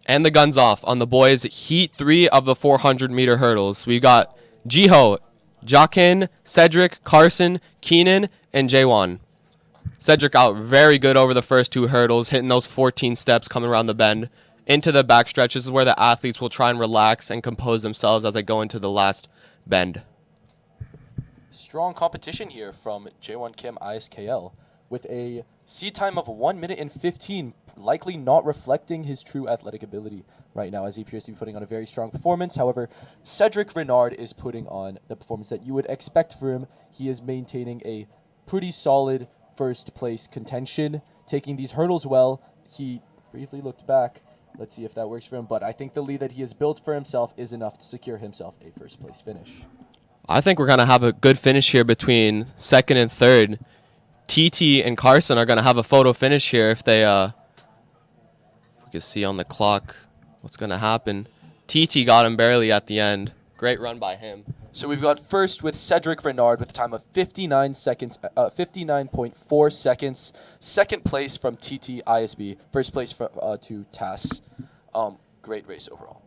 And the gun's off on the boys' heat 3 of the 400-meter hurdles. We've got Jiho, Jakin, Cedric, Carson, Keenan, and Jaewon. Cedric out very good over the first 2 hurdles, hitting those 14 steps coming around the bend. Into the backstretch, this is where the athletes will try and relax and compose themselves as they go into the last bend. Strong competition here from Jaewon Kim ISKL with a seed time of 1 minute and 15, likely not reflecting his true athletic ability right now, as he appears to be putting on a very strong performance. However, Cedric Renard is putting on the performance that you would expect for him. He is maintaining a pretty solid first place contention, taking these hurdles well. He briefly looked back. Let's see if that works for him, but I think the lead that he has built for himself is enough to secure himself a first place finish. I think we're going to have a good finish here between second and third. TT and Carson are going to have a photo finish here if they, if we can see on the clock what's going to happen. TT got him barely at the end. Great run by him. So we've got first with Cedric Renard with a time of 59 seconds, 59.4 seconds. Second place from TT ISB. First place from to TAS. Great race overall.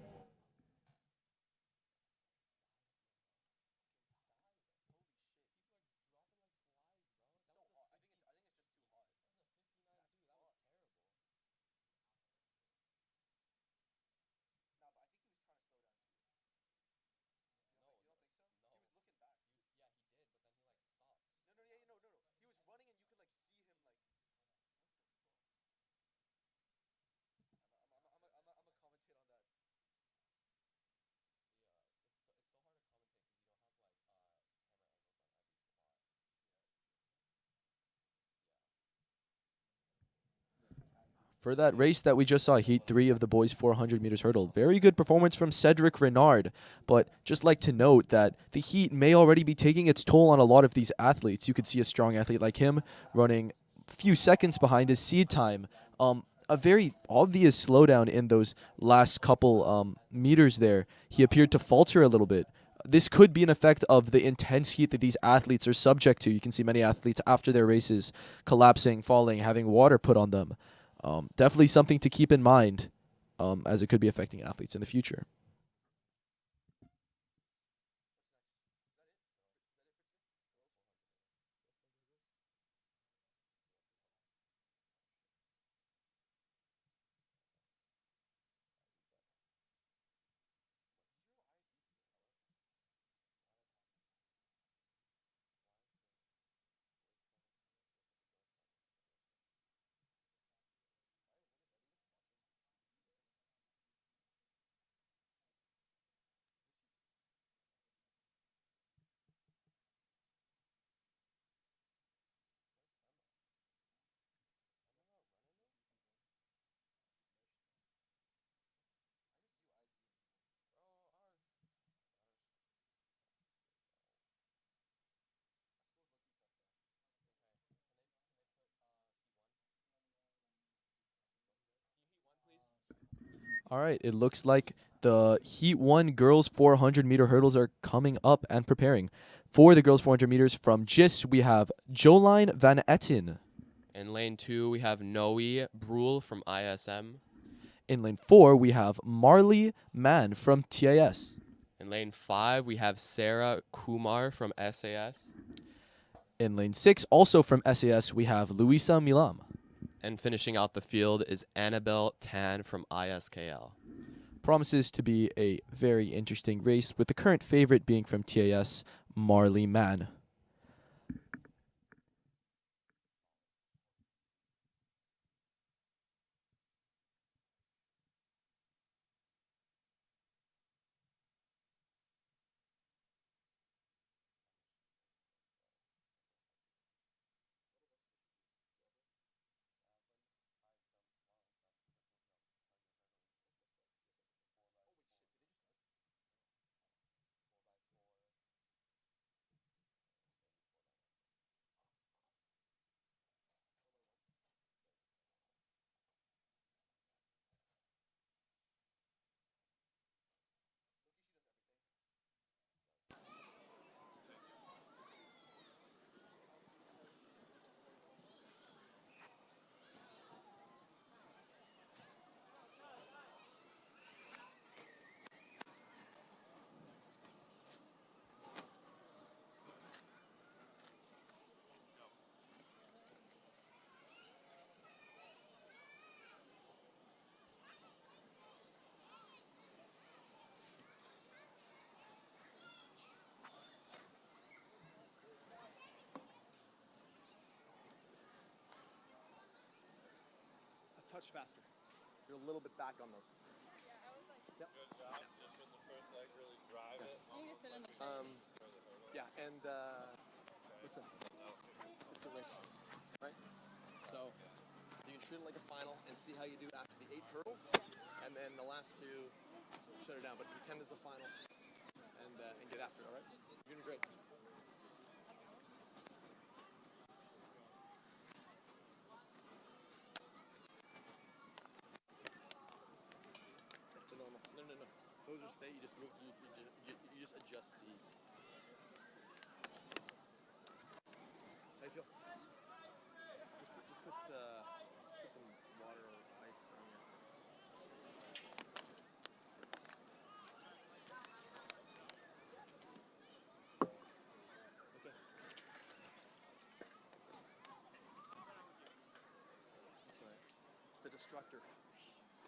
For that race that we just saw, Heat 3 of the boys 400 meters hurdle. Very good performance from Cedric Renard. But just like to note that the Heat may already be taking its toll on a lot of these athletes. You could see a strong athlete like him running a few seconds behind his seed time. A very obvious slowdown in those last couple meters there. He appeared to falter a little bit. This could be an effect of the intense heat that these athletes are subject to. You can see many athletes after their races collapsing, falling, having water put on them. Definitely something to keep in mind as it could be affecting athletes in the future. All right, it looks like the Heat 1 girls 400 meter hurdles are coming up and preparing. For the girls 400 meters from GIS, we have Jolijn van Etten. In lane 2, we have Noe Brule from ISM. In lane 4, we have Marley Mann from TAS. In lane 5, we have Sarah Kumar from SAS. In lane 6, also from SAS, we have Luisa Milam. And finishing out the field is Annabelle Tan from ISKL. Promises to be a very interesting race, with the current favorite being from TAS, Marley Mann. Touch faster. You're a little bit back on those. Yep. Good job. Just in the first leg, really drive it. Yeah, and listen, it's a race, right? So you can treat it like a final and see how you do after the 8th hurdle, and then the last two shut it down. But pretend it's the final and get after it. All right? You're doing great. No. Those are stay. You just move. You just adjust the. How you feel? Just put some water or ice on your. Okay. That's all right. The destructor.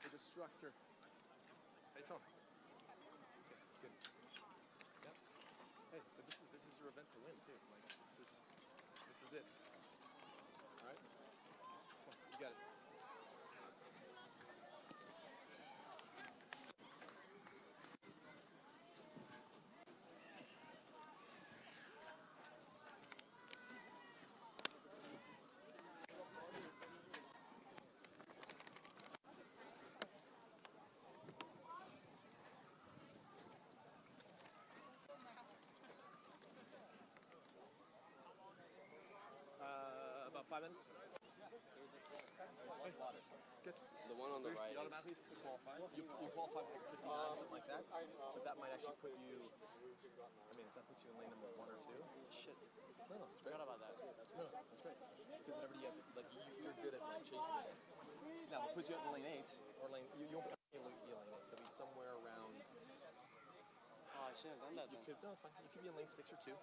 The destructor. How you feeling? Okay, good. Yep. Hey, but this is your event to win too. Like this is it. All right. Come on, you got it. 5 minutes? Good. The one on the right You is automatically qualify. You qualify for like 59, something like that. But that might actually put you. I mean, if that puts you in lane number 1 or 2. Shit. No, it's great. Forgot about that. No, that's great. Because whenever you have, like, you're good at like chasing the next. Now, if it puts you up in lane 8 or lane, you won't be able to be in lane 8. You'll be somewhere around. Oh, I should have done that You then. could, no, it's fine. You could be in lane 6 or 2.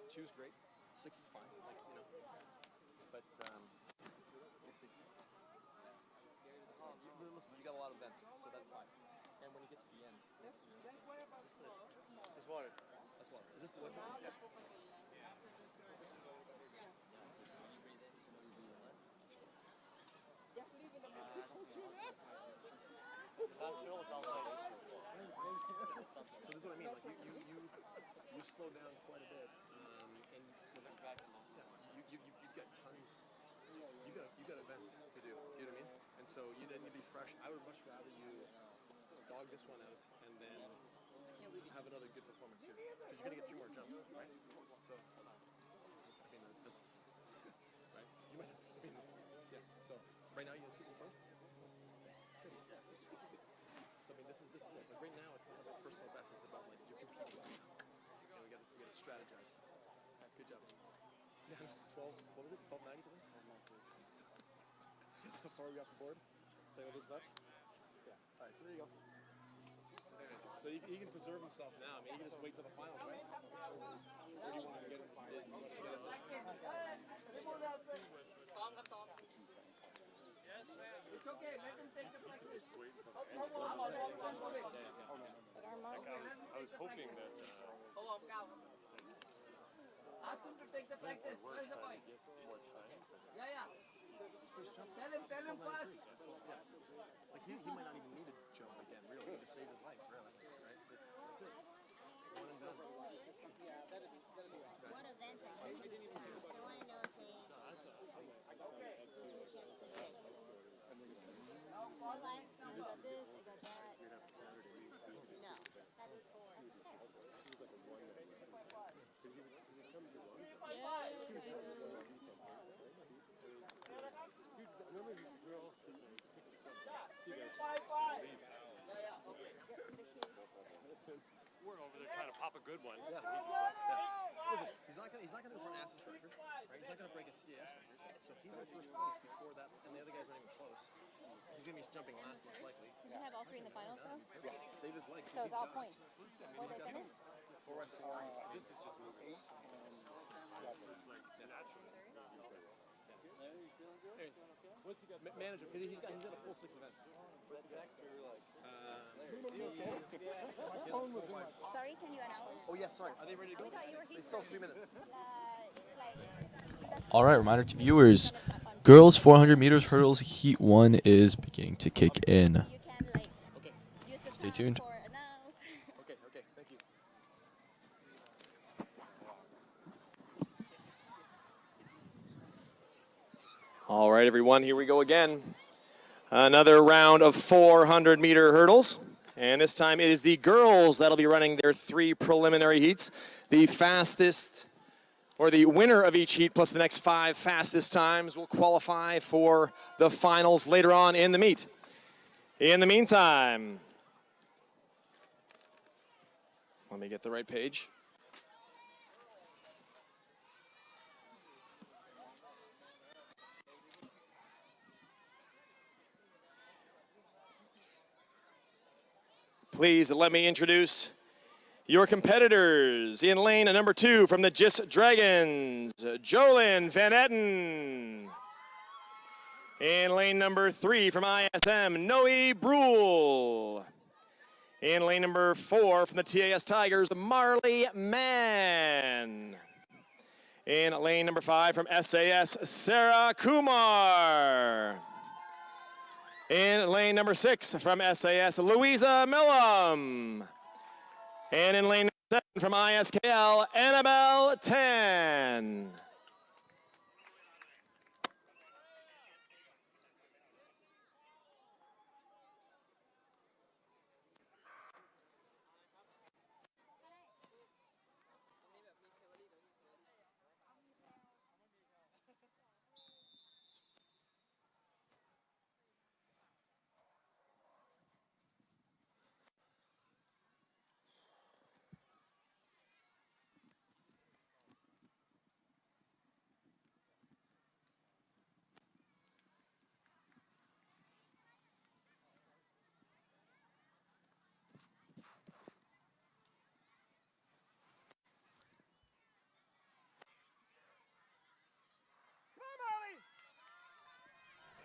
2's great. 6 is fine. Like, you know. But we'll see. Listen, you got a lot of vents, so that's fine. And when you get to the end, just It's water. that's water. Is this the liquid? Yeah. So this is what I mean. Like you slow down quite a bit, and listen, you've got tons. You got events to do. Do you know what I mean? And so you need to be fresh. I would much rather you dog this one out and then have another good performance here, because you're gonna get 3 more jumps, right? So I mean that's good, right? You might. I mean, yeah. So right now you're sitting first. Good. So I mean this is it. Like right now it's not about personal best. It's about like you're competing. And we gotta strategize. Good job. 12. What was it? 1290 something. How far are we off the board? Play with this much? Yeah. All right. So there you go. So he can preserve himself now. I mean, he can just wait till the finals, right? Or do you want to get It's okay, let him take the practice. I was hoping that Ask him to take the practice. Where's the boy? more time. Yeah. Tell him fast. like he might not even need to jump again, really. He just save his legs, really. Right? That's it. One and done. What events I want to know if they... Oh, I got this, I got that. No, that's a start. We're over there trying to pop a good one. Yeah. Listen, he's not gonna go for an ASAS record, right? He's not gonna break a TS record. So if he's in first place before that, and the other guys aren't even close, he's gonna be jumping last most likely. Did you have all 3 in the finals, though? Yeah. Save his legs. So it's all got it. points. What He's did got they it. finish? 4 and 4. This is just moving. Natural. Manager, he's got a full 6 events. Sorry, can you announce? Oh yes, sorry. Are they ready to go? We thought you were They here. still have 3 minutes. All right, reminder to viewers, girls 400 meters hurdles heat 1 is beginning to kick in. You can like use the Stay time tuned. for announce. Okay, thank you. All right, everyone, here we go again. Another round of 400-meter hurdles. And this time it is the girls that'll be running their 3 preliminary heats. The fastest, or the winner of each heat plus the next 5 fastest times will qualify for the finals later on in the meet. In the meantime, let me get the right page. Please let me introduce your competitors. In lane number 2 from the GIS Dragons, Javelin Van Etten. In lane number 3 from ISM, Noe Brule. In lane number 4 from the TAS Tigers, Marley Mann. In lane number 5 from SAS, Sarah Kumar. In lane number 6 from SAS, Louisa Millam. And in lane number 7 from ISKL, Annabelle Tan.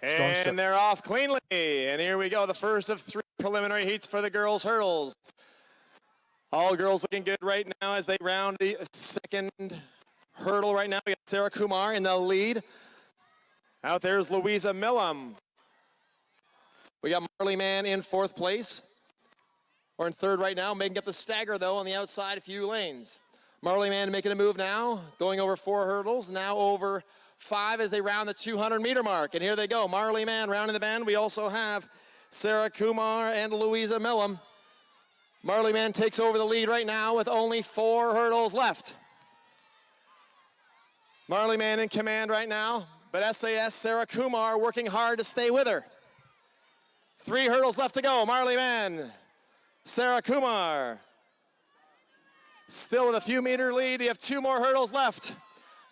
Strong start. And they're off cleanly. And here we go, the first of 3 preliminary heats for the girls' hurdles. All girls looking good right now as they round the second hurdle right now. We got Sarah Kumar in the lead. Out there's Louisa Millam. We got Marley Mann in 4th place. Or in 3rd right now, making up the stagger though on the outside a few lanes. Marley Mann making a move now, going over 4 hurdles, now over 5 as they round the 200-meter mark. And here they go, Marley Mann rounding the bend. We also have Sarah Kumar and Louisa Millam. Marley Mann takes over the lead right now with only 4 hurdles left. Marley Mann in command right now, but SAS Sarah Kumar working hard to stay with her. 3 hurdles left to go, Marley Mann, Sarah Kumar. Still with a few meter lead, you have 2 more hurdles left.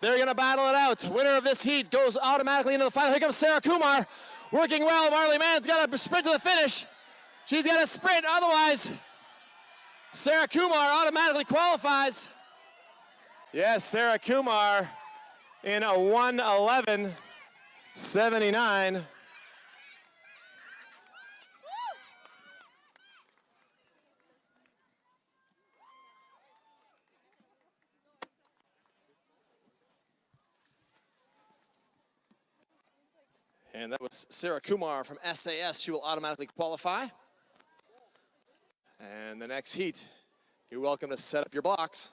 They're gonna battle it out. Winner of this heat goes automatically into the final. Here comes Sarah Kumar, working well. Marley Mann's got to sprint to the finish. She's got to sprint, otherwise Sarah Kumar automatically qualifies. Yes, Sarah Kumar in a 1:11.79. And that was Sarah Kumar from SAS. She will automatically qualify. And the next heat, you're welcome to set up your blocks.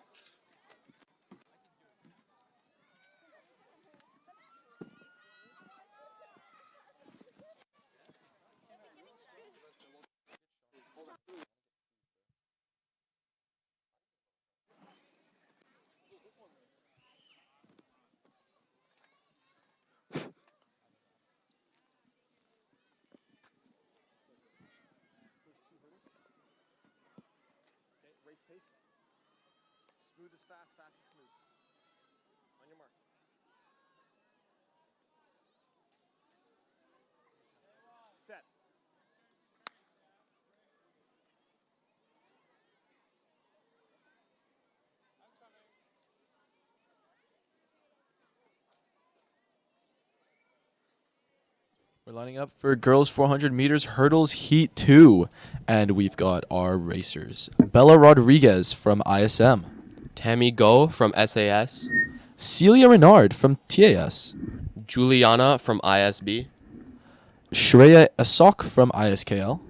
Race pace. Smooth is fast, fast is smooth. On your mark. Set. We're lining up for girls 400 meters hurdles heat 2. And we've got our racers. Bella Rodriguez from ISM. Tammy Go from SAS. Celia Renard from TAS. Juliana from ISB. Shreya Asok from ISKL.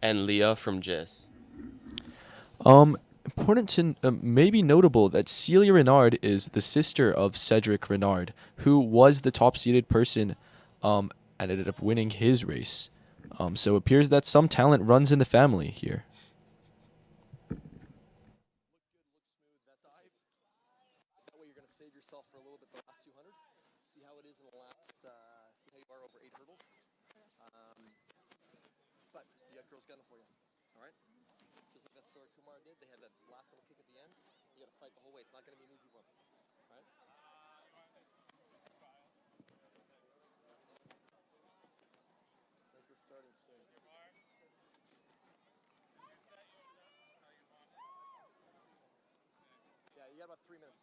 And Leah from JIS. Important to maybe notable that Celia Renard is the sister of Cedric Renard, who was the top-seeded person and ended up winning his race. So it appears that some talent runs in the family here. That way you're going to save yourself for a little bit the last 200. See how it is in the last, see how you are over 8 hurdles. But you got girls gunning for you, all right? Just like that Sarah Kumar did, they had that last little kick at the end. You got to fight the whole way. It's not going to be an easy one, all right? I think we're starting soon. Yeah, you got about 3 minutes.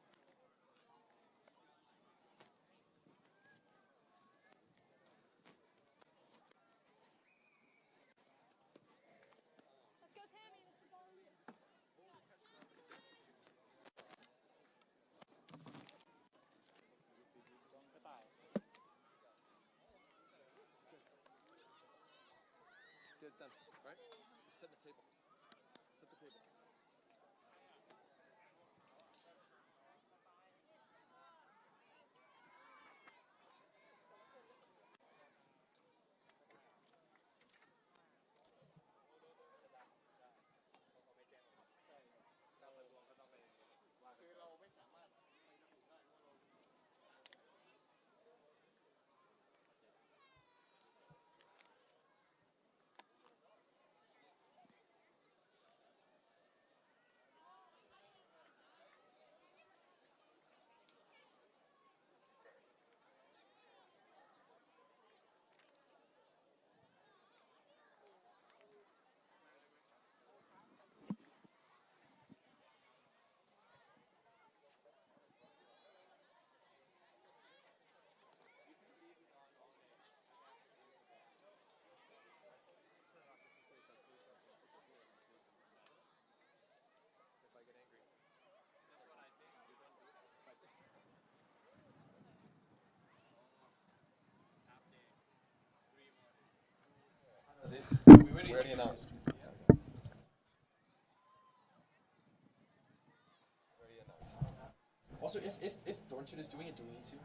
Get it done, all right? You're setting the table. Set the table. already announced. Also, if Thornton is doing it, do we need to?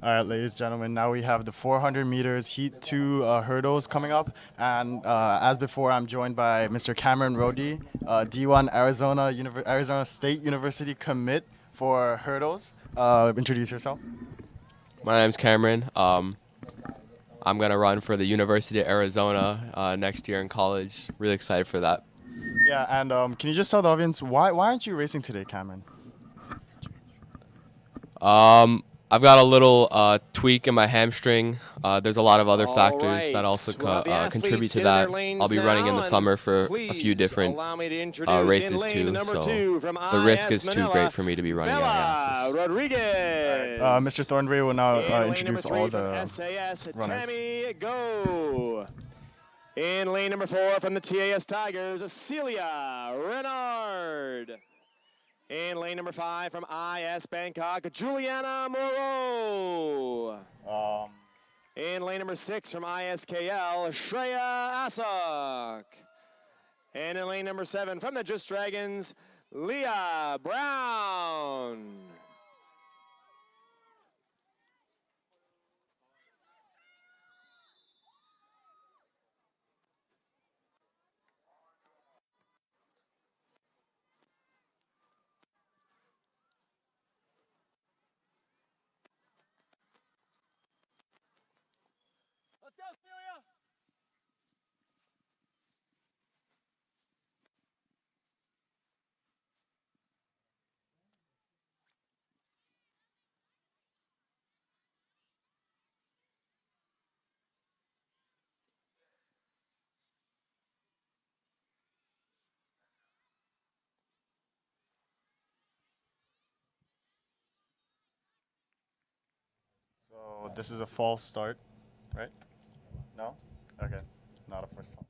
All right, ladies and gentlemen, now we have the 400 meters heat 2 hurdles coming up. And as before, I'm joined by Mr. Cameron Rodi, D1 Arizona State University commit for hurdles. Introduce yourself. My name's Cameron. I'm gonna run for the University of Arizona next year in college. Really excited for that. Yeah, and can you just tell the audience, why aren't you racing today, Cameron? I've got a little tweak in my hamstring. There's a lot of other factors that also contribute to that. I'll be running in the summer for a few different races too, so the risk is too great for me to be running at IASAS. Rodriguez. Mr. Thornbury will now In introduce lane all number 3 the from SAS, runners. Tammy Go. In lane number 4 from the TAS Tigers, Celia Renard. In lane number 5 from IS Bangkok, Juliana Moreau. In lane number 6 from ISKL, Shreya Asak. And in lane number 7 from the Just Dragons, Leah Brown. Let's go, Celia! So this is a false start, right? No? Okay, not a first time.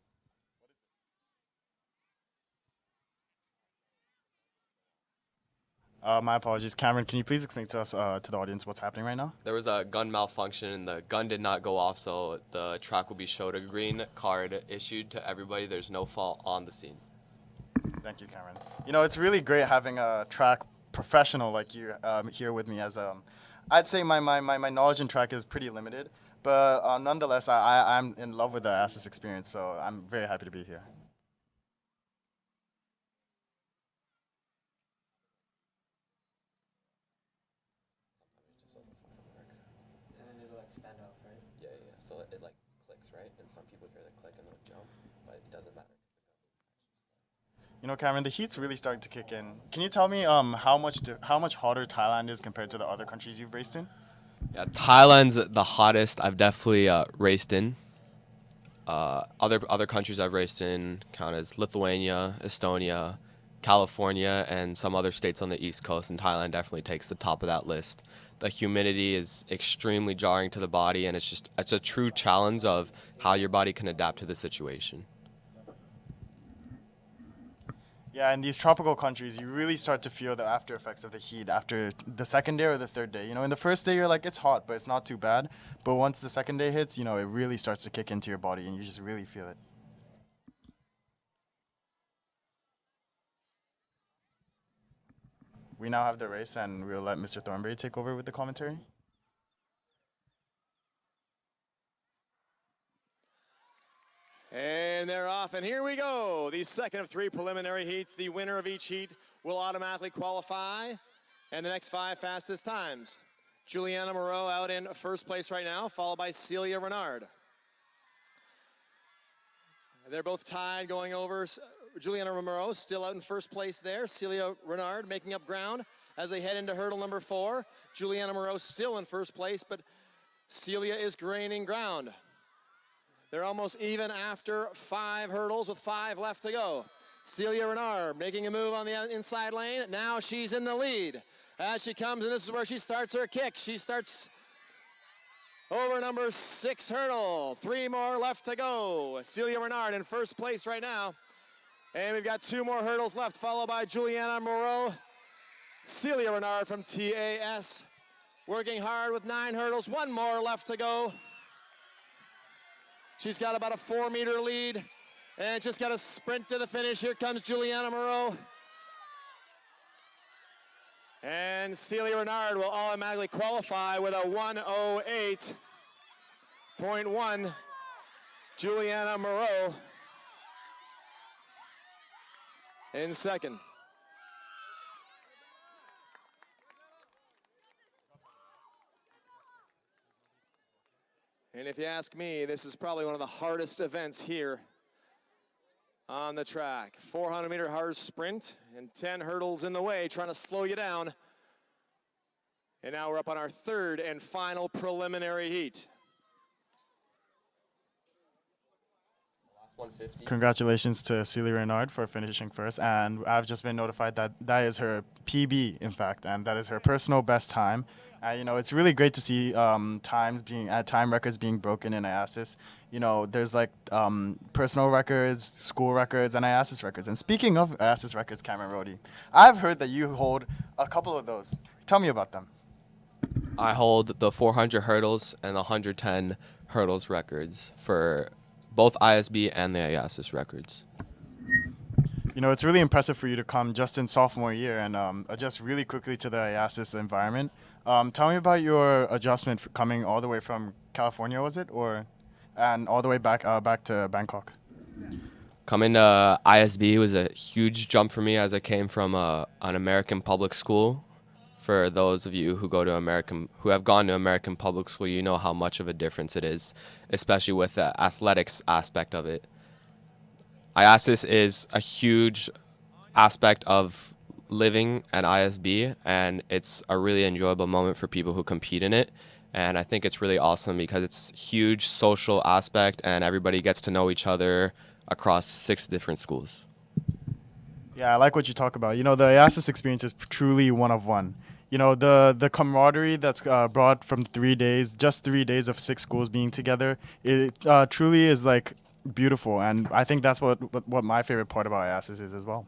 My apologies. Cameron, can you please explain to us, to the audience, what's happening right now? There was a gun malfunction and the gun did not go off, so the track will be showed a green card issued to everybody. There's no fault on the scene. Thank you, Cameron. You know, it's really great having a track professional like you here with me. As I'd say my knowledge in track is pretty limited, but nonetheless, I'm in love with the IASAS experience, so I'm very happy to be here. And then it'll like stand out, right? Yeah. So it like clicks, right? And some people hear the click and they'll jump, but it doesn't matter. You know, Cameron, the heat's really starting to kick in. Can you tell me how much hotter Thailand is compared to the other countries you've raced in? Yeah, Thailand's the hottest I've definitely raced in. Other countries I've raced in count as Lithuania, Estonia, California, and some other states on the East Coast, and Thailand definitely takes the top of that list. The humidity is extremely jarring to the body, and it's a true challenge of how your body can adapt to the situation. Yeah, in these tropical countries, you really start to feel the after effects of the heat after the second day or the third day. You know, in the first day, you're like, it's hot, but it's not too bad. But once the second day hits, you know, it really starts to kick into your body, and you just really feel it. We now have the race, and we'll let Mr. Thornbury take over with the commentary. And they're off, and here we go. The second of 3 preliminary heats. The winner of each heat will automatically qualify, and the next 5 fastest times. Juliana Moreau out in first place right now, followed by Celia Renard. They're both tied going over. Juliana Moreau still out in first place there. Celia Renard making up ground as they head into hurdle number 4. Juliana Moreau still in first place, but Celia is gaining ground. They're almost even after 5 hurdles with 5 left to go. Celia Renard making a move on the inside lane. Now she's in the lead. As she comes, and this is where she starts her kick. She starts over number 6 hurdle. 3 more left to go. Celia Renard in first place right now. And we've got 2 more hurdles left, followed by Juliana Moreau. Celia Renard from TAS working hard with 9 hurdles. 1 more left to go. She's got about a 4-meter lead, and just got to sprint to the finish. Here comes Juliana Moreau. And Celia Renard will automatically qualify with a 1:08.1. Juliana Moreau in second. And if you ask me, this is probably one of the hardest events here on the track. 400-meter hard sprint and 10 hurdles in the way, trying to slow you down. And now we're up on our 3rd and final preliminary heat. 150. Congratulations to Celia Renard for finishing first, and I've just been notified that that is her PB, in fact, and that is her personal best time. It's really great to see time records being broken in IASAS. There's like personal records, school records, and IASAS records. And speaking of IASAS records, Cameron Rohde, I've heard that you hold a couple of those. Tell me about them. I hold the 400 hurdles and the 110 hurdles records for both ISB and the IASAS records. It's really impressive for you to come just in sophomore year and adjust really quickly to the IASAS environment. Tell me about your adjustment for coming all the way from California, was it, and all the way back to Bangkok? Coming to ISB was a huge jump for me, as I came from an American public school. For those of you who have gone to American public school, you know how much of a difference it is, especially with the athletics aspect of it. IASAS is a huge aspect of living at ISB, and it's a really enjoyable moment for people who compete in it. And I think it's really awesome because it's a huge social aspect, and everybody gets to know each other across 6 different schools. Yeah, I like what you talk about. The IASAS experience is truly one of one. The camaraderie that's brought from 3 days, just 3 days of 6 schools being together, it truly is like beautiful. And I think that's what my favorite part about IASAS is as well.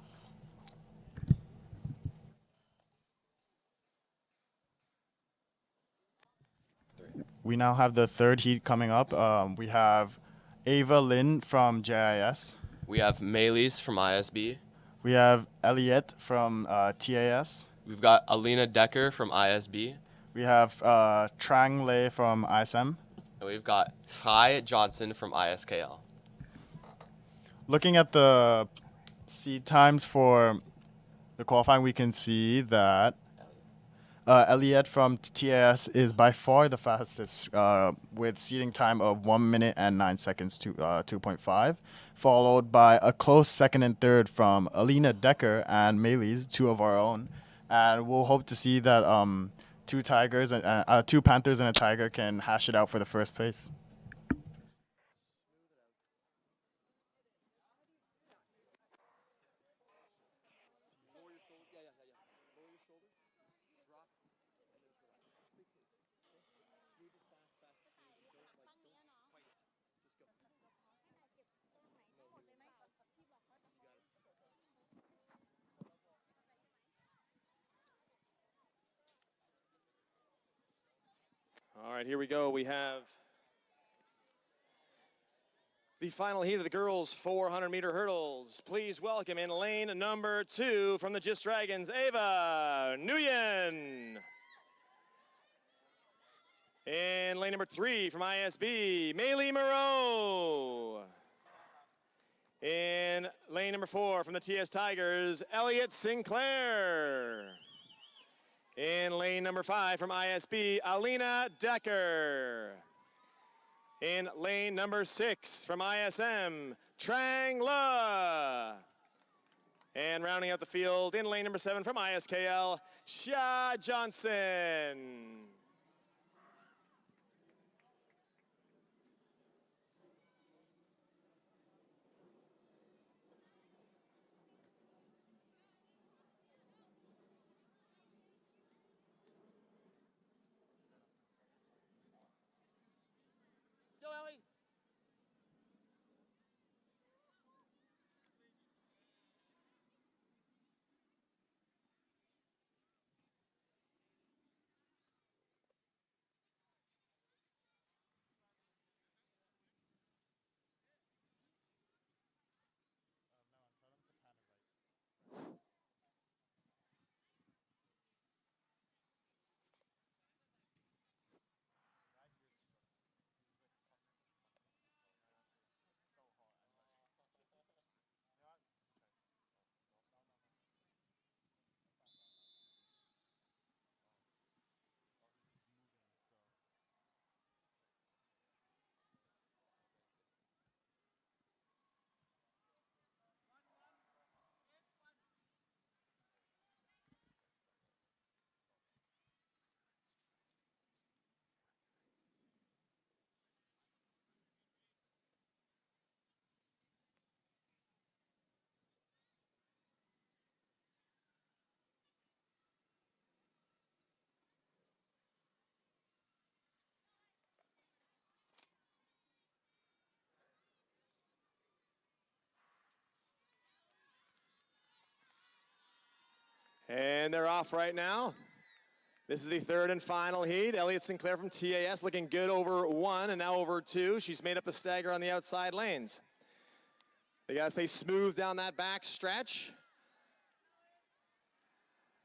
We now have the 3rd heat coming up. We have Ava Lynn from JIS. We have Maylise from ISB. We have Elliot from TAS. We've got Alina Decker from ISB. We have Trang Lei from ISM. And we've got Sai Johnson from ISKL. Looking at the seed times for the qualifying, we can see that Elliot from TAS is by far the fastest with seeding time of 1 minute and 9 seconds to 2.5, followed by a close 2nd and 3rd from Alina Decker and Maylise, 2 of our own. And we'll hope to see that 2 Panthers and a Tiger can hash it out for the first place. All right, here we go. We have the final heat of the girls' 400-meter hurdles. Please welcome in lane number 2 from the Gist Dragons, Ava Nguyen. In lane number 3 from ISB, Maylee Moreau. In lane number 4 from the TS Tigers, Elliot Sinclair. In lane number 5 from ISB, Alina Decker. In lane number 6 from ISM, Trang Le. And rounding out the field in lane number 7 from ISKL, Xia Johnson. And they're off right now. This is the third and final heat. Elliot Sinclair from TAS looking good over 1 and now over 2. She's made up the stagger on the outside lanes. They gotta stay smooth down that back stretch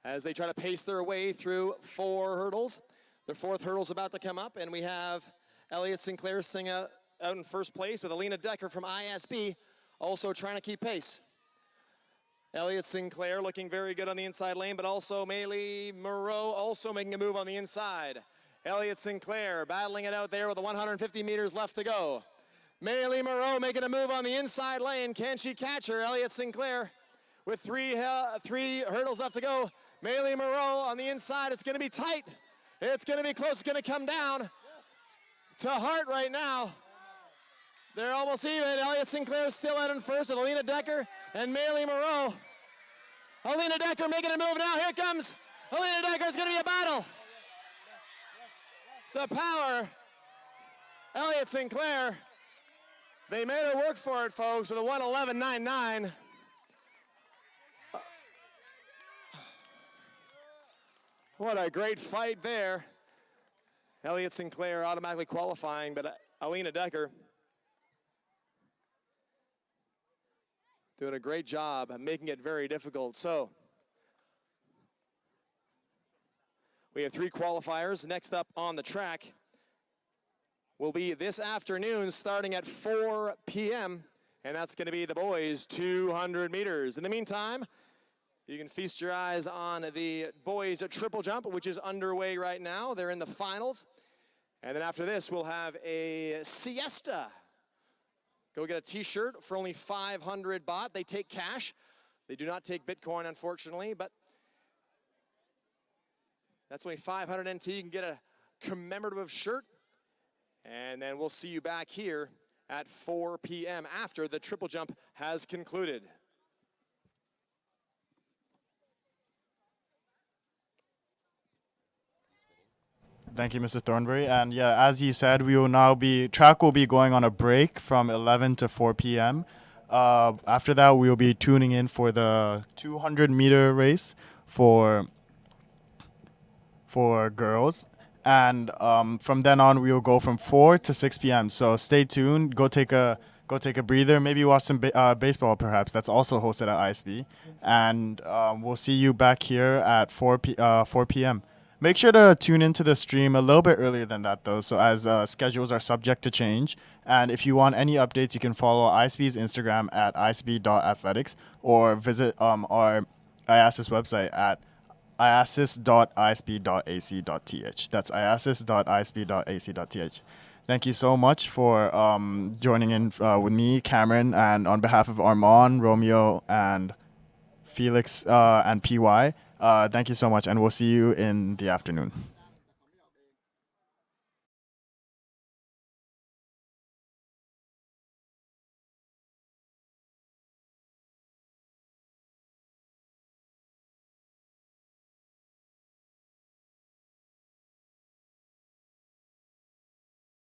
as they try to pace their way through 4 hurdles. The 4th hurdle's about to come up, and we have Elliot Sinclair out in first place with Alina Decker from ISB also trying to keep pace. Elliot Sinclair looking very good on the inside lane, but also Maylee Moreau also making a move on the inside. Elliot Sinclair battling it out there with the 150 meters left to go. Maylee Moreau making a move on the inside lane. Can she catch her? Elliot Sinclair with three hurdles left to go. Maylee Moreau on the inside. It's going to be tight. It's going to be close. It's going to come down to Hart right now. They're almost even. Elliot Sinclair is still out in first with Alina Decker and Maylee Moreau. Alina Decker making a move now. Here comes Alina Decker. It's going to be a battle. The power. Elliot Sinclair. They made her work for it, folks, with a 1:11.99. What a great fight there. Elliot Sinclair automatically qualifying, but Alina Decker doing a great job of making it very difficult. So we have 3 qualifiers. Next up on the track will be this afternoon starting at 4 p.m. and that's going to be the boys 200 meters. In the meantime, you can feast your eyes on the boys triple jump, which is underway right now. They're in the finals. And then after this, we'll have a siesta. Go get a t-shirt for only 500 baht. They take cash. They do not take Bitcoin, unfortunately, but that's only 500 NT. You can get a commemorative shirt. And then we'll see you back here at 4 p.m. after the triple jump has concluded. Thank you, Mr. Thornbury. And yeah, as he said, track will be going on a break from 11 to 4 p.m. After that, we'll be tuning in for the 200-meter race for girls. And from then on, we will go from 4 to 6 p.m. So stay tuned. Go take a breather. Maybe watch some baseball, perhaps. That's also hosted at ISB. And we'll see you back here at 4 p.m. Make sure to tune into the stream a little bit earlier than that, though, so as schedules are subject to change. And if you want any updates, you can follow ISB's Instagram at isb.athletics or visit our IASAS website at iasas.isb.ac.th. That's iasas.isb.ac.th. Thank you so much for joining in with me, Cameron, and on behalf of Armand, Romeo, and Felix and PY. Thank you so much, and we'll see you in the afternoon.